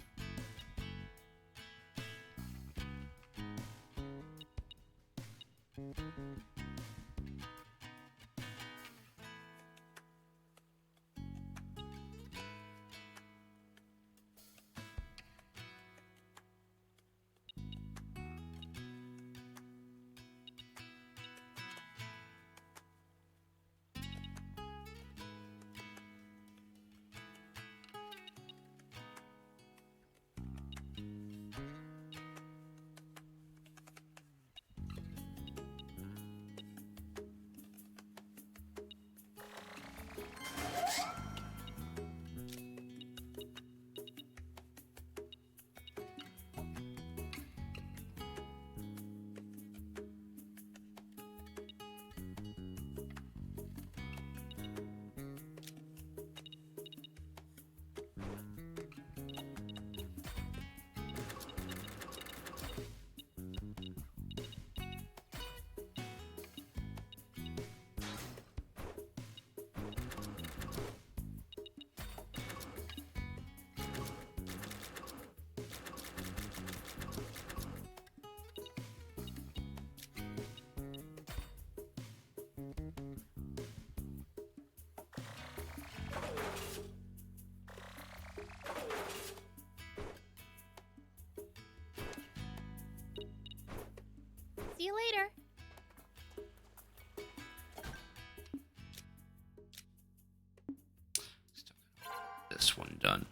this one done.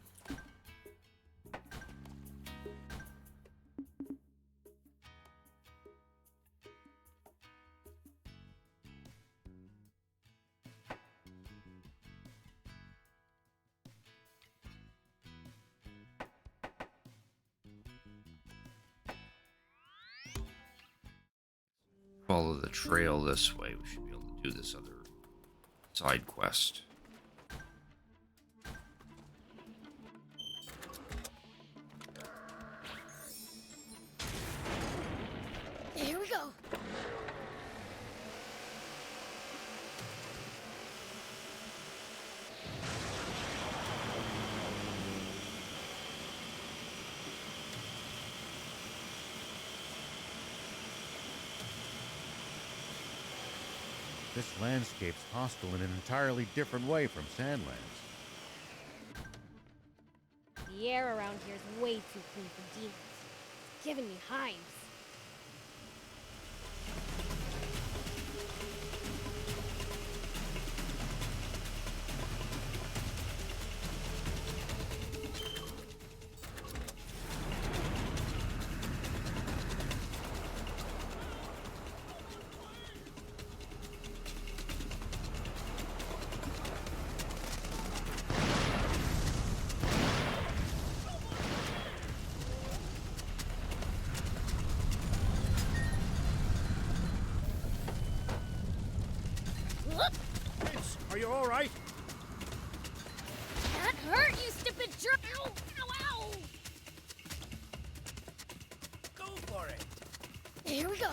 Follow the trail this way. We should be able to do this other side quest. Here we go. This landscape's hostile in an entirely different way from Sandlands. The air around here is way too clean for demons. It's giving me hives. Vince, are you all right? That hurt, you stupid jerk! Ow! Ow! Ow! Go for it. Here we go.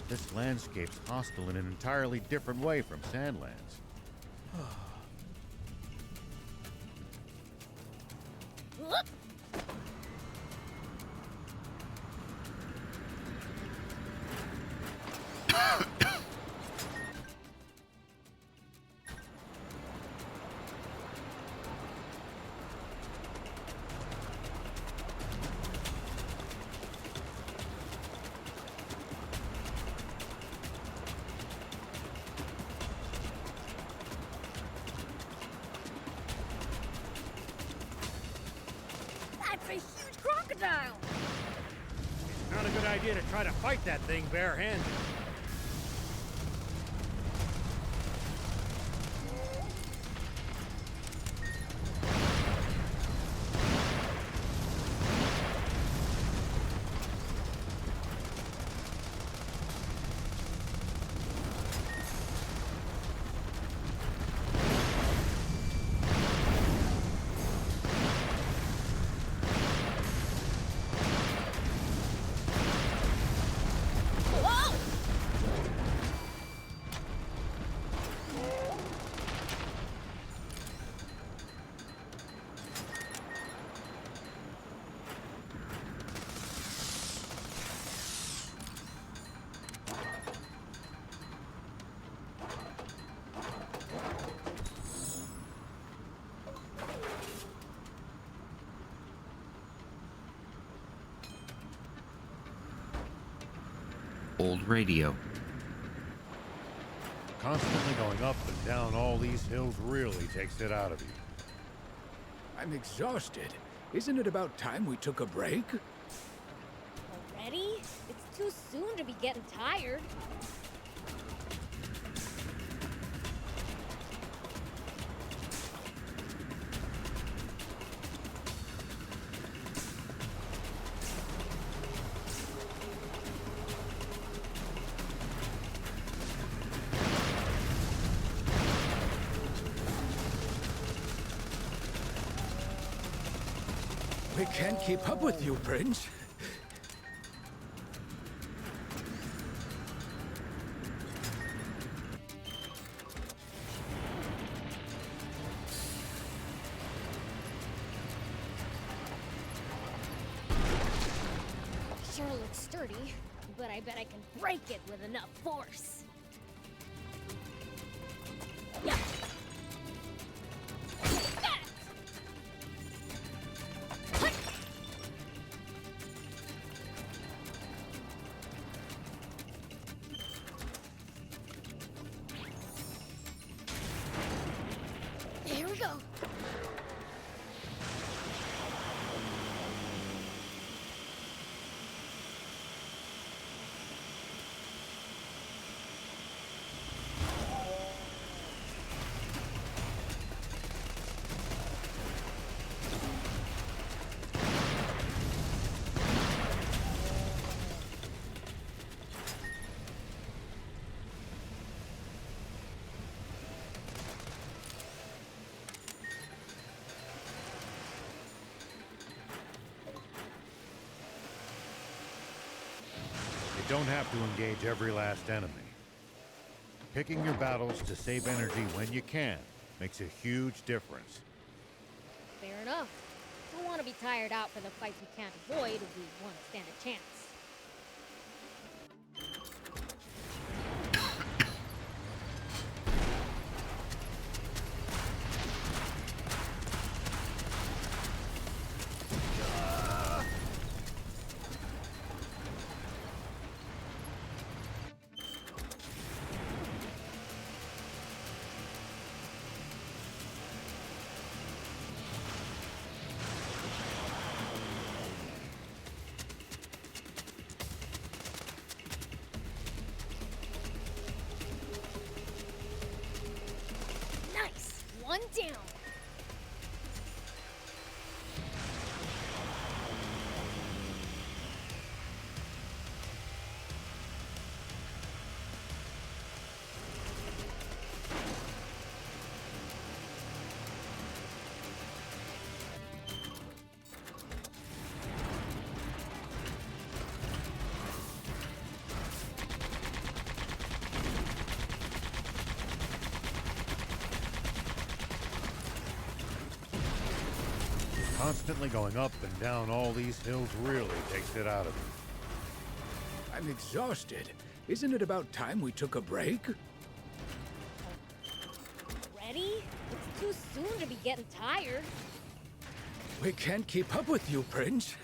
This landscape's hostile in an entirely different way from Sandlands. That's a huge crocodile! Not a good idea to try to fight that thing barehanded. Old radio. Constantly going up and down all these hills really takes it out of you. I'm exhausted. Isn't it about time we took a break? Already? It's too soon to be getting tired. We can't keep up with you, Prince. Sure looks sturdy, but I bet I can break it with enough force. Yeah. don't have to engage every last enemy. Picking your battles to save energy when you can makes a huge difference. Fair enough. Don't want to be tired out for the fights we can't avoid if we want to stand a chance. Nice! One down! Constantly going up and down all these hills really takes it out of me. I'm exhausted. Isn't it about time we took a break? Ready? It's too soon to be getting tired. We can't keep up with you, Prince.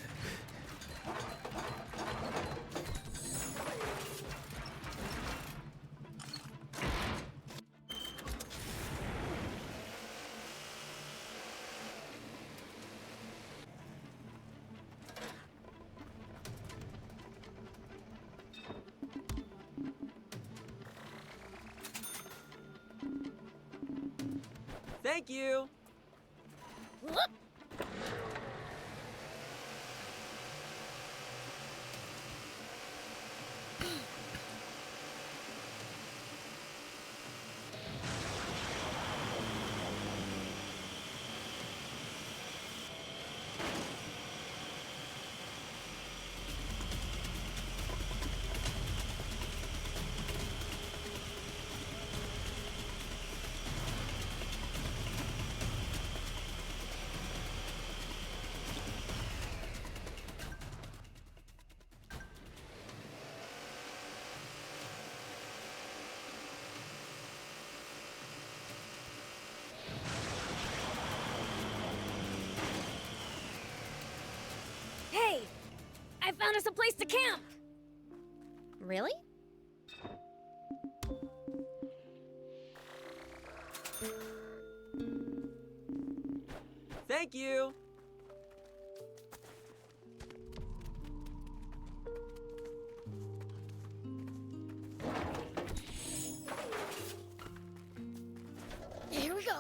Thank you! Whoop! Hey! I found us a place to camp! Really? Thank you! Here we go.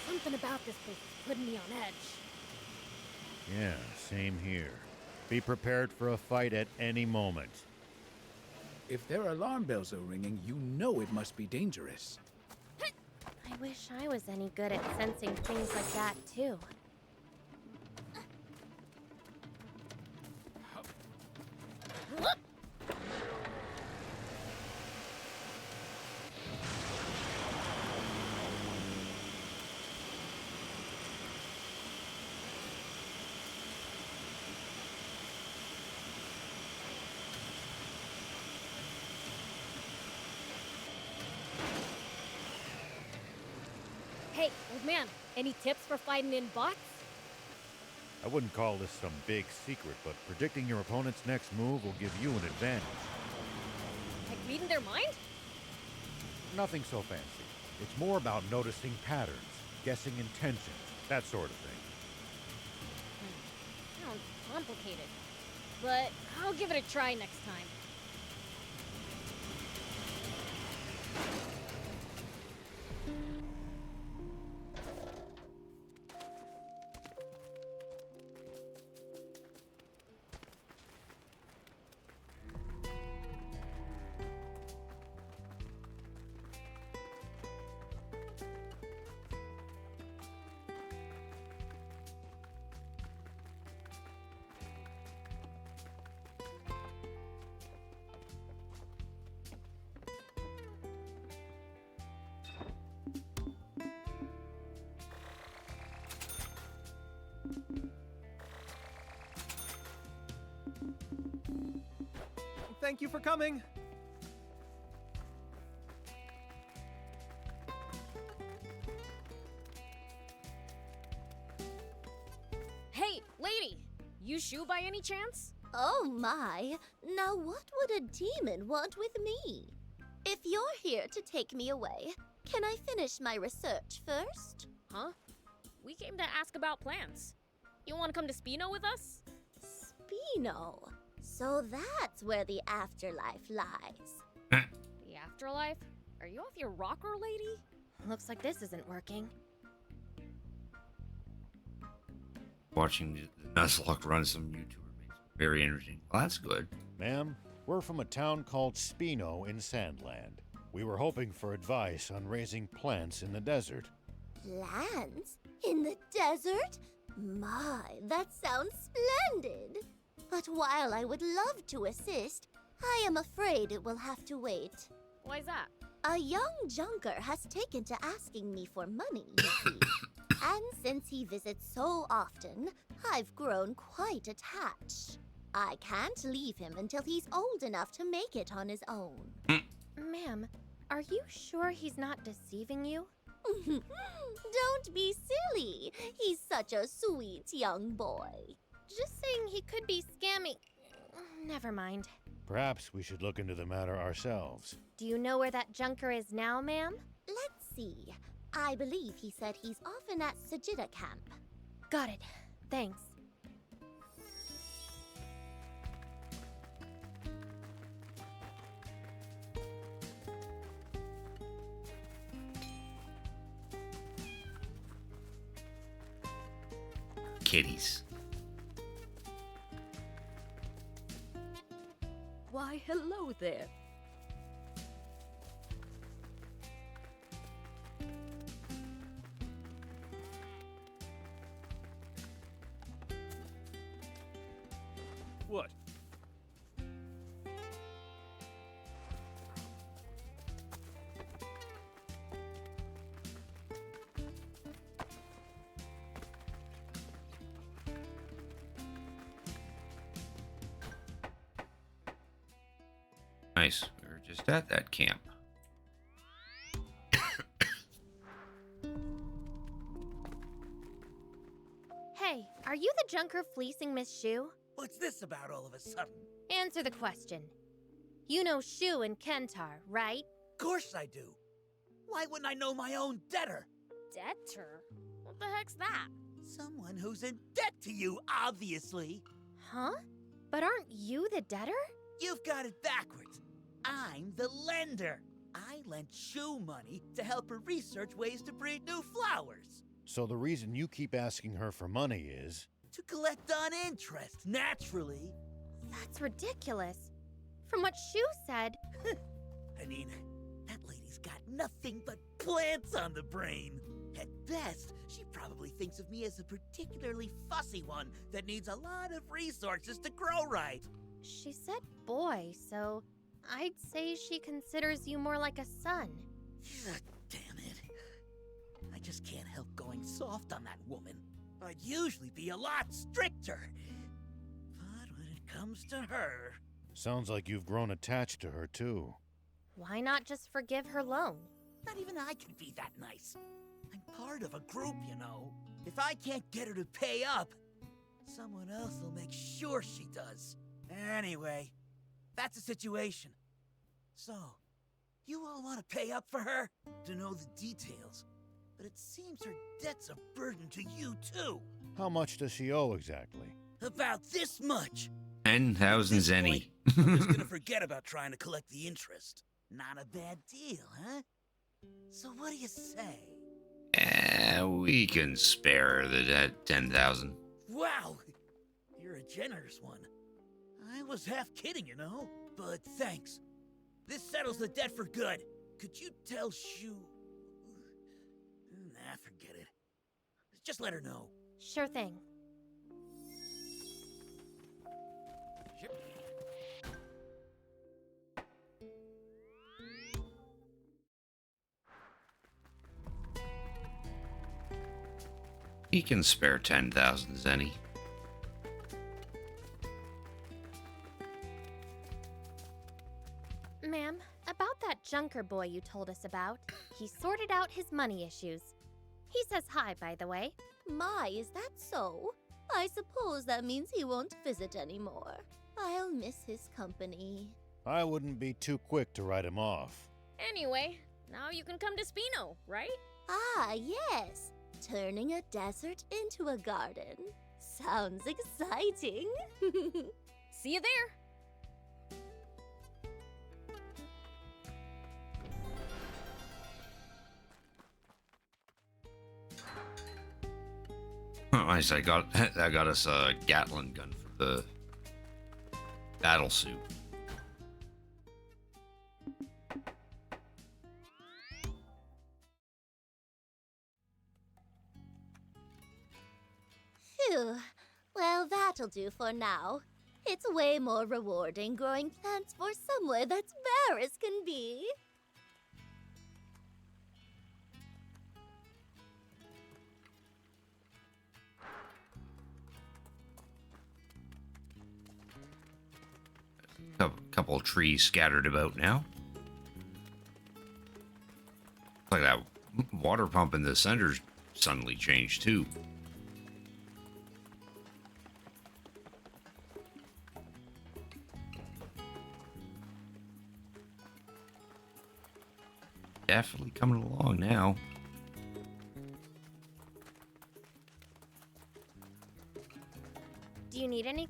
Something about this place is putting me on edge. Yeah, same here. Be prepared for a fight at any moment. If their alarm bells are ringing, you know it must be dangerous. I wish I was any good at sensing things like that, too. Whoop! Hey, old man, any tips for fighting in bots? I wouldn't call this some big secret, but predicting your opponent's next move will give you an advantage. Like reading their mind? Nothing so fancy. It's more about noticing patterns, guessing intentions, that sort of thing. Sounds complicated. But I'll give it a try next time. Thank you for coming. Hey, lady! You Shu by any chance? Oh my! Now what would a demon want with me? If you're here to take me away, can I finish my research first? Huh? We came to ask about plants. You want to come to Spino with us? Spino? So that's where the afterlife lies. The afterlife? Are you off your rocker, lady? Looks like this isn't working. Watching the Nuzlocke run some YouTuber makes it very interesting. Well, that's good. Ma'am, we're from a town called Spino in Sandland. We were hoping for advice on raising plants in the desert. Plants? In the desert? My, that sounds splendid. But while I would love to assist, I am afraid it will have to wait. Why's that? A young junker has taken to asking me for money, you see. And since he visits so often, I've grown quite attached. I can't leave him until he's old enough to make it on his own. Ma'am, are you sure he's not deceiving you? Don't be silly. He's such a sweet young boy. Just saying he could be scamming. Never mind. Perhaps we should look into the matter ourselves. Do you know where that junker is now, ma'am? Let's see. I believe he said he's often at Sajida camp. Got it. Thanks. Kitties. Why, hello there. What? Nice. We were just at that camp. Hey, are you the junker fleecing Miss Shu? What's this about all of a sudden? Answer the question. You know Shu and Kentar, right? Of course I do. Why wouldn't I know my own debtor? Debtor? What the heck's that? Someone who's in debt to you, obviously. Huh? But aren't you the debtor? You've got it backwards. I'm the lender. I lent Shu money to help her research ways to breed new flowers. So the reason you keep asking her for money is... To collect on interest, naturally. That's ridiculous. From what Shu said... I mean, that lady's got nothing but plants on the brain. At best, she probably thinks of me as a particularly fussy one that needs a lot of resources to grow right. She said boy, so I'd say she considers you more like a son. Damn it. I just can't help going soft on that woman. I'd usually be a lot stricter. But when it comes to her... Sounds like you've grown attached to her, too. Why not just forgive her loan? Not even I can be that nice. I'm part of a group, you know. If I can't get her to pay up, someone else will make sure she does. Anyway, that's the situation. So, you all want to pay up for her? To know the details. But it seems her debt's a burden to you, too. How much does she owe exactly? About this much. 10,000 zenny. I'm just gonna forget about trying to collect the interest. Not a bad deal, huh? So what do you say? We can spare the 10,000. Wow! You're a generous one. I was half kidding, you know? But thanks. This settles the debt for good. Could you tell Shu... Nah, forget it. Just let her know. Sure thing. He can spare 10,000 zenny. Ma'am, about that Junker boy you told us about, he sorted out his money issues. He says hi, by the way. My, is that so? I suppose that means he won't visit anymore. I'll miss his company. I wouldn't be too quick to write him off. Anyway, now you can come to Spino, right? Ah, yes. Turning a desert into a garden. Sounds exciting. See you there. Nice, I got us a Gatling gun for the battle suit. Phew. Well, that'll do for now. It's way more rewarding growing plants for somewhere that's bare as can be. Couple of trees scattered about now. Like that water pump in the center's suddenly changed too. Definitely coming along now. Do you need any?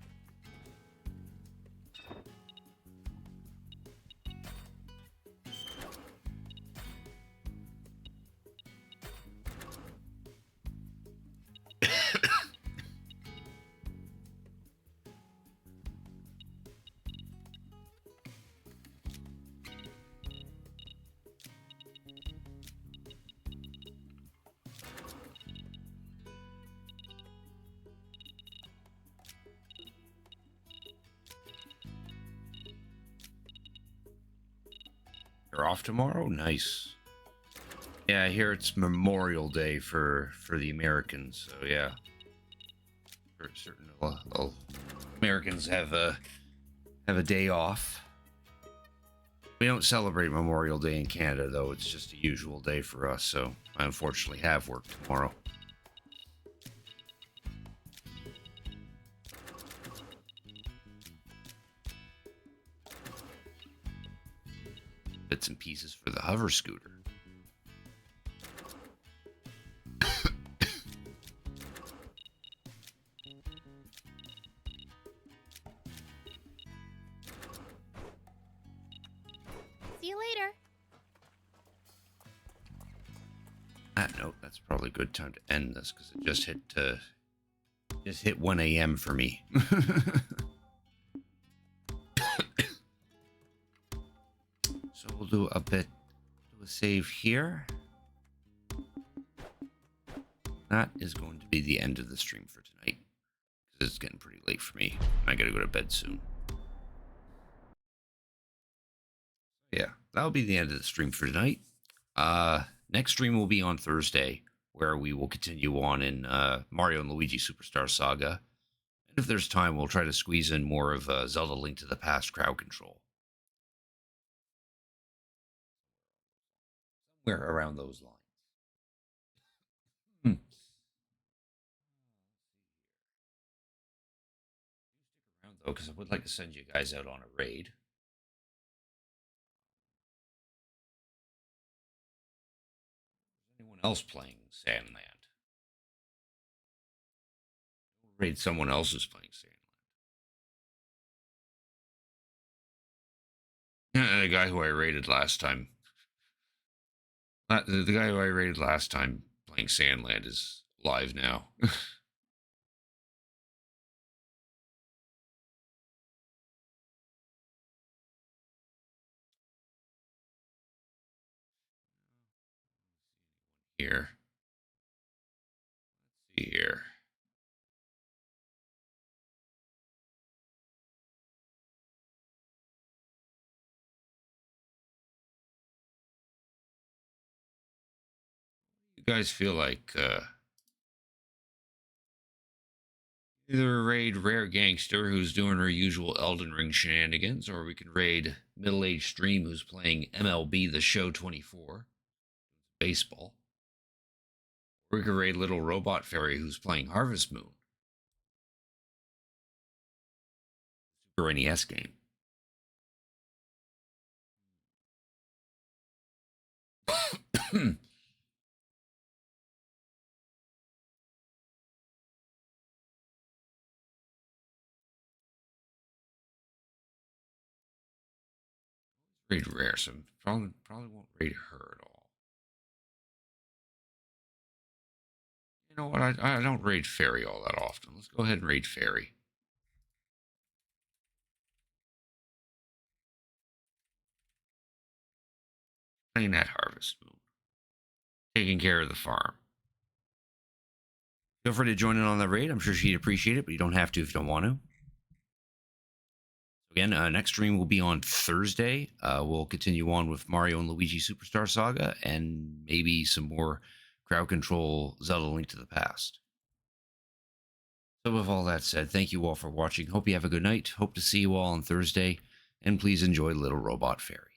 You're off tomorrow? Nice. Yeah, I hear it's Memorial Day for the Americans, so yeah. Certain Americans have a day off. We don't celebrate Memorial Day in Canada, though. It's just a usual day for us, so I unfortunately have work tomorrow. Bits and pieces for the hover scooter. See you later. That note, that's probably a good time to end this because it just hit 1 a.m. for me. So we'll do a save here. That is going to be the end of the stream for tonight because it's getting pretty late for me. I gotta go to bed soon. Yeah, that'll be the end of the stream for tonight. Next stream will be on Thursday, where we will continue on in Mario and Luigi Superstar Saga. And if there's time, we'll try to squeeze in more of Zelda Link to the Past crowd control. Somewhere around those lines. Stick around, though, because I would like to send you guys out on a raid. Anyone else playing Sandland? Raid someone else who's playing Sandland. The guy who I raided last time. The guy who I raided last time playing Sandland is live now. Here. Let's see here. You guys feel like Either raid Rare Gangster, who's doing her usual Elden Ring shenanigans, or we can raid Middle Aged Stream, who's playing MLB The Show 24, baseball. Or we can raid Little Robot Fairy, who's playing Harvest Moon, Super NES game. Raid Rare, so probably won't raid her at all. You know what? I don't raid Fairy all that often. Let's go ahead and raid Fairy. Playing that Harvest Moon. Taking care of the farm. Feel free to join in on the raid. I'm sure she'd appreciate it, but you don't have to if you don't want to. Again, next stream will be on Thursday. We'll continue on with Mario and Luigi Superstar Saga and maybe some more crowd control Zelda Link to the Past. So with all that said, thank you all for watching. Hope you have a good night. Hope to see you all on Thursday. And please enjoy Little Robot Fairy.